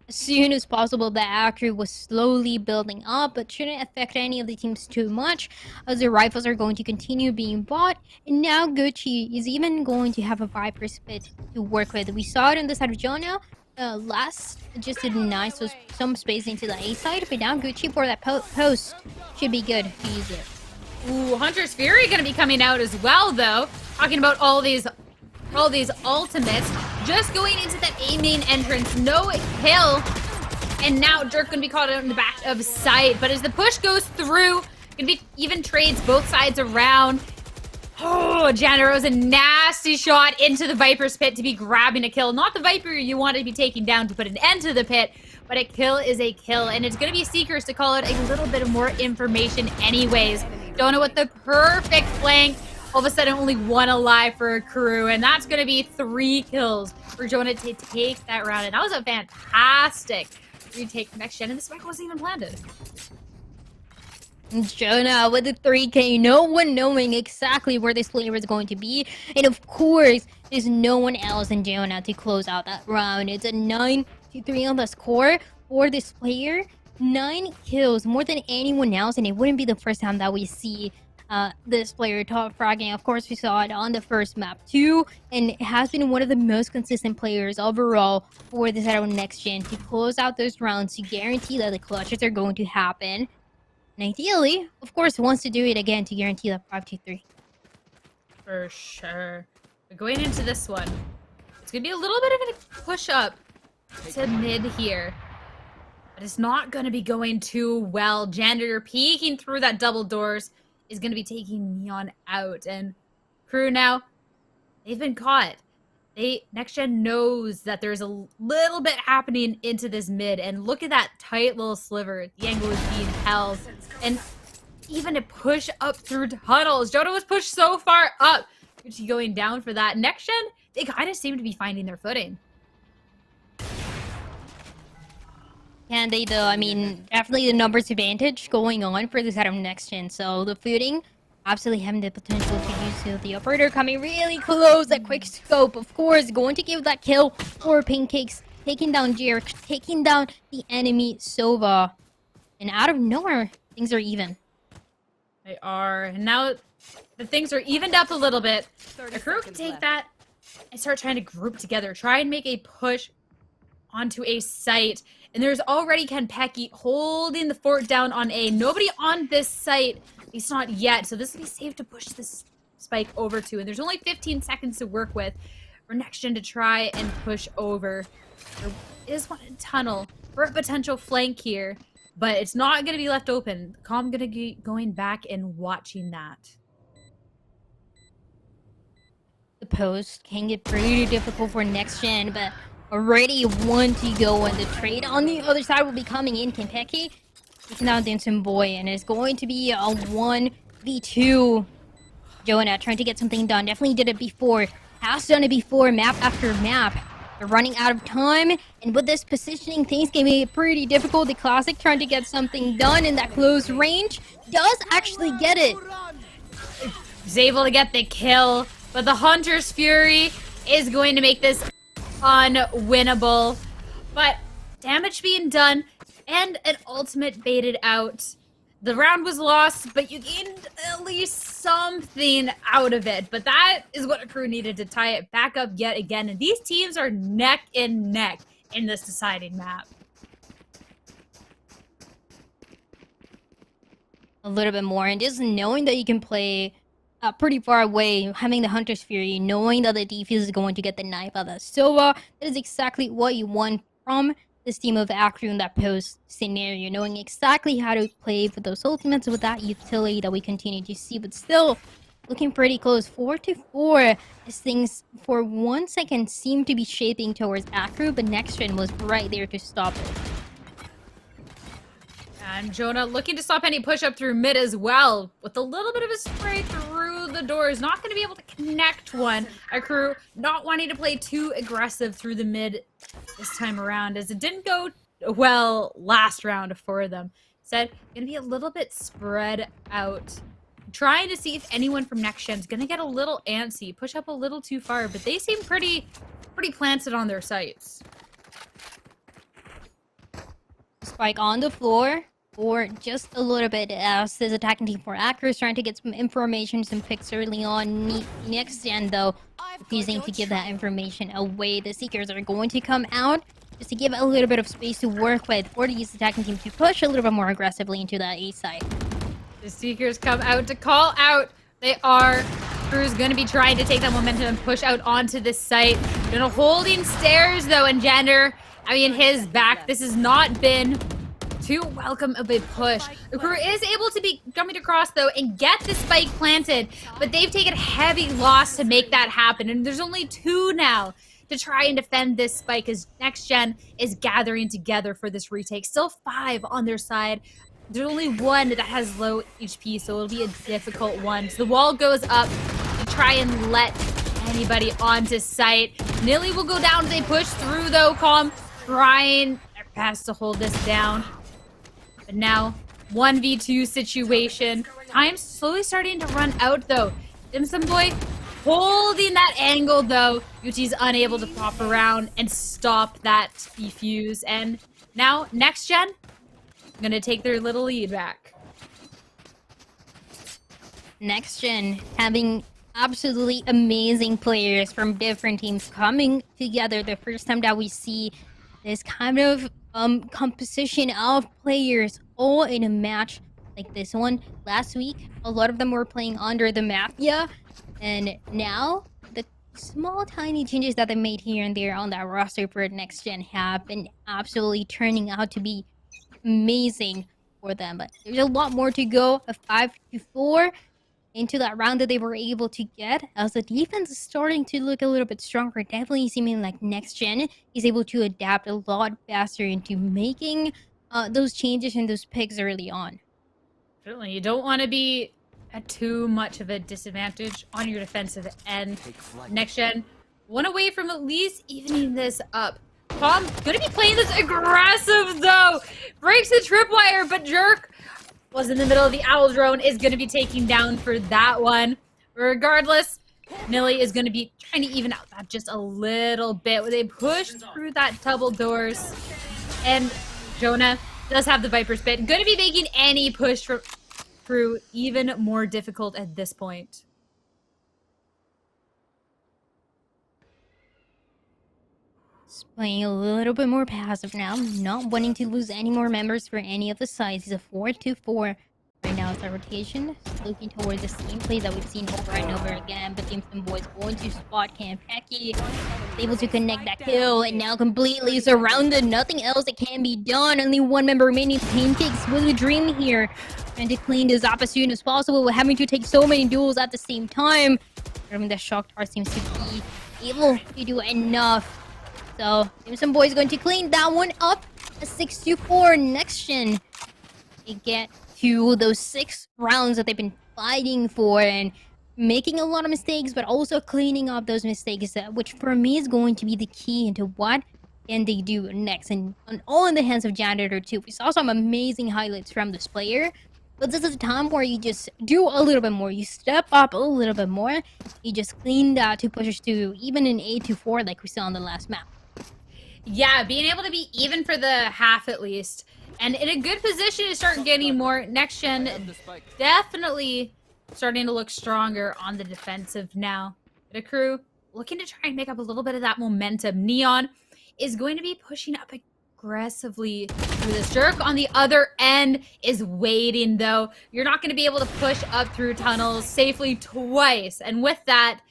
as soon as possible. The Akrew was slowly building up, but shouldn't affect any of the teams too much, as the rifles are going to continue being bought, and now Gucci is even going to have a Viper spit to work with. We saw it on the side of Jonah. Last just did nice, so some space into the A side, but now Gucci for that post should be good to use it. Ooh, Hunter's Fury gonna be coming out as well, though. Talking about all these ultimates. Just going into that A main entrance, no kill. And now Jerk gonna be caught out in the back of sight. But as the push goes through, gonna be even trades both sides around. Oh, Janiro's a nasty shot into the Viper's pit to be grabbing a kill. Not the Viper you want to be taking down to put an end to the pit, but a kill is a kill. And it's going to be Seekers to call it a little bit of more information anyways. Don't know what the perfect flank. All of a sudden, only one alive for Akrew, and that's going to be 3 kills for Jonah to take that round. And that was a fantastic retake from Next Gen, and the spike wasn't even planted. Jonah with the 3K, no one knowing exactly where this player is going to be. And of course, there's no one else than Jonah to close out that round. It's a 9-3 on the score for this player. 9 kills, more than anyone else, and it wouldn't be the first time that we see this player top fragging. Of course, we saw it on the first map too, and it has been one of the most consistent players overall for this out of Next Gen to close out those rounds to guarantee that the clutches are going to happen. And ideally, of course, wants to do it again to guarantee that 5-2-3. For sure. But going into this one, it's going to be a little bit of a push up to mid here. But it's not going to be going too well. Janitor peeking through that double doors is going to be taking Neon out. And Crew now, they've been caught. Next Gen knows that there's a little bit happening into this mid, and look at that tight little sliver. The angle is being held, and even to push up through tunnels. Jonah was pushed so far up. Gucci going down for that. Next Gen, they kind of seem to be finding their footing. Can they though? I mean, definitely the numbers advantage going on for this out of Next Gen. So the footing absolutely having the potential to do so. The operator coming really close. That quick scope, of course, going to give that kill for Pancakes. Taking down Jerk, taking down the enemy Sova. And out of nowhere, things are even. They are. And now the things are evened up a little bit. Akrew can take that and start trying to group together. Try and make a push onto a site. And there's already Kenpeki holding the fort down on A. Nobody on this site. At least not yet. So this will be safe to push this spike over to. And there's only 15 seconds to work with for Next Gen to try and push over. There is one in tunnel. for a potential flank here, but it's not going to be left open. Calm going to be going back and watching that. The post can get pretty difficult for next gen, but already one to go, and the trade on the other side will be coming in. Kentucky taking down Dancing Boy, and it's going to be a 1v2. Jonah trying to get something done. Definitely did it before. Has done it before, map after map. They're running out of time, and with this positioning, things can be pretty difficult. The Classic trying to get something done in that close range. Does actually get it. He's able to get the kill, but the Hunter's Fury is going to make this unwinnable. But damage being done, and an ultimate baited out. The round was lost, but you gained at least something out of it. But that is what Akrew needed to tie it back up yet again. And these teams are neck and neck in this deciding map. A little bit more, and just knowing that you can play pretty far away, having the Hunter's Fury, knowing that the defense is going to get the knife out of Sova, that is exactly what you want from this team of Akrew in that post scenario, knowing exactly how to play with those ultimates with that utility that we continue to see, but still looking pretty close. 4-4 as things for 1 second seem to be shaping towards Akrew, but next gen was right there to stop it. And Jonah looking to stop any push up through mid as well. With a little bit of a spray through the doors. Not going to be able to connect one. Akrew not wanting to play too aggressive through the mid this time around, as it didn't go well last round for them. Said, going to be a little bit spread out. Trying to see if anyone from next gen is going to get a little antsy. Push up a little too far, but they seem pretty planted on their sights. Spike on the floor. Or just a little bit as this attacking team for Akrew is trying to get some information, some picks early on. Next gen, though, refusing to give that information away. The Seekers are going to come out just to give a little bit of space to work with for these attacking team to push a little bit more aggressively into that A side. The Seekers come out to call out. They are. Akrew's going to be trying to take that momentum and push out onto this site. Gonna holding stairs, though, and Gender, I mean, his back. This has not been too welcome of a push. Akrew is able to be coming across, though, and get the spike planted, but they've taken heavy loss to make that happen, and there's only 2 now to try and defend this spike as next gen is gathering together for this retake. Still 5 on their side. There's only 1 that has low HP, so it'll be a difficult one. So the wall goes up to try and let anybody onto site. Nilly will go down as they push through, though. Calm trying their best to hold this down. But now, 1v2 situation. Time's slowly starting to run out, though. Dimsum Boy holding that angle, though. Yuchi's unable to pop around and stop that defuse. And now, next gen, gonna take their little lead back. Next gen having absolutely amazing players from different teams coming together. The first time that we see this kind of composition of players all in a match like this one. Last week, a lot of them were playing under the Mafia, and now the small tiny changes that they made here and there on that roster for next gen have been absolutely turning out to be amazing for them. But there's a lot more to go. A 5-4 into that round that they were able to get, as the defense is starting to look a little bit stronger. Definitely seeming like next gen is able to adapt a lot faster into making those changes and those picks early on. Certainly, you don't want to be at too much of a disadvantage on your defensive end. Next gen, one away from at least evening this up. Tom gonna be playing this aggressive, though. Breaks the tripwire, but Jerk was in the middle of the owl drone, is going to be taking down for that one. Regardless, Nilly is going to be trying to even out that just a little bit. They push through that double doors. And Jonah does have the Viper Spit. Going to be making any push through even more difficult at this point. It's playing a little bit more passive now, not wanting to lose any more members for any of the sides. It's a 4-4 Right now it's a rotation, looking towards the same play that we've seen over and over again. But Jameson Boys going to spot Campeki, able to connect that kill, and now completely surrounded. Nothing else that can be done. Only one member remaining. Pancakes with a dream here, trying to clean this up as soon as possible. We're having to take so many duels at the same time. I mean, the Shock Tar seems to be able to do enough. So Jameson Boys going to clean that one up. A 6-4 next gen. They get to those 6 rounds that they've been fighting for and making a lot of mistakes, but also cleaning up those mistakes, which for me is going to be the key into what can they do next. And all in the hands of Janitor too. We saw some amazing highlights from this player, but this is a time where you just do a little bit more. You step up a little bit more. You just clean that to push us to even an 8-4 like we saw on the last map. Yeah, being able to be even for the half at least. And in a good position to start getting more. Next gen definitely starting to look stronger on the defensive now. But Akrew looking to try and make up a little bit of that momentum. Neon is going to be pushing up aggressively through this. Jerk on the other end is waiting though. You're not going to be able to push up through tunnels safely twice. And with that,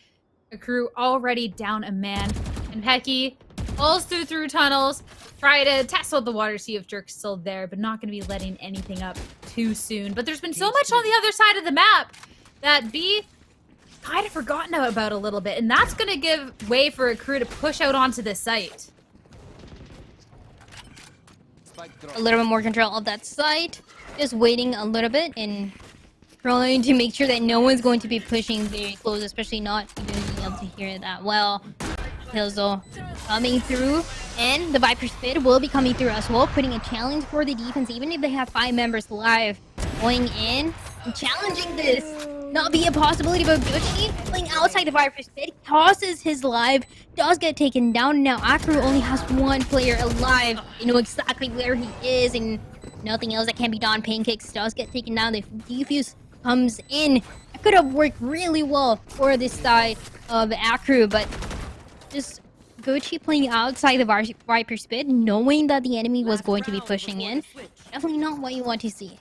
Akrew already down a man. And Pecky falls through tunnels. Try to test out the water, see if Jerk's still there, but not going to be letting anything up too soon. But there's been so much on the other side of the map that B kind of forgotten about a little bit. And that's going to give way for Akrew to push out onto the site. A little bit more control of that site. Just waiting a little bit and trying to make sure that no one's going to be pushing very close, especially not even being able to hear it that well. Hilzo coming through, and the Viper's Pit will be coming through as well, putting a challenge for the defense, even if they have 5 members alive. Going in and challenging this. Not be a possibility, but Gucci playing outside the Viper's Pit, tosses his life, does get taken down. Now Akrew only has 1 player alive. You know exactly where he is, and nothing else that can be done. Pancakes does get taken down. The defuse comes in. It could have worked really well for this side of Akrew, but just Gucci playing outside the Viper's Pit, knowing that the enemy was going to be pushing in. Definitely not what you want to see.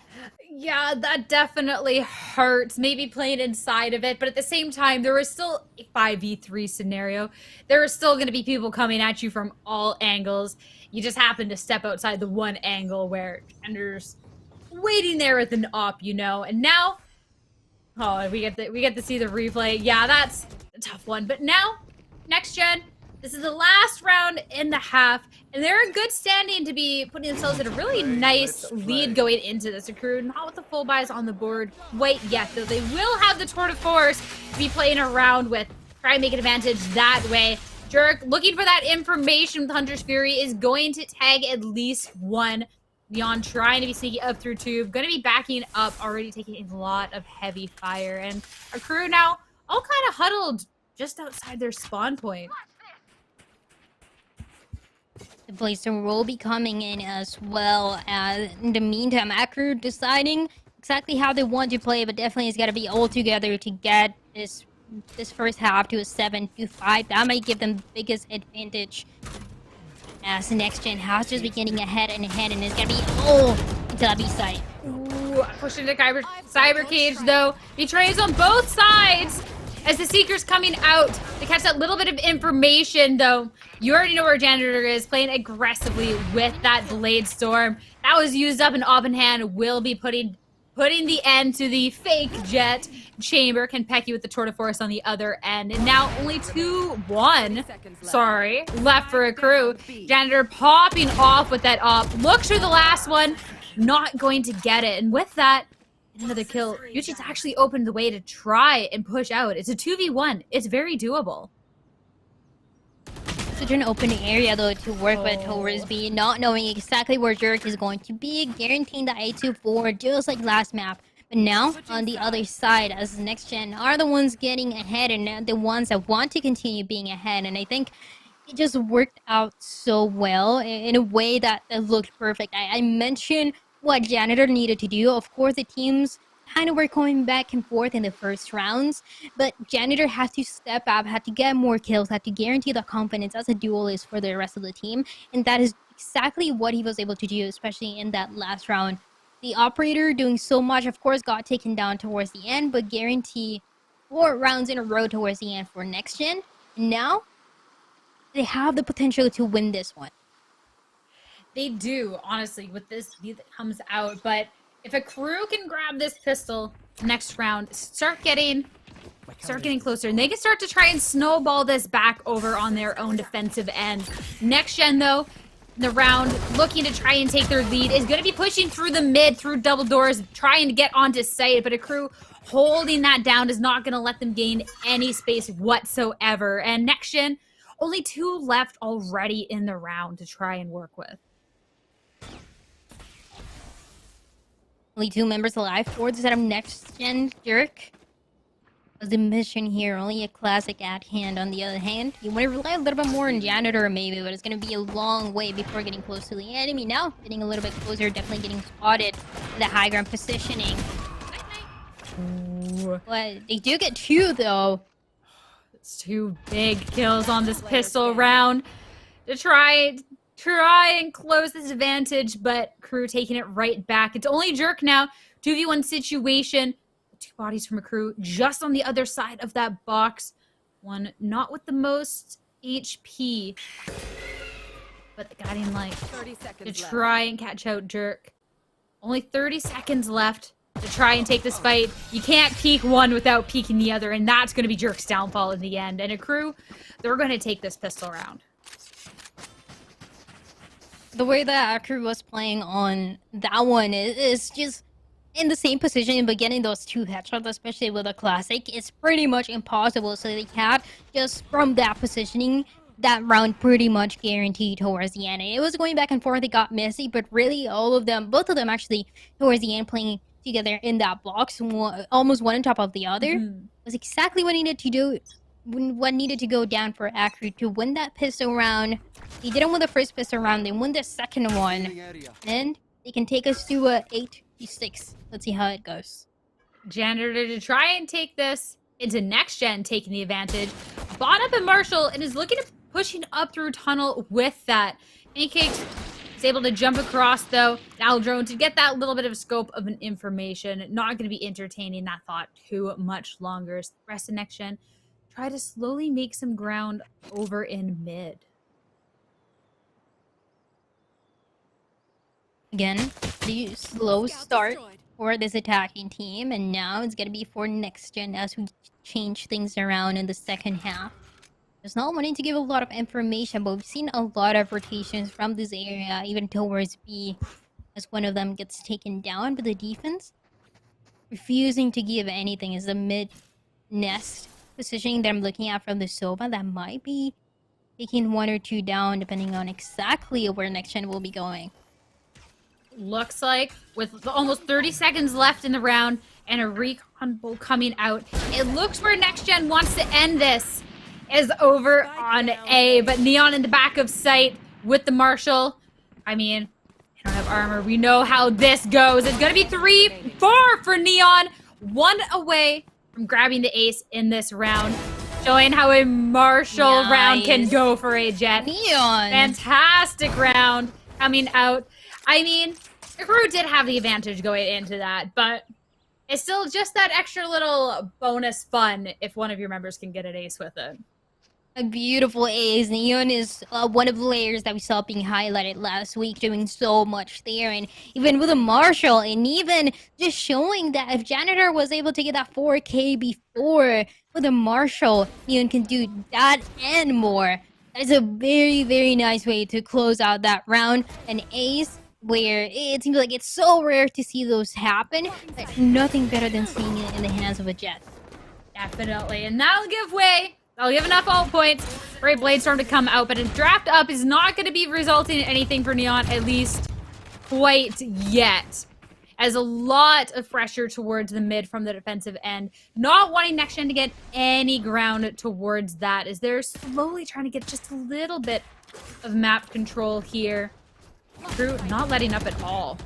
Yeah, that definitely hurts. Maybe playing inside of it, but at the same time, there was still a 5v3 scenario. There are still going to be people coming at you from all angles. You just happen to step outside the one angle where Ender's waiting there with an op, you know. And now, oh, we get to see the replay. Yeah, that's a tough one. But now, next gen, this is the last round in the half, and they're in good standing to be putting themselves in a really nice lead going into this. Akrew, not with the full buys on the board quite yet, though they will have the tour de force to be playing around with. Try and make an advantage that way. Jerk, looking for that information with Hunter's Fury, is going to tag at least 1. Neon trying to be sneaky up through tube, going to be backing up, already taking a lot of heavy fire. And Akrew now all kind of huddled just outside their spawn point. The Blazer will be coming in as well. In the meantime, Akrew deciding exactly how they want to play, but definitely has got to be all together to get this first half to a 7-5. That might give them the biggest advantage, as the next gen has just been getting ahead, and it's gonna be all into that B side. Ooh, pushing the cyber cage though. Betrays on both sides. As the Seeker's coming out to catch that little bit of information, though, you already know where Janitor is, playing aggressively with that Blade Storm. That was used up, and Oppenhand will be putting the end to the fake jet chamber. Kenpeki with the Tour de Force on the other end. And now only 2-1, left for Akrew. Janitor popping off with that op. Looks for the last one, not going to get it. And with that, another kill. Yuchi's actually opened the way to try and push out. It's a 2v1. It's very doable. Such an open area though to work with towards B, not knowing exactly where Jerk is going to be, guaranteeing the 8-4 just like last map. But now on the other side, as the next gen are the ones getting ahead and the ones that want to continue being ahead. And I think it just worked out so well in a way that looked perfect. I mentioned what Janitor needed to do. Of course, the teams kind of were going back and forth in the first rounds, but Janitor had to step up, had to get more kills, had to guarantee the confidence as a duelist for the rest of the team, and that is exactly what he was able to do, especially in that last round. The operator doing so much, of course, got taken down towards the end, but guarantee 4 rounds in a row towards the end for next gen. And now they have the potential to win this one. They do, honestly, with this lead that comes out. But if Akrew can grab this pistol next round, start getting closer, and they can start to try and snowball this back over on their own defensive end. Next gen, though, the round looking to try and take their lead is going to be pushing through the mid, through double doors, trying to get onto site, but Akrew holding that down is not going to let them gain any space whatsoever. And next gen, only 2 left already in the round to try and work with. Only 2 members alive for the setup next gen. Jerk was the mission here. Only a classic at hand on the other hand. You want to rely a little bit more on janitor maybe, but it's going to be a long way before getting close to the enemy. Now, getting a little bit closer, definitely getting spotted with the high ground positioning. Ooh. But they do get 2 though. It's 2 big kills on this pistol round to try and close this advantage, but Akrew taking it right back. It's only Jerk now. 2v1 situation. 2 bodies from Akrew just on the other side of that box. One not with the most HP, but the guiding light 30 to seconds left. try and catch out Jerk. Only 30 seconds left to try and take this fight. You can't peek one without peeking the other, and that's going to be Jerk's downfall in the end. And Akrew, they're going to take this pistol round. The way that Akrew was playing on that one is just in the same position, but getting those 2 headshots, especially with a classic, it's pretty much impossible. So they had just from that positioning, that round pretty much guaranteed towards the end. And it was going back and forth. It got messy, but really all of them, both of them actually towards the end playing together in that box, almost one on top of the other, was exactly what needed to do. What needed to go down for Akrew to win that pistol round. They didn't win the first pistol round, they won the second one. And they can take us to 8-6. Let's see how it goes. Janitor to try and take this into next gen, taking the advantage. Bought up in Marshall and is looking at pushing up through tunnel with that. Pancakes is able to jump across though. Now drone to get that little bit of scope of an information. Not going to be entertaining that thought too much longer. As the rest of next gen try to slowly make some ground over in mid. Again, the slow start for this attacking team, and now it's gonna be for next gen as we change things around in the second half. There's not wanting to give a lot of information, but we've seen a lot of rotations from this area, even towards B, as one of them gets taken down. But the defense refusing to give anything is the mid nest positioning that I'm looking at from the Soba that might be taking 1 or 2 down, depending on exactly where next gen will be going. Looks like with almost 30 seconds left in the round and a recon bull coming out, it looks where next gen wants to end this is over on A, but Neon in the back of sight with the Marshall. I mean, I don't have armor. We know how this goes. It's gonna be 3-4 for Neon, 1 away from grabbing the ace in this round, showing how a Marshall round can go for a Jet. Neon! Fantastic round coming out. I mean, Akrew did have the advantage going into that, but it's still just that extra little bonus fun if one of your members can get an ace with it. A beautiful ace. Neon is one of the layers that we saw being highlighted last week, doing so much there. And even with a Marshall, and even just showing that if Janitor was able to get that 4K before with a Marshall, Neon can do that and more. That is a very, very nice way to close out that round. An ace where it seems like it's so rare to see those happen, but nothing better than seeing it in the hands of a Jet. Definitely, and that'll give way. I'll give enough ult points for a Bladestorm to come out, but a draft up is not going to be resulting in anything for Neon, at least quite yet. As a lot of pressure towards the mid from the defensive end, not wanting next gen to get any ground towards that, as they're slowly trying to get just a little bit of map control here. Akrew not letting up at all.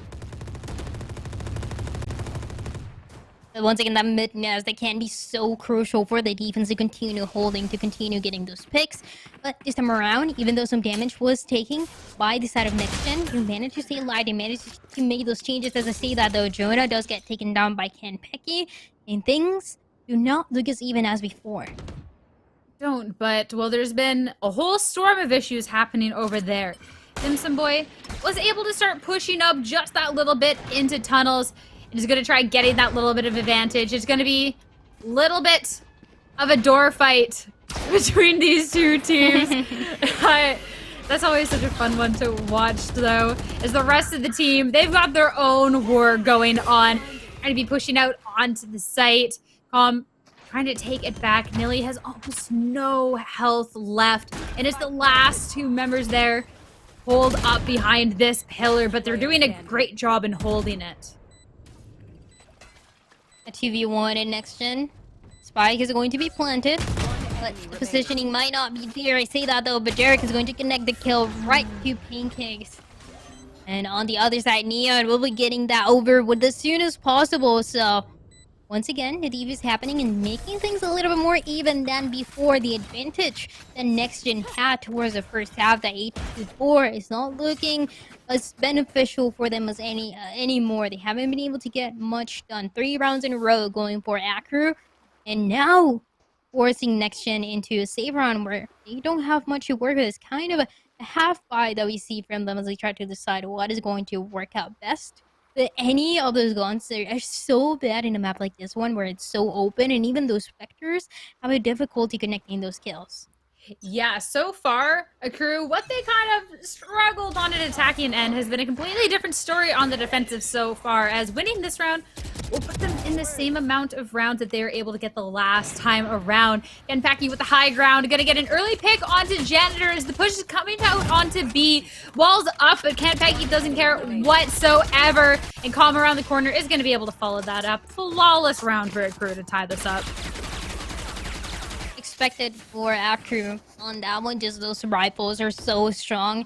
But once again, that mid nest that can be so crucial for the defense to continue holding, to continue getting those picks. But this time around, even though some damage was taken by the side of Next Gen, they managed to stay alive. They managed to make those changes. As I say that though, Jonah does get taken down by Kenpeki, and things do not look as even as before. Don't, but, well, there's been a whole storm of issues happening over there. Simpson Boy was able to start pushing up just that little bit into tunnels. And is going to try getting that little bit of advantage. It's going to be a little bit of a door fight between these two teams. That's always such a fun one to watch, though. As the rest of the team, they've got their own war going on. Trying to be pushing out onto the site. Trying to take it back. Nilly has almost no health left. And it's the last two members there hold up behind this pillar. But they're doing a great job in holding it. A 2v1 in Next Gen. Spike is going to be planted. But the positioning might not be there. I say that though, but Derek is going to connect the kill right to Pancakes. And on the other side, Neon will be getting that over with as soon as possible. So, once again, the DV is happening and making things a little bit more even than before. The advantage that Next Gen had towards the first half, that 8-4, is not looking as beneficial for them as anymore. They haven't been able to get much done. 3 rounds in a row going for Akrew, and now forcing Next Gen into a save round where they don't have much to work with. It's kind of a half buy that we see from them as they try to decide what is going to work out best. But any of those guns are so bad in a map like this one where it's so open, and even those Spectres have a difficulty connecting those kills. Yeah, so far, Akrew, what they kind of struggled on an attacking end has been a completely different story on the defensive so far, as winning this round will put them in the same amount of rounds that they were able to get the last time around. Kenpeki with the high ground, gonna get an early pick onto Janitor as the push is coming out onto B. Walls up, but Kenpeki doesn't care whatsoever, and Calm around the corner is gonna be able to follow that up. Flawless round for Akrew to tie this up. Expected for Akrew on that one. Just those rifles are so strong.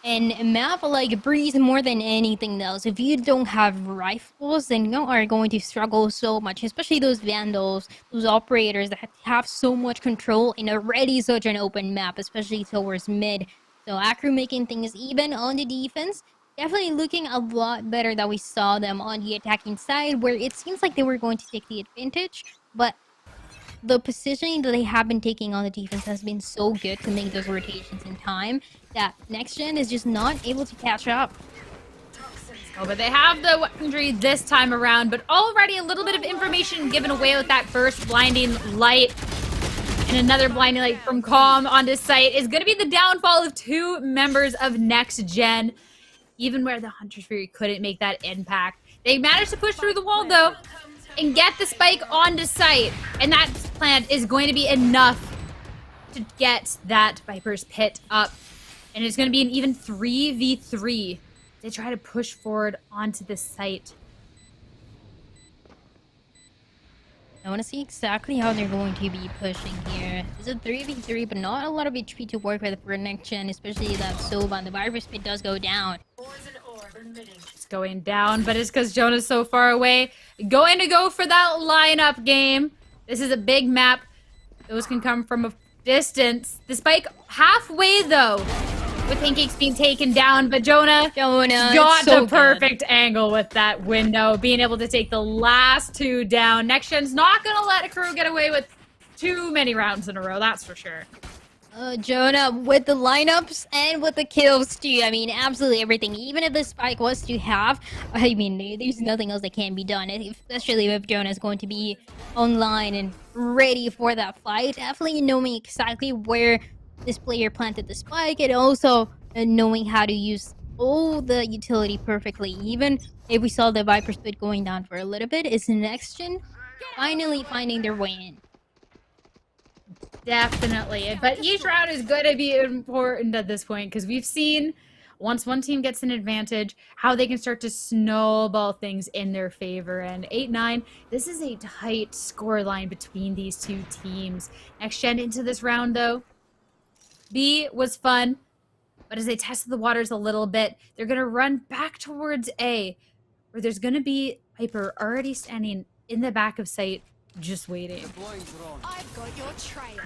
And a map like Breeze, more than anything else, if you don't have rifles, then you are going to struggle so much, especially those Vandals, those operators that have so much control in already such an open map, especially towards mid. So Akrew making things even on the defense. Definitely looking a lot better than we saw them on the attacking side, where it seems like they were going to take the advantage, but the positioning that they have been taking on the defense has been so good to make those rotations in time that Next Gen is just not able to catch up. Oh, but they have the weaponry this time around, but already a little bit of information given away with that first blinding light. And another blinding light from Calm onto site is going to be the downfall of 2 members of Next Gen. Even where the Hunter's Fury couldn't make that impact. They managed to push through the wall, though, and get the spike onto site. And that plant is going to be enough to get that Viper's pit up. And it's going to be an even 3v3. They try to push forward onto the site. I want to see exactly how they're going to be pushing here. It's a 3v3, but not a lot of HP to work with for Next Gen, especially that Sova. The Viper's pit does go down. It's going down, but it's because Jonah's so far away. Going to go for that lineup game. This is a big map. Those can come from a distance. The spike halfway, though, with Pancakes being taken down, but Jonah got so the perfect angle with that window, being able to take the last 2 down. Next Gen's not going to let Akrew get away with too many rounds in a row, that's for sure. Jonah with the lineups and with the kills too. I mean, absolutely everything. Even if the spike was to have, I mean, there's nothing else that can be done. Especially if Jonah's going to be online and ready for that fight. Definitely knowing exactly where this player planted the spike, and also knowing how to use all the utility perfectly. Even if we saw the Viper split going down for a little bit, is Next Gen finally finding their way in. Definitely. But each round is going to be important at this point, because we've seen once one team gets an advantage, how they can start to snowball things in their favor. And 8-9, this is a tight scoreline between these two teams. Next Gen into this round, though. B was fun, but as they tested the waters a little bit, they're going to run back towards A, where there's going to be Piper already standing in the back of sight, just waiting. Deploying drone. I've got your trail.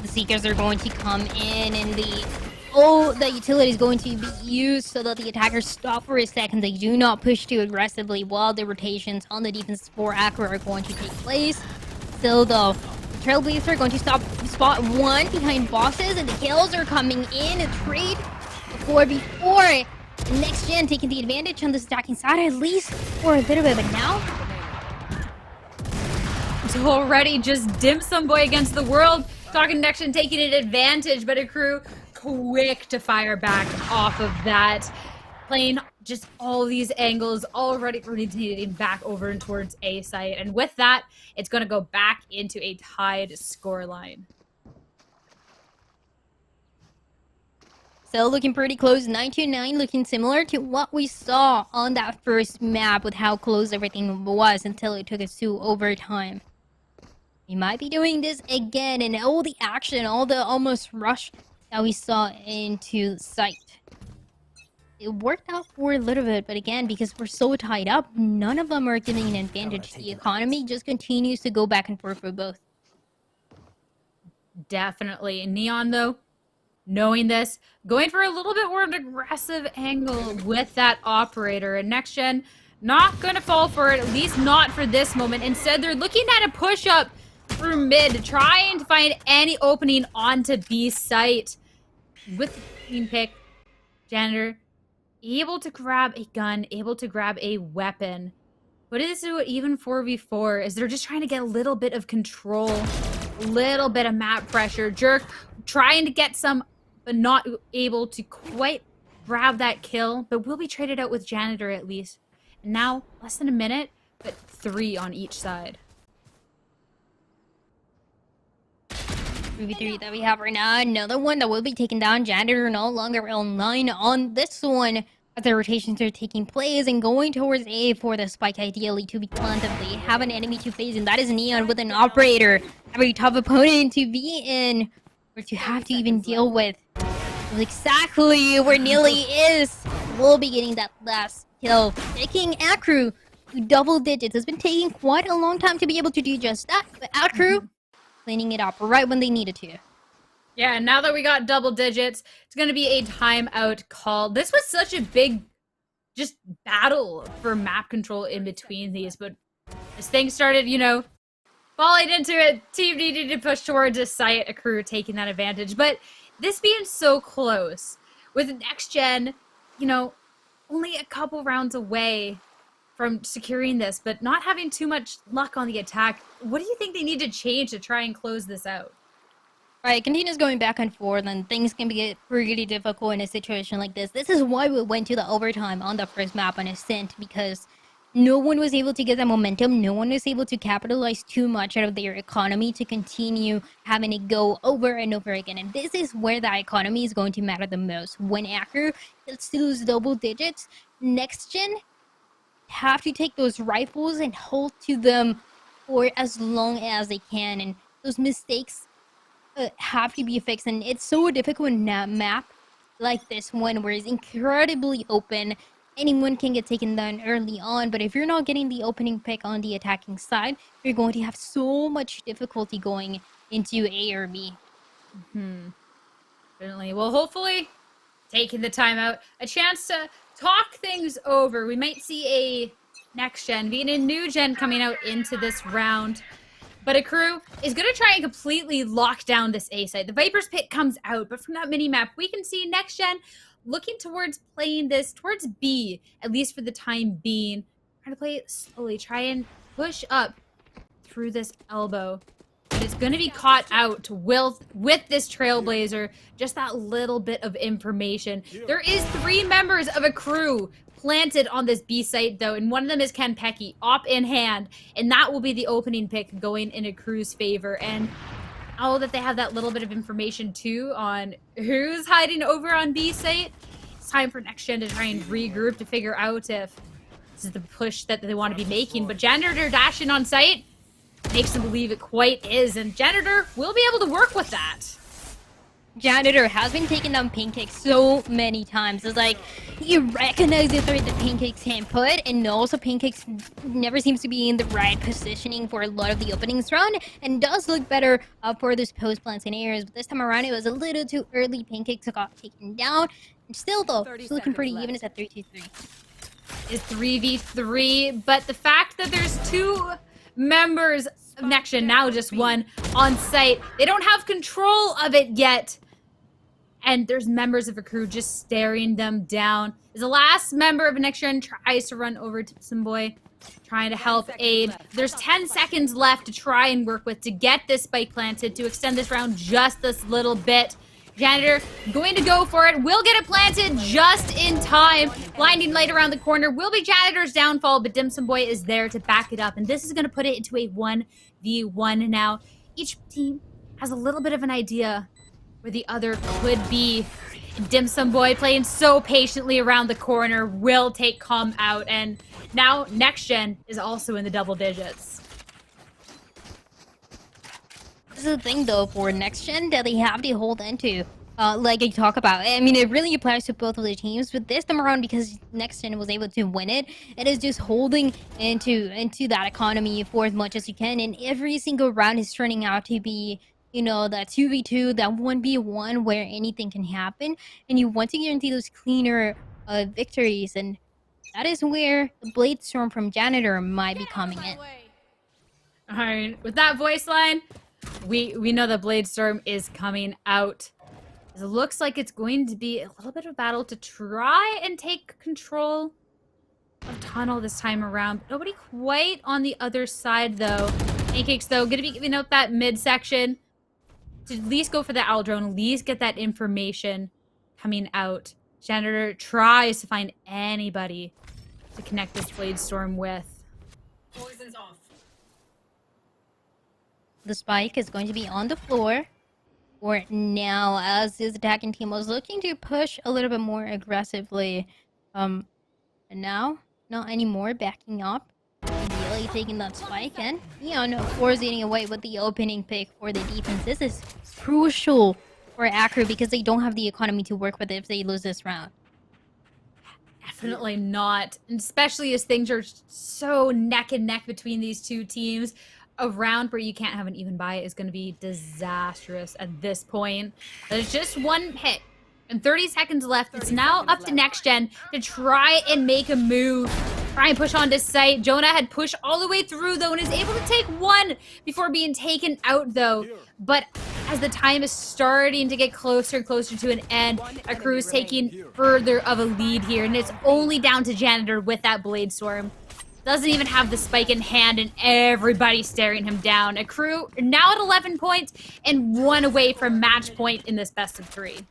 The Seekers are going to come in and the utility is going to be used so that the attackers stop for a second. They do not push too aggressively while the rotations on the defense for Akrew are going to take place. Still though, the Trailblazers are going to spot one behind bosses and the kills are coming in. A trade before Next Gen taking the advantage on the stacking side at least for a little bit, but now It's already just dim sum boy against the world. Talking Next Gen taking an advantage, but Akrew quick to fire back off of that. Playing just all these angles, already rotating back over and towards A site. And with that, it's going to go back into a tied scoreline. still looking pretty close. 9-9 looking similar to what we saw on that first map with how close everything was until it took us to overtime. We might be doing this again, and all the action, all the almost rush that we saw into sight. It worked out for a little bit, but again, because we're so tied up, none of them are giving an advantage. The economy just continues to go back and forth for both. Definitely. Neon, though, knowing this, going for a little bit more of an aggressive angle with that operator. And Next Gen not going to fall for it, at least not for this moment. Instead, they're looking at a push-up through mid, trying to find any opening onto B site. With the team pick, Janitor able to grab a gun, able to grab a weapon. What does this do even 4v4? Is they're just trying to get a little bit of control, a little bit of map pressure. Jerk trying to get some, but not able to quite grab that kill, but will be traded out with Janitor at least. And now, less than a minute, but 3 on each side. 3v3 that we have right now. Another one that will be taken down. Janitor no longer online on this one as the rotations are taking place and going towards A for the spike, ideally to be planted. They have an enemy to face, and that is Neon with an operator. A very tough opponent to be in, or to have to even deal with. Exactly where Neely is. We'll be getting that last kill. Taking Akrew to double digits. It's been taking quite a long time to be able to do just that, but Akrew cleaning it up right when they needed to. Yeah, and now that we got double digits, it's going to be a timeout call. This was such a big just battle for map control in between these, but as things started, you know, falling into it, team needed to push towards a site, Akrew taking that advantage. But this being so close, with Next Gen, you know, only a couple rounds away from securing this, but not having too much luck on the attack, what do you think they need to change to try and close this out? Right, continues going back and forth, and things can get really difficult in a situation like this. This is why we went to the overtime on the first map on Ascent, because no one was able to get the momentum. No one was able to capitalize too much out of their economy to continue having it go over and over again. And this is where the economy is going to matter the most. When Akrew gets to those double digits, Next Gen have to take those rifles and hold to them for as long as they can. And those mistakes have to be fixed. And it's so difficult in a map like this one, where it's incredibly open. Anyone can get taken down early on, but if you're not getting the opening pick on the attacking side, you're going to have so much difficulty going into A or B. Certainly. Well, hopefully, taking the time out, a chance to talk things over. We might see a Next Gen, being a new gen coming out into this round. But Akrew is going to try and completely lock down this A site. The Viper's Pit comes out, but from that mini-map, we can see Next Gen looking towards playing this towards B, at least for the time being. Trying to play it slowly, try and push up through this elbow. But it's going to be caught out with this Trailblazer. Just that little bit of information. There is 3 members of Akrew planted on this B site, though, and one of them is Kenpecky, op in hand, and that will be the opening pick going in Akrew's favor. And oh, that they have that little bit of information too on who's hiding over on B site. It's time for Next Gen to try and regroup to figure out if this is the push that they want to be making. But Janitor dashing on site makes them believe it quite is, and Janitor will be able to work with that. Janitor has been taking down pancakes so many times. It's like you recognize the threat that pancakes can put, and also pancakes never seems to be in the right positioning for a lot of the openings round, and does look better for this post plant scenarios. But this time around, it was a little too early. Pancakes got taken down. And still though, 30 still looking pretty seconds even. left. It's at 3-2-3. Is 3v3, but the fact that there's two members of Next-Gen, now just one, on site, they don't have control of it yet. And there's members of Akrew just staring them down. As the last member of Next-Gen tries to run over to some boy, trying to help aid. There's 10 seconds left to try and work with to get this spike planted, to extend this round just this little bit. Janitor going to go for it, will get it planted just in time. Blinding light around the corner will be Janitor's downfall, but Dim Sum Boy is there to back it up. And this is going to put it into a 1v1 now. Each team has a little bit of an idea where the other could be. Dim Sum Boy playing so patiently around the corner will take Calm out. And now Next-Gen is also in the double digits. This is the thing though for Next-Gen that they have to hold into. Like I talk about, I mean, it really applies to both of the teams, but this time around, because Next-Gen was able to win it, it is just holding into that economy for as much as you can, and every single round is turning out to be, you know, that 2v2, that 1v1 where anything can happen, and you want to guarantee those cleaner victories, and that is where the Blade Storm from Janitor might be coming in. All right, with that voice line, we know the Blade Storm is coming out. It looks like it's going to be a little bit of a battle to try and take control of Tunnel this time around. Nobody quite on the other side, though. Pancakes, though, going to be giving out that midsection to at least go for the owl drone, at least get that information coming out. Janitor tries to find anybody to connect this Blade Storm with. Poison's off. The spike is going to be on the floor for now, as this attacking team was looking to push a little bit more aggressively. And now, not anymore, backing up. Immediately taking that spike, and Neon, of course, eating away with the opening pick for the defense. This is crucial for Akrew because they don't have the economy to work with it if they lose this round. Definitely not. And especially as things are so neck and neck between these two teams. A round where you can't have an even buy is going to be disastrous at this point. There's just one hit and 30 seconds left. It's now up to Next-Gen to try and make a move. Try and push onto site. Jonah had pushed all the way through, though, and is able to take one before being taken out, though. But as the time is starting to get closer and closer to an end, Akrew is taking further of a lead here, and it's only down to Janitor with that Blade Storm. Doesn't even have the spike in hand, and everybody's staring him down. Akrew now at 11 points and one away from match point in this best of 3.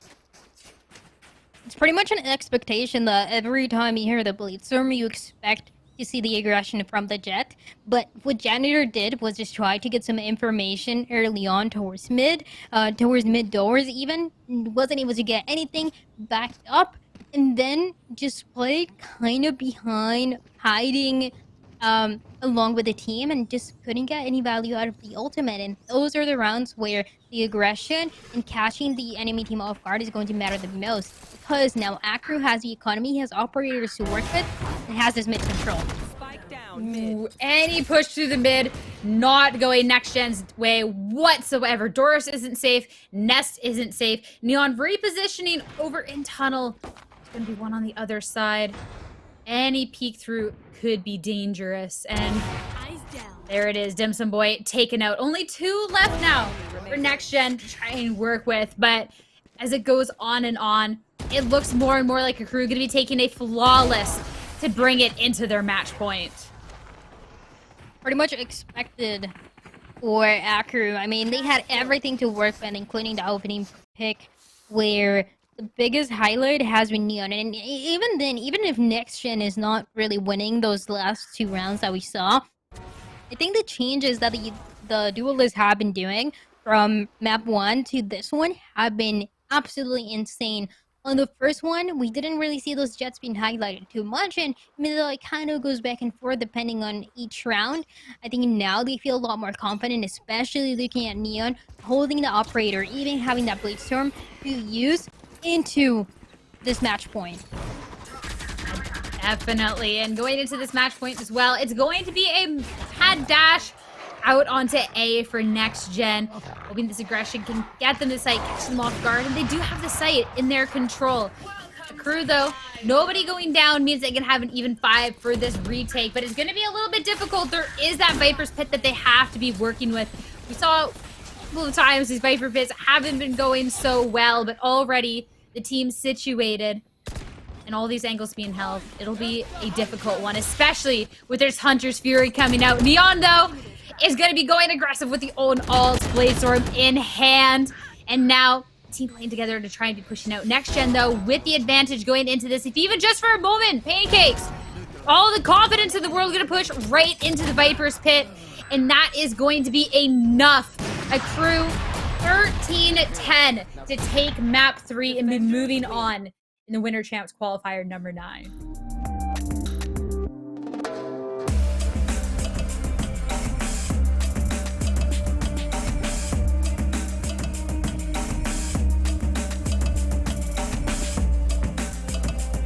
It's pretty much an expectation that every time you hear the Blade Storm, you expect to see the aggression from the Jet. But what Janitor did was just try to get some information early on towards mid doors even. Wasn't able to get anything backed up. And then just play kind of behind, hiding along with the team, and just couldn't get any value out of the ultimate. And those are the rounds where the aggression and catching the enemy team off guard is going to matter the most. Because now Akrew has the economy, he has operators to work with, and has this mid control. Spike down mid. Any push through the mid, not going Next-Gen's way whatsoever. Doris isn't safe. Nest isn't safe. Neon repositioning over in Tunnel. Gonna be one on the other side. Any peek through could be dangerous. And there it is, Dim Sum Boy taken out. Only 2 left now for Next-Gen to try and work with. But as it goes on and on, it looks more and more like Akrew gonna be taking a flawless to bring it into their match point. Pretty much expected for Akrew. I mean, they had everything to work with, including the opening pick, where the biggest highlight has been Neon. And even then, even if Next-Gen is not really winning those last 2 rounds that we saw, I think the changes that the duelists have been doing from map 1 to this one have been absolutely insane On the first one, we didn't really see those Jets being highlighted too much, and I mean, it kind of goes back and forth depending on each round. I think now they feel a lot more confident, especially looking at Neon holding the operator, even having that Blade Storm to use into this match point. Definitely. And going into this match point as well, it's going to be a pad dash out onto A for next gen. Hoping this aggression can get them to site, catch them off guard, and they do have the site in their control. Akrew, though, nobody going down means they can have an even 5 for this retake, but it's going to be a little bit difficult. There is that Viper's Pit that they have to be working with. We saw a couple of times these Viper Pits haven't been going so well, but already the team's situated and all these angles being held. It'll be a difficult one, especially with this Hunter's Fury coming out. Neon, though, is going to be going aggressive with the own alt Blade Storm in hand. And now, team playing together to try and be pushing out. Next gen, though, with the advantage going into this, if even just for a moment, Pancakes, all the confidence in the world going to push right into the Viper's Pit. And that is going to be enough. Akrew 13-10 to take map 3 and be moving on in the Winter Champs qualifier number 9.